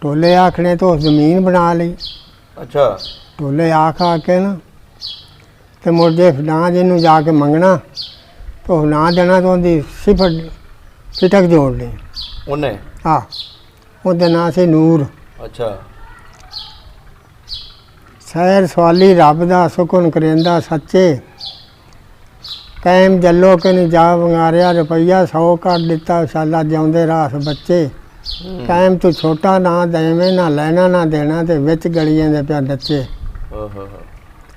ਢੋਲੇ ਆਖਣੇ ਤੋਂ ਜ਼ਮੀਨ ਬਣਾ ਲਈ। ਅੱਛਾ, ਢੋਲੇ ਆਖ ਆ ਕੇ ਨਾ ਤੇ ਮੁੜ ਜੇ ਨਾ ਜਿਹਨੂੰ ਜਾ ਕੇ ਮੰਗਣਾ ਤਾਂ ਉਹ ਨਾ ਦੇਣਾ ਤਾਂ ਉਹਦੀ ਸਿਫਰ ਫਿਟਕ ਜੋੜ ਲਈ। ਉਹਨੇ? ਹਾਂ, ਉਹਦਾ ਨਾਂ ਸੀ ਨੂਰ। ਅੱਛਾ। ਸੈਰ ਸਵਾਲੀ ਰੱਬ ਦਾ ਸੁਕਨ ਕਰੇਂਦਾ ਸੱਚੇ, ਕਾਇਮ ਜੱਲੋ ਕਿ ਨਹੀਂ ਜਾ ਵੰਗਾਰਿਆ ਰੁਪਈਆ 100 ਕੱਢ ਦਿੱਤਾ ਸ਼ਾਲਾ ਜਿਉਂਦੇ ਰਾਸ ਬੱਚੇ। ਕਾਇਮ ਤੂੰ ਛੋਟਾ ਨਾ ਦੇਵੇਂ ਨਾ ਲੈਣਾ ਨਾ ਦੇਣਾ ਤੇ ਵਿੱਚ ਗਲੀਆਂ ਦੇ ਪਿਆ ਨੱਚੇ। ਓਹੋ,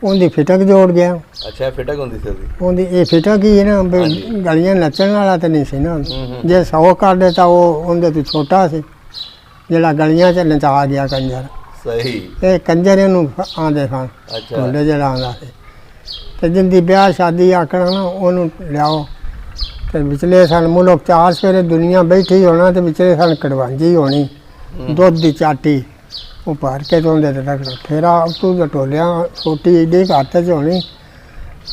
ਉਹਦੀ ਫਿਟਕ ਜੋੜ ਗਿਆ। ਅੱਛਾ, ਫਿਟਕ ਹੁੰਦੀ ਸੀ ਉਹਦੀ? ਉਹਦੀ ਇਹ ਫਿਟਕ ਹੀ ਹੈ ਨਾ ਵੀ ਗਲੀਆਂ ਨੱਚਣ ਵਾਲਾ ਤਾਂ ਨਹੀਂ ਸੀ ਨਾ। ਜੇ 100 ਕੱਢ ਦਿੱਤਾ ਉਹ ਉਹਦੇ ਤੋਂ ਛੋਟਾ ਸੀ ਜਿਹੜਾ ਗਲੀਆਂ 'ਚ ਨਚਾ ਗਿਆ ਕੰਜਰ। ਸਹੀ। ਇਹ ਕੰਜਰ ਇਹਨੂੰ ਆਂਦੇ ਸਨ। ਅੱਛਾ। ਢੋਲੇ ਜਿਹੜਾ ਆਉਂਦਾ ਸੀ ਤੇ ਜਿੰਦੀ ਵਿਆਹ ਸ਼ਾਦੀ ਆਖਣਾ ਨਾ ਉਹਨੂੰ ਲਿਆਓ ਤੇ ਵਿਚਲੇ ਸਨ ਮੁਲਕ 4 ਸਵੇਰੇ ਦੁਨੀਆ ਬੈਠੀ ਹੋਣਾ ਤੇ ਵਿਚਲੇ ਸਨ ਕੜਵਾਂਜੀ ਹੋਣੀ, ਦੁੱਧ ਦੀ ਚਾਟੀ ਉਹ ਭਰ ਕੇ ਤੋਂਦੇ ਤੇ ਰੱਖਣਾ। ਫੇਰਾ ਤੂੰ ਤਾਂ ਢੋਲਿਆਂ ਛੋਟੀ ਏਡੀ ਹੱਥ 'ਚ ਹੋਣੀ,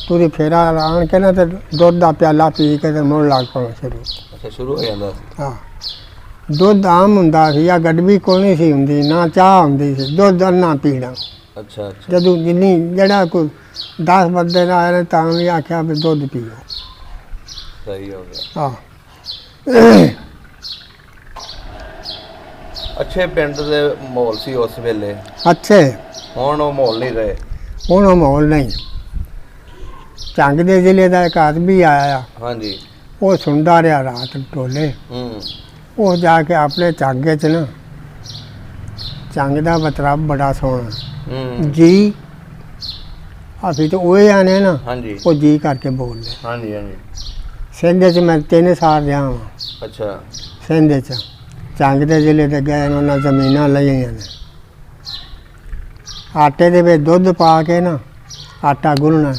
ਤੂੰ ਫੇਰਾ ਆਣ ਕੇ ਨਾ ਤੇ ਦੁੱਧ ਦਾ ਪਿਆਲਾ ਪੀ ਕੇ ਤੇ ਮੁੜ ਲੱਗ ਪਾਉਣਾ ਸ਼ੁਰੂ। ਅੱਛਾ, ਸ਼ੁਰੂ ਹੋ ਜਾਂਦਾ ਸੀ। ਹਾਂ, ਦੁੱਧ ਆਮ ਹੁੰਦਾ ਸੀ ਜਾਂ ਗੜਵੀ ਕੋਈ ਨਹੀਂ ਸੀ ਹੁੰਦੀ, ਨਾ ਚਾਹ ਹੁੰਦੀ ਸੀ, ਦੁੱਧ ਨਾ ਪੀਣਾ। ਅੱਛਾ ਅੱਛਾ। ਜਦੋਂ ਜਿੰਨੀ ਜਿਹੜਾ ਕੋਈ 10 ਬੰਦੇ ਦਾ ਆਏ ਤਾਂ ਵੀ ਆਖਿਆ ਵੀ ਦੁੱਧ ਪੀਓ। ਸਹੀ ਹੋ ਗਿਆ। ਹਾਂ, ਅੱਛੇ ਪਿੰਡ ਦੇ ਮਾਹੌਲ ਸੀ ਉਸ ਵੇਲੇ, ਅੱਛੇ। ਹੁਣ ਉਹ ਮਾਹੌਲ ਨਹੀਂ ਰਹੇ। ਹੁਣ ਉਹ ਮਾਹੌਲ ਨਹੀਂ। ਝੰਗ ਦੇ ਜ਼ਿਲ੍ਹੇ ਦਾ ਇੱਕ ਆਦਮੀ ਆਇਆ, ਹਾਂਜੀ। ਉਹ ਸੁਣਦਾ ਰਿਹਾ ਰਾਤ ਢੋਲੇ। ਉਹ ਜਾ ਕੇ ਆਪਣੇ ਝਾਗੇ 'ਚ ਨਾ, ਝੰਗ ਦਾ ਮਤਲਬ ਬੜਾ ਸੋਹਣਾ ਜੀ, ਅਸੀਂ ਤਾਂ ਉਹ ਆਨੇ ਨਾ। ਹਾਂਜੀ। ਉਹ ਜੀ ਕਰਕੇ ਬੋਲਦੇ। ਹਾਂਜੀ ਹਾਂਜੀ। ਸਿੰਧ 'ਚ ਮੈਂ 3 ਸਾਲ ਰਿਹਾ ਹਾਂ। ਅੱਛਾ। ਸਿੰਧ 'ਚ ਝੰਗ ਦੇ ਜ਼ਿਲ੍ਹੇ 'ਤੇ ਗਏ, ਉਹਨਾਂ ਜ਼ਮੀਨਾਂ ਲਈਆਂ ਨੇ। ਆਟੇ ਦੇ ਵਿੱਚ ਦੁੱਧ ਪਾ ਕੇ ਨਾ ਆਟਾ ਗੁੰਨਣਾ,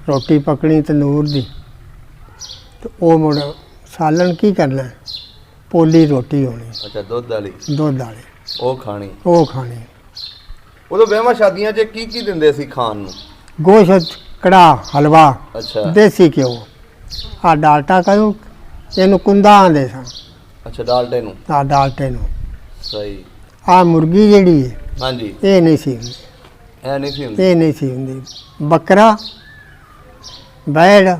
ਰੋਟੀ ਪਕਣੀ ਤੰਦੂਰ ਦੀ, ਤੇ ਉਹ ਮੁੜ ਸਾਲਣ ਕੀ ਕਰਨਾ, ਪੋਲੀ ਰੋਟੀ ਹੋਣੀ। ਅੱਛਾ, ਦੁੱਧ ਵਾਲੀ? ਦੁੱਧ ਵਾਲੀ ਉਹ ਖਾਣੀ? ਉਹ ਖਾਣੀ। ਉਦੋਂ ਵਿਆਹਾਂ ਸ਼ਾਦੀਆਂ 'ਚ ਕੀ ਕੀ ਦਿੰਦੇ ਸੀ ਖਾਣ ਨੂੰ? ਗੋਸ਼ਤ, ਕੜਾਹ, ਹਲਵਾ। ਅੱਛਾ। ਦੇਸੀ ਘਿਓ, ਆ ਡਾਲਟਾ ਕਹੋ ਇਹਨੂੰ ਕੁੰਦਾ ਆਂਦੇ ਸਨ। ਅੱਛਾ, ਡਾਲਟੇ ਨੂੰ? ਆ ਡਾਲਟੇ ਨੂੰ। ਸਹੀ। ਆ ਮੁਰਗੀ ਜਿਹੜੀ ਹੈ ਹਾਂਜੀ ਇਹ ਨਹੀਂ ਸੀ ਹੁੰਦੀ, ਐ ਨਹੀਂ ਸੀ ਹੁੰਦੀ। ਇਹ ਨਹੀਂ ਸੀ ਹੁੰਦੀ। ਬੱਕਰਾ, ਬੈੜ,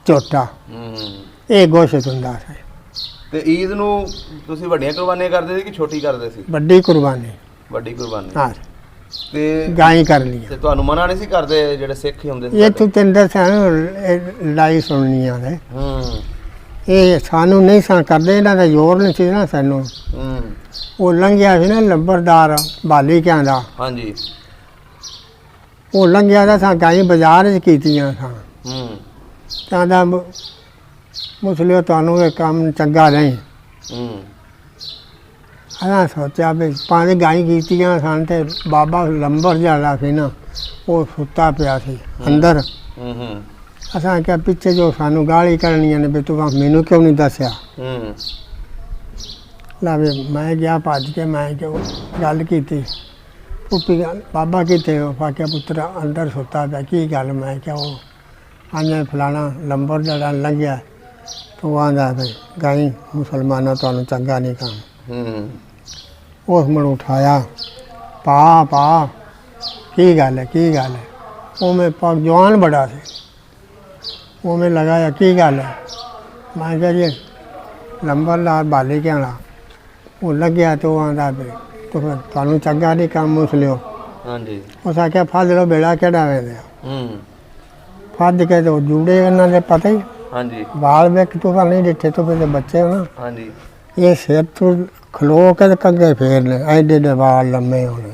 ਝੋਟਾ ਇਹ ਗੋਸ਼ਤ ਹੁੰਦਾ ਸੀ। ਤੇ ਈਦ ਨੂੰ ਤੁਸੀਂ ਵੱਡੀਆਂ ਕੁਰਬਾਨੀਆਂ ਕਰਦੇ ਸੀ ਕਿ ਛੋਟੀ ਕਰਦੇ ਸੀ? ਵੱਡੀ ਕੁਰਬਾਨੀ। ਵੱਡੀ ਕੁਰਬਾਨੀ। ਹਾਂ ਤੇ ਗਾਂ ਕਰ ਲਿਆ। ਤੇ ਤੁਹਾਨੂੰ ਮਨਾ ਨਹੀਂ ਸੀ ਕਰਦੇ ਜਿਹੜੇ ਸਿੱਖ ਹੀ ਹੁੰਦੇ ਸੀ? ਇਹ ਤੂੰ ਤੈਨੂੰ ਦੱਸਿਆ ਨਾ ਲੜਾਈ ਸੁਣਨੀ ਆ ਨੇ। ਹੂੰ ਇਹ ਸਾਨੂੰ ਨਹੀਂ ਸਾਂ ਕਰਦੇ, ਇਹਨਾਂ ਦਾ ਜ਼ੋਰ ਨਹੀਂ ਸੀ ਨਾ ਸਾਨੂੰ। ਉਹ ਲੰਘਿਆ ਸੀ ਨਾ ਲੰਬਰਦਾਰ ਬਾਲੀ ਕਿਆਂ ਦਾ। ਹਾਂਜੀ। ਉਹ ਲੰਘਿਆ ਦਾ ਸਾਂ ਗਾਈ ਬਾਜ਼ਾਰ 'ਚ ਕੀਤੀਆਂ ਸਾਂ। ਕਹਿੰਦਾ ਮੁਸਲਿਓ ਤੁਹਾਨੂੰ ਇਹ ਕੰਮ ਚੰਗਾ ਨਹੀਂ। ਅਸਾਂ ਸੋਚਿਆ ਵੀ ਪੰਜ ਗਾਈ ਕੀਤੀਆਂ ਸਨ ਤੇ ਬਾਬਾ ਲੰਬਰ ਜਿਹੜਾ ਸੀ ਨਾ ਉਹ ਸੁੱਤਾ ਪਿਆ ਸੀ ਅੰਦਰ। ਅਸਾਂ ਕਿਹਾ ਪਿੱਛੇ ਜੋ ਸਾਨੂੰ ਗਾਲੀ ਕਰਨੀਆਂ ਨੇ ਵੀ ਤੂੰ ਮੈਨੂੰ ਕਿਉਂ ਨਹੀਂ ਦੱਸਿਆ। ਲਾ ਵੀ ਮੈਂ ਗਿਆ ਭੱਜ ਕੇ, ਮੈਂ ਕਿਉਂ ਗੱਲ ਕੀਤੀ। ਪੁੱਪੀ ਗੱਲ ਬਾਬਾ ਕਿੱਥੇ ਹੋ? ਫਾਕਿਆ ਪੁੱਤਰ ਅੰਦਰ ਸੁੱਤਾ ਪਿਆ। ਕੀ ਗੱਲ? ਮੈਂ ਕਿਹਾ ਉਹ ਆਂਦੇ ਫਲਾਣਾ ਲੰਬਰ ਜਿਹੜਾ ਲੰਘਿਆ ਤੂੰ ਆਂਦਾ ਵੀ ਗਾਈ ਮੁਸਲਮਾਨਾਂ ਤੁਹਾਨੂੰ ਚੰਗਾ ਨਹੀਂ ਕੰਮ। ਉਸ ਮੈਨੂੰ ਉਠਾਇਆ, ਪਾ ਕੀ ਗੱਲ ਹੈ, ਕੀ ਗੱਲ ਹੈ? ਉਹ ਮੈਂ ਜਵਾਨ ਬੜਾ ਸੀ, ਉਹ ਮੈਂ ਲਗਾਇਆ ਕੀ ਗੱਲ ਹੈ? ਮੈਂ ਕਿਹਾ ਜੀ ਲੰਬਰਦਾਰ ਬਾਲੀ ਕੇ ਵਾਲਾ ਉਹ ਲੱਗਿਆ ਤੇ ਉਹ ਆਂਦਾ ਵੀ ਤੂੰ ਫਿਰ ਤੁਹਾਨੂੰ ਚੰਗਾ ਨਹੀਂ ਕੰਮ ਮੁਸਲਿਓ। ਹਾਂਜੀ। ਉਸ ਆਖਿਆ ਫੜ ਲਓ ਬੇੜਾ ਕਿਹੜਾ ਵੇਂਦੇ ਫੜ ਕੇ ਤੇ ਉਹ ਜੂੜੇ ਉਹਨਾਂ ਦੇ ਪਤਾ ਹੀ। ਹਾਂਜੀ। ਵਾਲ ਵੇਖ ਤੂੰ ਨਹੀਂ ਡਿੱਠੇ ਤੋਂ ਫਿਰ ਬੱਚੇ ਹੋ ਨਾ। ਹਾਂਜੀ। ਇਹ ਸਿਰ ਤੋਂ ਖਲੋ ਕੇ ਕੰਗੇ ਫੇਰਨੇ, ਐਡੇ ਐਡੇ ਵਾਲ ਲੰਮੇ ਹੋਣੇ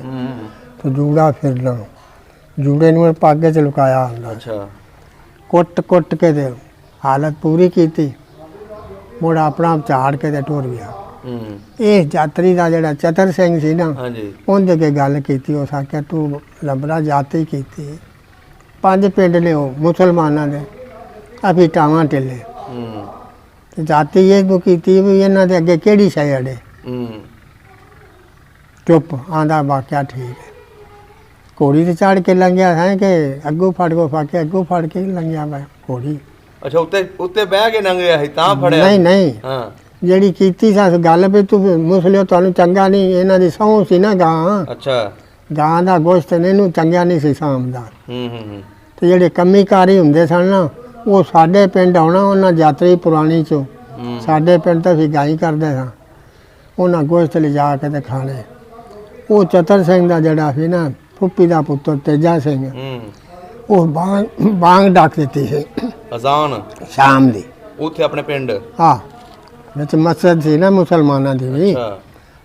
ਤੇ ਜੂੜਾ ਫਿਰਨਾ। ਜੂੜੇ ਨੂੰ ਪੱਗ 'ਚ ਲੁਕਾਇਆ ਹੁੰਦਾ। ਅੱਛਾ। ਕੁੱਟ ਕੇ ਤੇ ਹਾਲਤ ਪੂਰੀ ਕੀਤੀ, ਮੁੜ ਆਪਣਾ ਝਾੜ ਕੇ ਤੇ ਟੁਰ ਗਿਆ। ਇਹ ਯਾਤਰੀ ਦਾ ਜਿਹੜਾ ਚਤਰ ਸਿੰਘ ਸੀ ਨਾ, ਉਹਦੇ ਅੱਗੇ ਗੱਲ ਕੀਤੀ। ਉਸ ਆਖਿਆ ਤੂੰ ਲੰਬਰਾ ਜਾਤੀ ਕੀਤੀ, 5 ਪਿੰਡ ਨੇ ਉਹ ਮੁਸਲਮਾਨਾਂ ਦੇ, ਅਸੀਂ ਟਾਵਾਂ ਟਿੱਲੇ ਤੇ ਜਾਤੀ ਇਹ ਤੂੰ ਕੀਤੀ ਵੀ ਇਹਨਾਂ ਦੇ ਅੱਗੇ ਕਿਹੜੀ ਸ਼ੈ ਅੜੇ। ਚੁੱਪ ਆਂਦਾ ਵਾਕਿਆ ਠੀਕ ਹੈ। ਘੋੜੀ ਤੇ ਚੜ ਕੇ ਲੰਘਿਆ ਹੈ ਕਿ ਅੱਗੋਂ ਫੜ ਕੋ ਫਾਕੇ ਅੱਗੋਂ ਫੜ ਕੇ ਲੰਘਿਆ ਵਾ ਘੋੜੀ। ਅੱਛਾ, ਉੱਤੇ ਬਹਿ ਕੇ ਲੰਘਿਆ ਸੀ ਤਾਂ ਫੜਿਆ? ਨਹੀਂ ਹਾਂ, ਜਿਹੜੀ ਕੀਤੀ ਸੀ ਗੱਲ ਵੀ ਤੂੰ ਮੁਸਲਿਓ ਤੁਹਾਨੂੰ ਚੰਗਾ ਨਹੀਂ, ਇਹਨਾਂ ਦੀ ਸਹੁੰ ਸੀ ਨਾ ਗਾਂ। ਅੱਛਾ। ਗਾਂ ਦਾ ਗੋਸ਼ਤ ਇਹਨੂੰ ਚੰਗਾ ਨਹੀਂ ਸੀ ਸਾਂਭਦਾ। ਤੇ ਜਿਹੜੇ ਕੰਮੀਕਾਰੀ ਹੁੰਦੇ ਸਨ ਨਾ ਉਹ ਸਾਡੇ ਪਿੰਡ ਆਉਣਾ, ਉਹਨਾਂ ਯਾਤਰੀ ਪੁਰਾਣੀ ਚੋਂ ਸਾਡੇ ਪਿੰਡ ਤਾਂ ਅਸੀਂ ਗਾਈ ਕਰਦੇ ਸਾਂ, ਉਹਨਾਂ ਗੋਸ਼ਤ ਲਿਜਾ ਕੇ ਤੇ ਖਾਣੇ। ਉਹ ਚਤਰ ਸਿੰਘ ਦਾ ਜਿਹੜਾ ਸੀ ਨਾ ਫੁੱਪੀ ਦਾ ਪੁੱਤਰ ਤੇਜਾ ਸਿੰਘ, ਉਹ ਬਾਂਗ ਡੱਕ ਦਿੱਤੀ ਸੀ ਅਜ਼ਾਨ ਸ਼ਾਮ ਦੀ ਉੱਥੇ ਆਪਣੇ ਪਿੰਡ। ਹਾਂ, ਵਿੱਚ ਮਸਜਿਦ ਸੀ ਨਾ ਮੁਸਲਮਾਨਾਂ ਦੀ ਵੀ,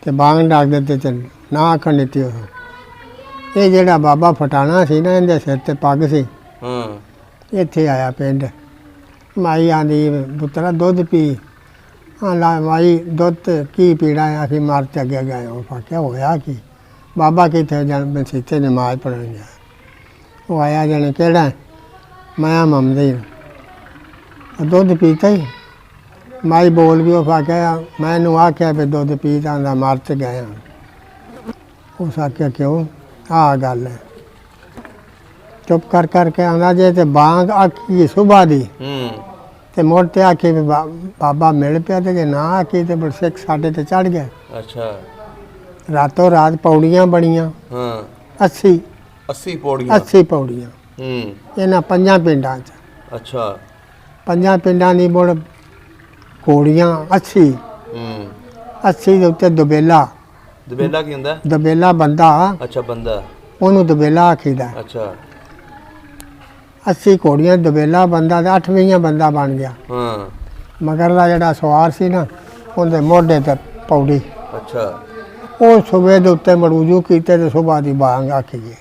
ਤੇ ਬਾਂਗ ਡੱਕ ਦਿੱਤੇ ਤੇ ਨਾ ਆਖਣ ਦਿੱਤੀ ਉਹ। ਇਹ ਜਿਹੜਾ ਬਾਬਾ ਫਟਾਣਾ ਸੀ ਨਾ ਇਹਦੇ ਸਿਰ ਤੇ ਪੱਗ ਸੀ। ਇੱਥੇ ਆਇਆ ਪਿੰਡ। ਮਾਈ ਆਂਦੀ ਪੁੱਤਰਾ ਦੁੱਧ ਪੀ। ਲਾ ਮਾਈ ਦੁੱਧ ਕੀ ਪੀਣਾ ਆ? ਅਸੀਂ ਮਰ ਤੇ ਅੱਗੇ ਗਏ। ਉਹ ਫਾਕਿਆ ਹੋਇਆ ਕੀ? ਬਾਬਾ ਕਿੱਥੇ ਜਾਣ ਸਿੱਥੇ ਨਮਾਜ਼ ਪੜ੍ਹਨ ਗਿਆ। ਉਹ ਆਇਆ ਜਾਣੇ ਕਿਹੜਾ? ਮੈਂ ਮਮਦੀ ਦੁੱਧ ਪੀਤਾ ਹੀ। ਮਾਈ ਬੋਲ ਗਈ। ਉਹ ਫਾਕਿਆ ਮੈਨੂੰ ਆਖਿਆ ਵੀ ਦੁੱਧ ਪੀ ਤਾਂ ਮਰ ਤੇ ਗਏ। ਉਸ ਆਖਿਆ ਕਿਉਂ? ਆਹ ਗੱਲ ਹੈ। ਚੁੱਪ ਕਰਕੇ ਆਉਂਦਾ ਜੇ ਤੇ ਬਾਂਗ ਆਖੀ ਸੁਬਾਹ ਦੀ ਤੇ ਮੁੜ ਤੇ ਆਖੀ ਵੀ ਬਾਬਾ ਮਿਲ ਪਿਆ ਤੇ ਜੇ ਨਾ ਆਖੀ ਤੇ ਸਿੱਖ ਸਾਡੇ ਤੇ ਚੜ ਗਿਆ। ਅੱਛਾ। ਰਾਤੋਂ ਰਾਤ ਪੌੜੀਆਂ ਬਣੀਆਂ। 80 ਪੌੜੀਆਂ ਇਹਨਾਂ 5 ਪਿੰਡਾਂ 'ਚ। ਅੱਛਾ। 5 ਪਿੰਡਾਂ ਦੀ ਮੁੜ ਘੋੜੀਆਂ 80 ਦੇ ਉੱਤੇ ਦਬੇਲਾ। ਦਬੇਲਾ ਕੀ ਹੁੰਦਾ? ਦਬੇਲਾ ਬੰਦਾ। ਅੱਛਾ, ਬੰਦਾ ਉਹਨੂੰ ਦਬੇਲਾ ਆਖੀਦਾ। ਅੱਛਾ। 80 ਘੋੜੀਆਂ ਦਬੇਲਾ ਬੰਦਾ ਤੇ 8ਵੀਂ ਬੰਦਾ ਬਣ ਗਿਆ। ਮਗਰ ਦਾ ਜਿਹੜਾ ਸਵਾਰ ਸੀ ਨਾ ਉਹਦੇ ਮੋਢੇ ਤੇ ਪੌੜੀ। ਅੱਛਾ। ਉਹ ਸੂਬੇ ਦੇ ਉੱਤੇ ਮਰੂਜੂ ਕੀਤੇ ਤੇ ਸੁਬਾਹ ਦੀ ਬਾਂਗ ਆਖੀ ਗਈ।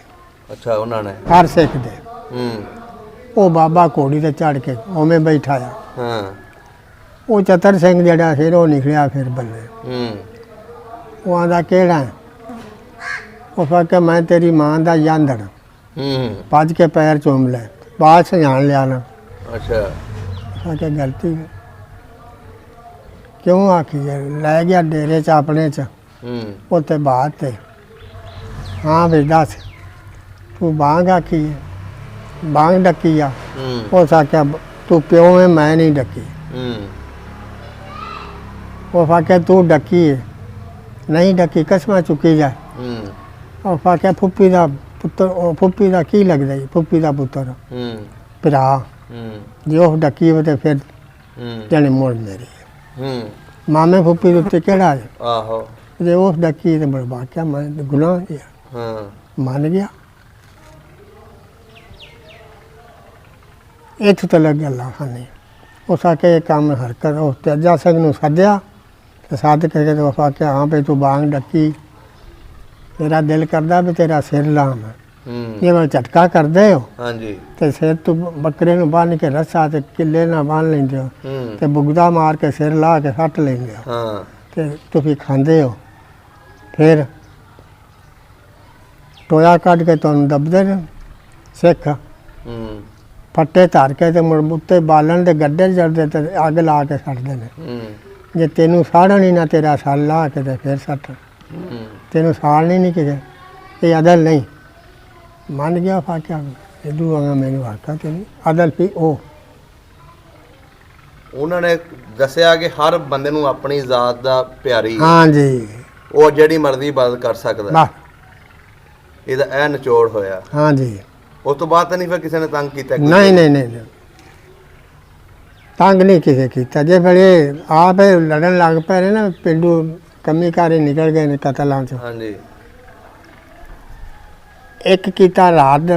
ਅੱਛਾ, ਉਹਨਾਂ ਨੇ ਹਰ ਸਿੱਖ ਦੇ। ਉਹ ਬਾਬਾ ਘੋੜੀ ਤੇ ਚੜ ਕੇ ਉਵੇਂ ਬੈਠਾ ਆ। ਉਹ ਚਤਰ ਸਿੰਘ ਜਿਹੜਾ ਫਿਰ ਉਹ ਨਿਕਲਿਆ ਫਿਰ ਬੱਲੇ। ਉਹ ਆਂਦਾ ਕਿਹੜਾ? ਉਹ ਫਾਕਿਆ ਮੈਂ ਤੇਰੀ ਮਾਂ ਦਾ ਜਾਂਦੜ। ਭੱਜ ਕੇ ਪੈਰ ਚੂਮ ਲੈ, ਬਾਅਦ ਸਜਾਣ ਲਿਆ ਨਾ। ਅੱਛਾ। ਫਾਕਿਆ ਗਲਤੀ ਕਿਉਂ ਆਖੀ? ਲੈ ਗਿਆ ਡੇਰੇ 'ਚ ਆਪਣੇ 'ਚ ਉੱਥੇ ਬਾਅਦ ਤੇ। ਹਾਂ ਵੀ ਦੱਸ ਤੂੰ ਬਾਂਗ ਆਖੀ ਹੈ? ਬਾਂਗ ਡੱਕੀ ਆ? ਉਹ ਆਖਿਆ ਤੂੰ ਪਿਓ ਹੈ, ਮੈਂ ਨਹੀਂ ਡੱਕੀ। ਉਹ ਆਖਿਆ ਤੂੰ ਡੱਕੀ ਹੈ? नहीं डकी कसमा चुकी जाए और फाके फुप्पी दा पुत्र फुप्पी दा की लगदा जी फुप्पी दा पुत्र भरा जो डकी हो ते फिर जने मोड़ मेरी मामे फुप्पी दे उत्ते केड़ा है आहो जे उस डकी ते बड़ वाक्या मैं गुनाह किया मान गया इत्थों तो लग गया अल्लाह खाने उस आके ये काम हरकत उस तेजा सिंह नूं सद्या ते सद के तो उस आख्या हाँ भाई तू बांग डकी मेरा दिल करदा भी तेरा सिर लाम जे मैं झटका कर दे हो हाँ जी ते सिर तू बकरे नूं बांध के रस्सा ते किले ना बांध लेंदे हो ते बुगदा मार के सिर ला के सट लेंदे हो हाँ ते तुसीं खांदे हो फिर टोया कढ के तुहानूं दबदे ने सिख फट्टे धर के ते मुड़ उत्ते बालन दे गड्ढे चढ़दे ते अग ला के सटदे ने जे तेनू साड़न ही ना तेरा साल ला के ते फिर सट तेनू साड़नी नहीं किसे ये अदल नहीं मान गया फाक्या इदू आगा मैनू आखा ते नहीं अदल भी ओ ਉਹਨਾਂ ਨੇ ਦੱਸਿਆ ਕਿ ਹਰ ਬੰਦੇ ਨੂੰ ਆਪਣੀ ਜ਼ਾਤ ਦਾ ਪਿਆਰੀ ਹੈ हाँ जी ਉਹ ਜਿਹੜੀ ਮਰਜ਼ੀ ਇਬਾਦਤ ਕਰ ਸਕਦਾ वाह ਇਹਦਾ ਇਹ ਨਿਚੋੜ ਹੋਇਆ हाँ जी ਉਸ ਤੋਂ ਬਾਅਦ ਤਾਂ ਨਹੀਂ ਫਿਰ ਕਿਸੇ ਨੇ ਤੰਗ ਕੀਤਾ ਕੋਈ? नहीं नहीं नहीं नहीं तंग नहीं किसे किया जे फिर ये आप लड़न लग पे ने ना पिंडू कमी कारी निकल गए ने कतलों च ਹਾਂਜੀ एक किता रात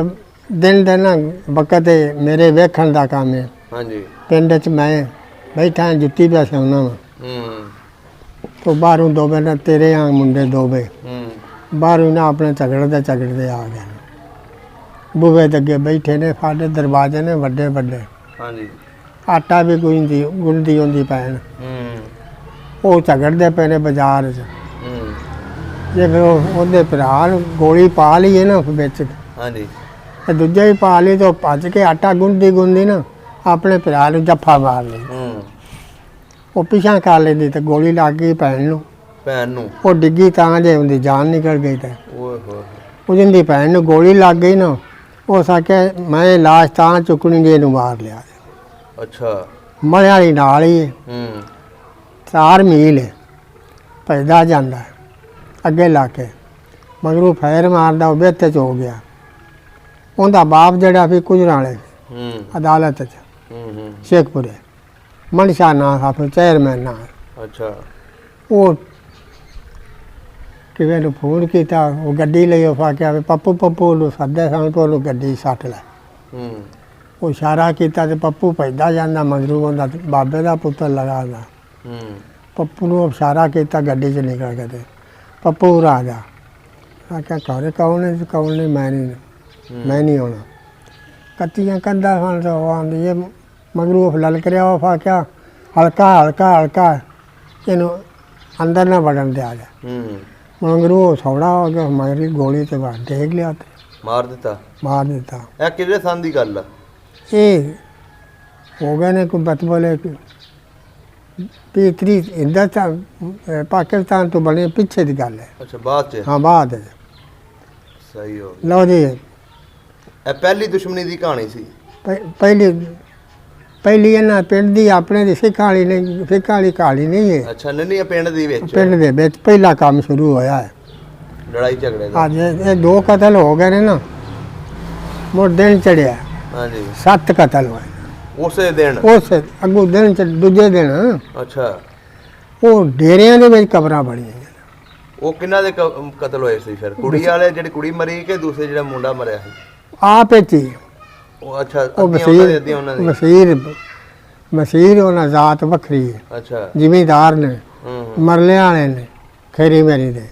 दिन दे ना वक्त मेरे वेखण दा काम है ਹਾਂਜੀ पिंड च मैं बैठा जुत्ती पिया सिउना वा तो बाहरों दो ना तेरे आंग मुंडे दो बे बाहरों ना अपने झगड़ते आ गए बूहे दे अगे बैठे ने साडे दरवाजे ने वड्डे वड्डे ਹਾਂਜੀ आटा भी गुंदी होंदी पैन वो झगड़ते पे ने बाजार च जे फिर ओहदे भरा गोली पा ली है ना बिच ਹਾਂਜੀ ते दूजे भी पा ली तो भज के आटा गुंदी ना अपने भरा नूं जफ्फा मार ली वो पिछा कर लेंदी ते गोली लग गई भैन नूं ਭੈਣ ਨੂੰ वो डिग्गी तां जे उनकी जान निकल गई ते ਓਏ ਹੋਏ उनकी भैन नूं गोली लग गई ना उस आखे मैं लाश तां चुकनी जे नूं मार लिया ਅੱਛਾ मरे वाली नाल ही है 4 मील है भजदा जांदा है अगे ला के मगरू फैर मारदा वो बेते च हो गया उनका बाप जड़ा भी गुजराले अदालत च शेखपुरे मनशा ना था फिर चेयरमैन ना ਅੱਛਾ वो किसी ने फोन किया वो गड्डी ले फाकिया पप्पू पप्पू नूं सद्दे सन तो उन्होंने गड्डी सट लै वो इशारा किया तो पप्पू भजदा जांदा मगरू उनका बाबे का पुत्र लगा दा पप्पू नूं इशारा किया गड्डी च निकल के ते पप्पू आ जा आख्या घर कौन नहीं मैं नहीं आना कत्तियां कंधा सन तो आंदी ये मगरू ललकरिया वो आख्या हल्का हल्का हल्का इनू अंदर ना वड़न दिया जाए मगरू सौड़ा हो गया मगरी गोली तो देख लिया ਮਾਰ ਦਿੱਤਾ मार दिता ਇਹ ਕਿਹੜੇ ਸੰਨ ਦੀ ਗੱਲ ਆ ये हो गए ने कोई बत बोले तीसरी हिंदुस्तान पाकिस्तान तो बने पीछे की गल है ਅੱਛਾ ਬਾਅਦ ਚ हाँ बात है ਸਹੀ ਹੋ लो जी ਇਹ ਪਹਿਲੀ ਦੁਸ਼ਮਣੀ ਦੀ ਕਹਾਣੀ ਸੀ पहली इन्होंने पिंड की अपने दी सिक्खां वाली कहानी नहीं है ਅੱਛਾ ਨੰਨੀ ਪਿੰਡ ਦੀ ਵਿੱਚ पिंड दे विच पहला काम शुरू होया है ਲੜਾਈ ਝਗੜੇ ਦਾ अज ये 2 कतल हो गए ने ना मुड़ दिन चढ़िया ਹਾਂਜੀ 7 कतल होए ਉਸੇ ਦਿਨ उस अगू दिन दूजे दिन ਅੱਛਾ वो डेरिया दे विच कबरां बणियां ਉਹ ਕਿੰਨਾ ਦੇ ਕਤਲ ਹੋਏ ਸੀ ਫਿਰ ਕੁੜੀ ਵਾਲੇ ਜਿਹੜੀ ਕੁੜੀ ਮਰੀ ਕਿ ਦੂਸਰੇ ਜਿਹੜਾ ਮੁੰਡਾ ਮਰਿਆ ਸੀ आप ही ਉਹ ਅੱਛਾ ਉਹ ਅੱਧੀਆਂ ਉਹਨਾਂ ਦੀ ਵਸੀਰ ਉਹਨਾਂ ਜ਼ਾਤ ਵੱਖਰੀ ਹੈ ਅੱਛਾ ਜ਼ਿਮੀਂਦਾਰ ਨੇ ਮਰਲੇ ਵਾਲੇ ਨੇ ਖੈਰੀ ਮੇਰੀ ਦੇ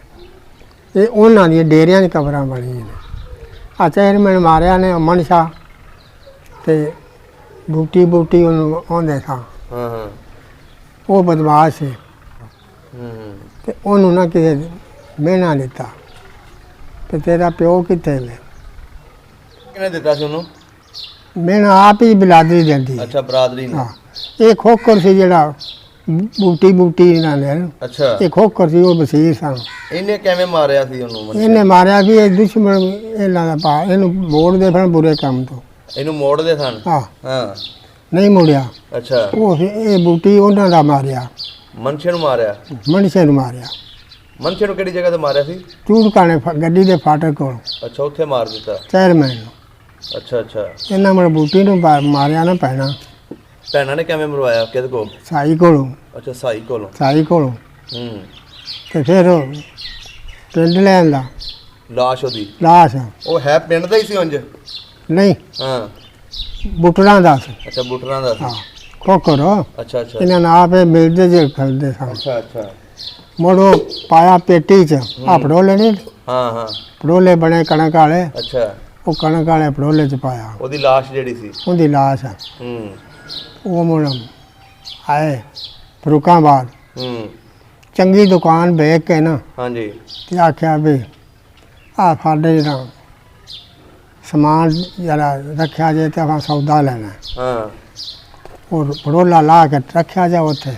ਇਹ ਉਹਨਾਂ ਦੀਆਂ ਡੇਰਿਆਂ 'ਚ ਕਬਰਾਂ ਬਣੀਆਂ ਨੇ ਆ ਚੇਅਰਮੈਨ ਮਾਰਿਆ ਨੇ ਅਮਨ ਸ਼ਾਹ ਤੇ ਬੂਟੀ ਉਹਨੂੰ ਆਉਂਦੇ ਸਾਂ ਹਾਂ ਉਹ ਬਦਮਾਸ਼ ਸੀ ਤੇ ਉਹਨੂੰ ਨਾ ਕਿਸੇ ਮਿਹਣਾ ਦਿੱਤਾ ਤੇ ਤੇਰਾ ਪਿਓ ਕਿੱਥੇ ਨੇ ਕਿਹਨੇ ਦਿੱਤਾ ਸੀ ਉਹਨੂੰ ਮਿਹਣਾ ਆਪ ਹੀ ਬਲਾਦਰੀ ਦਿੰਦੀ ਅੱਛਾ ਬਰਾਦਰੀ ਨੇ ਹਾਂ ਇਹ ਖੋਖਰ ਸੀ ਜਿਹੜਾ ਬੂਟੀ ਨਾਲ ਹੈ ਅੱਛਾ ਇਹ ਖੋਖਰ ਸੀ ਉਹ ਵਸੀਰ ਸਨ ਇਹਨੇ ਕਿਵੇਂ ਮਾਰਿਆ ਸੀ ਉਹਨੂੰ ਇਹਨੇ ਮਾਰਿਆ ਵੀ ਇਹ ਦੁਸ਼ਮਣ ਇਹਨਾਂ ਦਾ ਪਾ ਇਹਨੂੰ ਮੋੜਦੇ ਸਨ ਬੁਰੇ ਕੰਮ ਤੋਂ ਇਹਨੂੰ ਮੋੜਦੇ ਸਨ ਹਾਂ ਹਾਂ ਨਹੀਂ ਮੁੜਿਆ ਅੱਛਾ ਉਹ ਇਹ ਬੂਟੀ ਉਹਨਾਂ ਦਾ ਮਾਰਿਆ ਮਨਸ਼ੇ ਨੂੰ ਮਾਰਿਆ ਮਨਸ਼ੇ ਨੂੰ ਮਾਰਿਆ ਮਨਸ਼ੇ ਨੂੰ ਕਿਹੜੀ ਜਗ੍ਹਾ ਤੇ ਮਾਰਿਆ ਸੀ? ਚੂੜਕਾਣੇ ਗੱਡੀ ਦੇ ਫਾਟਕ ਕੋਲ ਅੱਛਾ, ਉੱਥੇ ਮਾਰ ਦਿੱਤਾ। ਚੇਅਰਮੈਨ ਨੂੰ। ਅੱਛਾ ਅੱਛਾ। ਇਹਨਾਂ ਮਰ ਬੂਟੀ ਨੂੰ ਮਾਰਿਆ ਨਾ ਪੈਣਾ। ਭੈਣਾਂ ਨੇ ਕਿਵੇਂ ਮਰਵਾਇਆ? ਕਿਹਦੇ ਕੋਲ? ਸਾਈ ਕੋਲੋਂ। ਅੱਛਾ, ਸਾਈ ਕੋਲੋਂ। ਸਾਈ ਕੋਲੋਂ। ਤੇ ਫਿਰ ਪਿੰਡ ਲੈਣ ਦਾ ਲਾਸ਼ ਉਹਦੀ ਲਾਸ਼ ਉਹ ਹੈ ਪਿੰਡ ਦਾ ਹੀ ਸੀ ਉਂਝ? ਨਹੀਂ, ਹਾਂ, ਬੁੱਟਰਾਂ ਦਾ ਸੀ। ਅੱਛਾ, ਬੁੱਟਰਾਂ ਦਾ ਹਾਂ, ਸੀ। ਕੋਕਰੋ। ਅੱਛਾ ਅੱਛਾ ਇਹਨਾਂ ਨਾਲ ਆਪੇ ਮਿਲਦੇ ਜੇ ਖਲਦੇ ਸਨ। ਅੱਛਾ ਅੱਛਾ। ਮੋੜੋ ਪਾਇਆ ਪੇਟੀ ਚ ਆ ਪੜੋਲੇ ਨਹੀਂ, ਹਾਂ ਹਾਂ, ਪੜੋਲੇ ਬਣੇ ਕਣਕ ਵਾਲੇ। ਅੱਛਾ, ਉਹ ਕਣਕ ਵਾਲੇ ਪੜੋਲੇ ਚ ਪਾਇਆ। ਉਹਦੀ ਲਾਸ਼ ਜਿਹੜੀ ਸੀ? ਉਹਦੀ ਲਾਸ਼ ਆ। ਹੂੰ ਉਹ ਮੁੜ ਆਏ ਫਰੂਕਾਬਾਦ, ਚੰਗੀ ਦੁਕਾਨ ਵੇਖ ਕੇ ਨਾ ਹਾਂਜੀ, ਤੇ ਆਖਿਆ ਵੀ ਆ ਸਾਡੇ ਜਿਹੜਾ ਸਮਾਨ ਜਿਹੜਾ ਰੱਖਿਆ ਜੇ ਤੇ ਆਪਾਂ ਸੌਦਾ ਲੈਣਾ। ਹਾਂ, ਉਹ ਪੜੋਲਾ ਲਾ ਕੇ ਰੱਖਿਆ ਜਾ ਉੱਥੇ।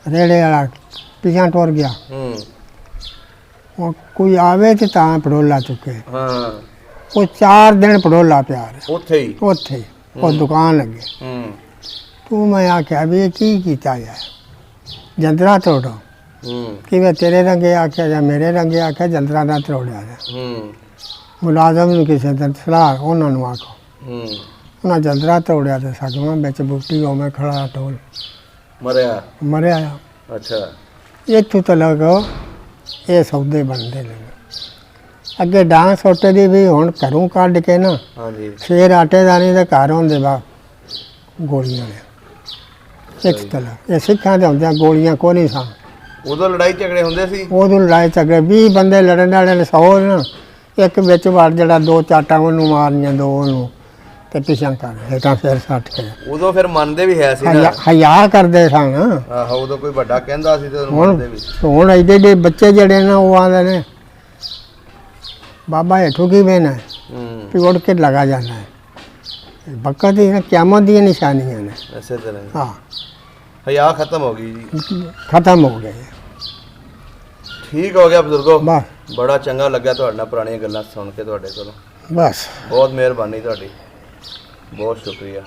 ਰੇੜੇ ਵਾਲਾ ਪਿਛਾਂ ਟੁਰ ਗਿਆ। ਉਹ ਕੋਈ ਆਵੇ ਤੇ ਤਾਂ ਪੜੋਲਾ ਚੁੱਕੇ। ਹਾਂ, ਉਹ 4 ਦਿਨ ਪੜੋਲਾ ਪਿਆ ਰਿਹਾ ਉੱਥੇ ਹੀ ਉੱਥੇ ਹੀ, ਉਹ ਦੁਕਾਨ ਲੱਗੇ। ਤੂੰ ਮੈਂ ਆਖਿਆ ਵੀ ਇਹ ਕੀ ਕੀਤਾ ਜਾਏ, ਜੰਦਰਾ ਤੋੜੋ। ਕਿਵੇਂ ਤੇਰੇ ਰੰਗੇ ਆਖਿਆ ਜਾਂ ਮੇਰੇ ਰੰਗੇ ਆਖਿਆ, ਜੰਦਰਾ ਦਾ ਤੋੜਿਆ ਜਾ। ਮੁਲਾਜ਼ਮ ਨੂੰ ਕਿਸੇ ਦਿਨ ਸਲਾਹ ਉਹਨਾਂ ਨੂੰ ਆਖੋ। ਉਹਨਾਂ ਜੰਦਰਾ ਤੋੜਿਆ ਤੇ ਸਗੋਂ ਵਿੱਚ ਬੂਟੀ ਉਵੇਂ ਖੜਾ ਢੋਲ ਮਰਿਆ ਆ। ਅੱਛਾ, ਇੱਥੋਂ ਤਾਂ ਲੱਗੋ ਇਹ ਸੌਦੇ ਬਣਦੇ ਨੇ। ਅੱਗੇ ਡਾਂਗ ਸੋਟੇ ਦੀ ਵੀ ਹੁਣ ਘਰੋਂ ਕੱਢ ਕੇ ਨਾ ਹਾਂਜੀ, ਫੇਰ ਆਟੇ ਦਾਣੇ ਦੇ ਘਰ ਹੁੰਦੇ ਵਾ ਗੋਲੀਆਂ ਨੇ। ਇੱਕ ਤਲਾ ਇਹ ਸਿੱਖਾਂ ਦੇ ਹੁੰਦਿਆਂ ਗੋਲੀਆਂ ਕੋਈ ਨਹੀਂ ਸਨ। ਉਦੋਂ ਲੜਾਈ ਝਗੜੇ ਹੁੰਦੇ ਸੀ? ਉਦੋਂ ਲੜਾਈ ਝਗੜੇ 20 ਬੰਦੇ ਲੜਨ ਵਾਲੇ ਨੇ 100 ਨਾ, ਇੱਕ ਵਿੱਚ ਵੜ ਜਿਹੜਾ 2 ਚਾਟਾਂ ਉਹਨੂੰ ਮਾਰਨੀਆਂ, 2 ਉਹਨੂੰ ਤੇ ਪਿਛਾਂ ਕਰ ਹੇਠਾਂ ਫਿਰ ਸੱਟ ਕੇ। ਉਦੋਂ ਫਿਰ ਮੰਨਦੇ ਵੀ ਹੈ ਸੀ ਨਾ? ਹਯਾ ਕਰਦੇ ਸਨ। ਆਹੋ, ਉਦੋਂ ਕੋਈ ਵੱਡਾ ਕਹਿੰਦਾ ਸੀ ਤੇ ਹੁਣ ਮੰਨਦੇ ਵੀ। ਹੁਣ ਐਡੇ ਐਡੇ ਬੱਚੇ ਜਿਹੜੇ ਨੇ ਉਹ ਆਉਂਦੇ ਨੇ ਬਾਬਾ ਹੇਠੋਂ ਕੀ ਬਹਿਣਾ ਵੀ ਉੜ ਕੇ ਲਗਾ ਜਾਣਾ ਹੈ। ਬਕਤ ਦੀ ਕਿਆਮਤ ਦੀਆਂ ਨਿਸ਼ਾਨੀਆਂ ਨੇ। ਇਸੇ ਤਰ੍ਹਾਂ ਹੀ। ਹਾਂ, ਹਯਾ ਖਤਮ ਹੋ ਗਈ ਜੀ। ਖਤਮ ਹੋ ਗਏ। ਠੀਕ ਹੋ ਗਿਆ ਬਜ਼ੁਰਗੋ, ਬਸ ਬੜਾ ਚੰਗਾ ਲੱਗਾ ਤੁਹਾਡੇ ਨਾਲ ਪੁਰਾਣੀਆਂ ਗੱਲਾਂ ਸੁਣ ਕੇ ਤੁਹਾਡੇ ਕੋਲੋਂ। ਬਸ ਬਹੁਤ ਮਿਹਰਬਾਨੀ ਤੁਹਾਡੀ, ਬਹੁਤ ਸ਼ੁਕਰੀਆ।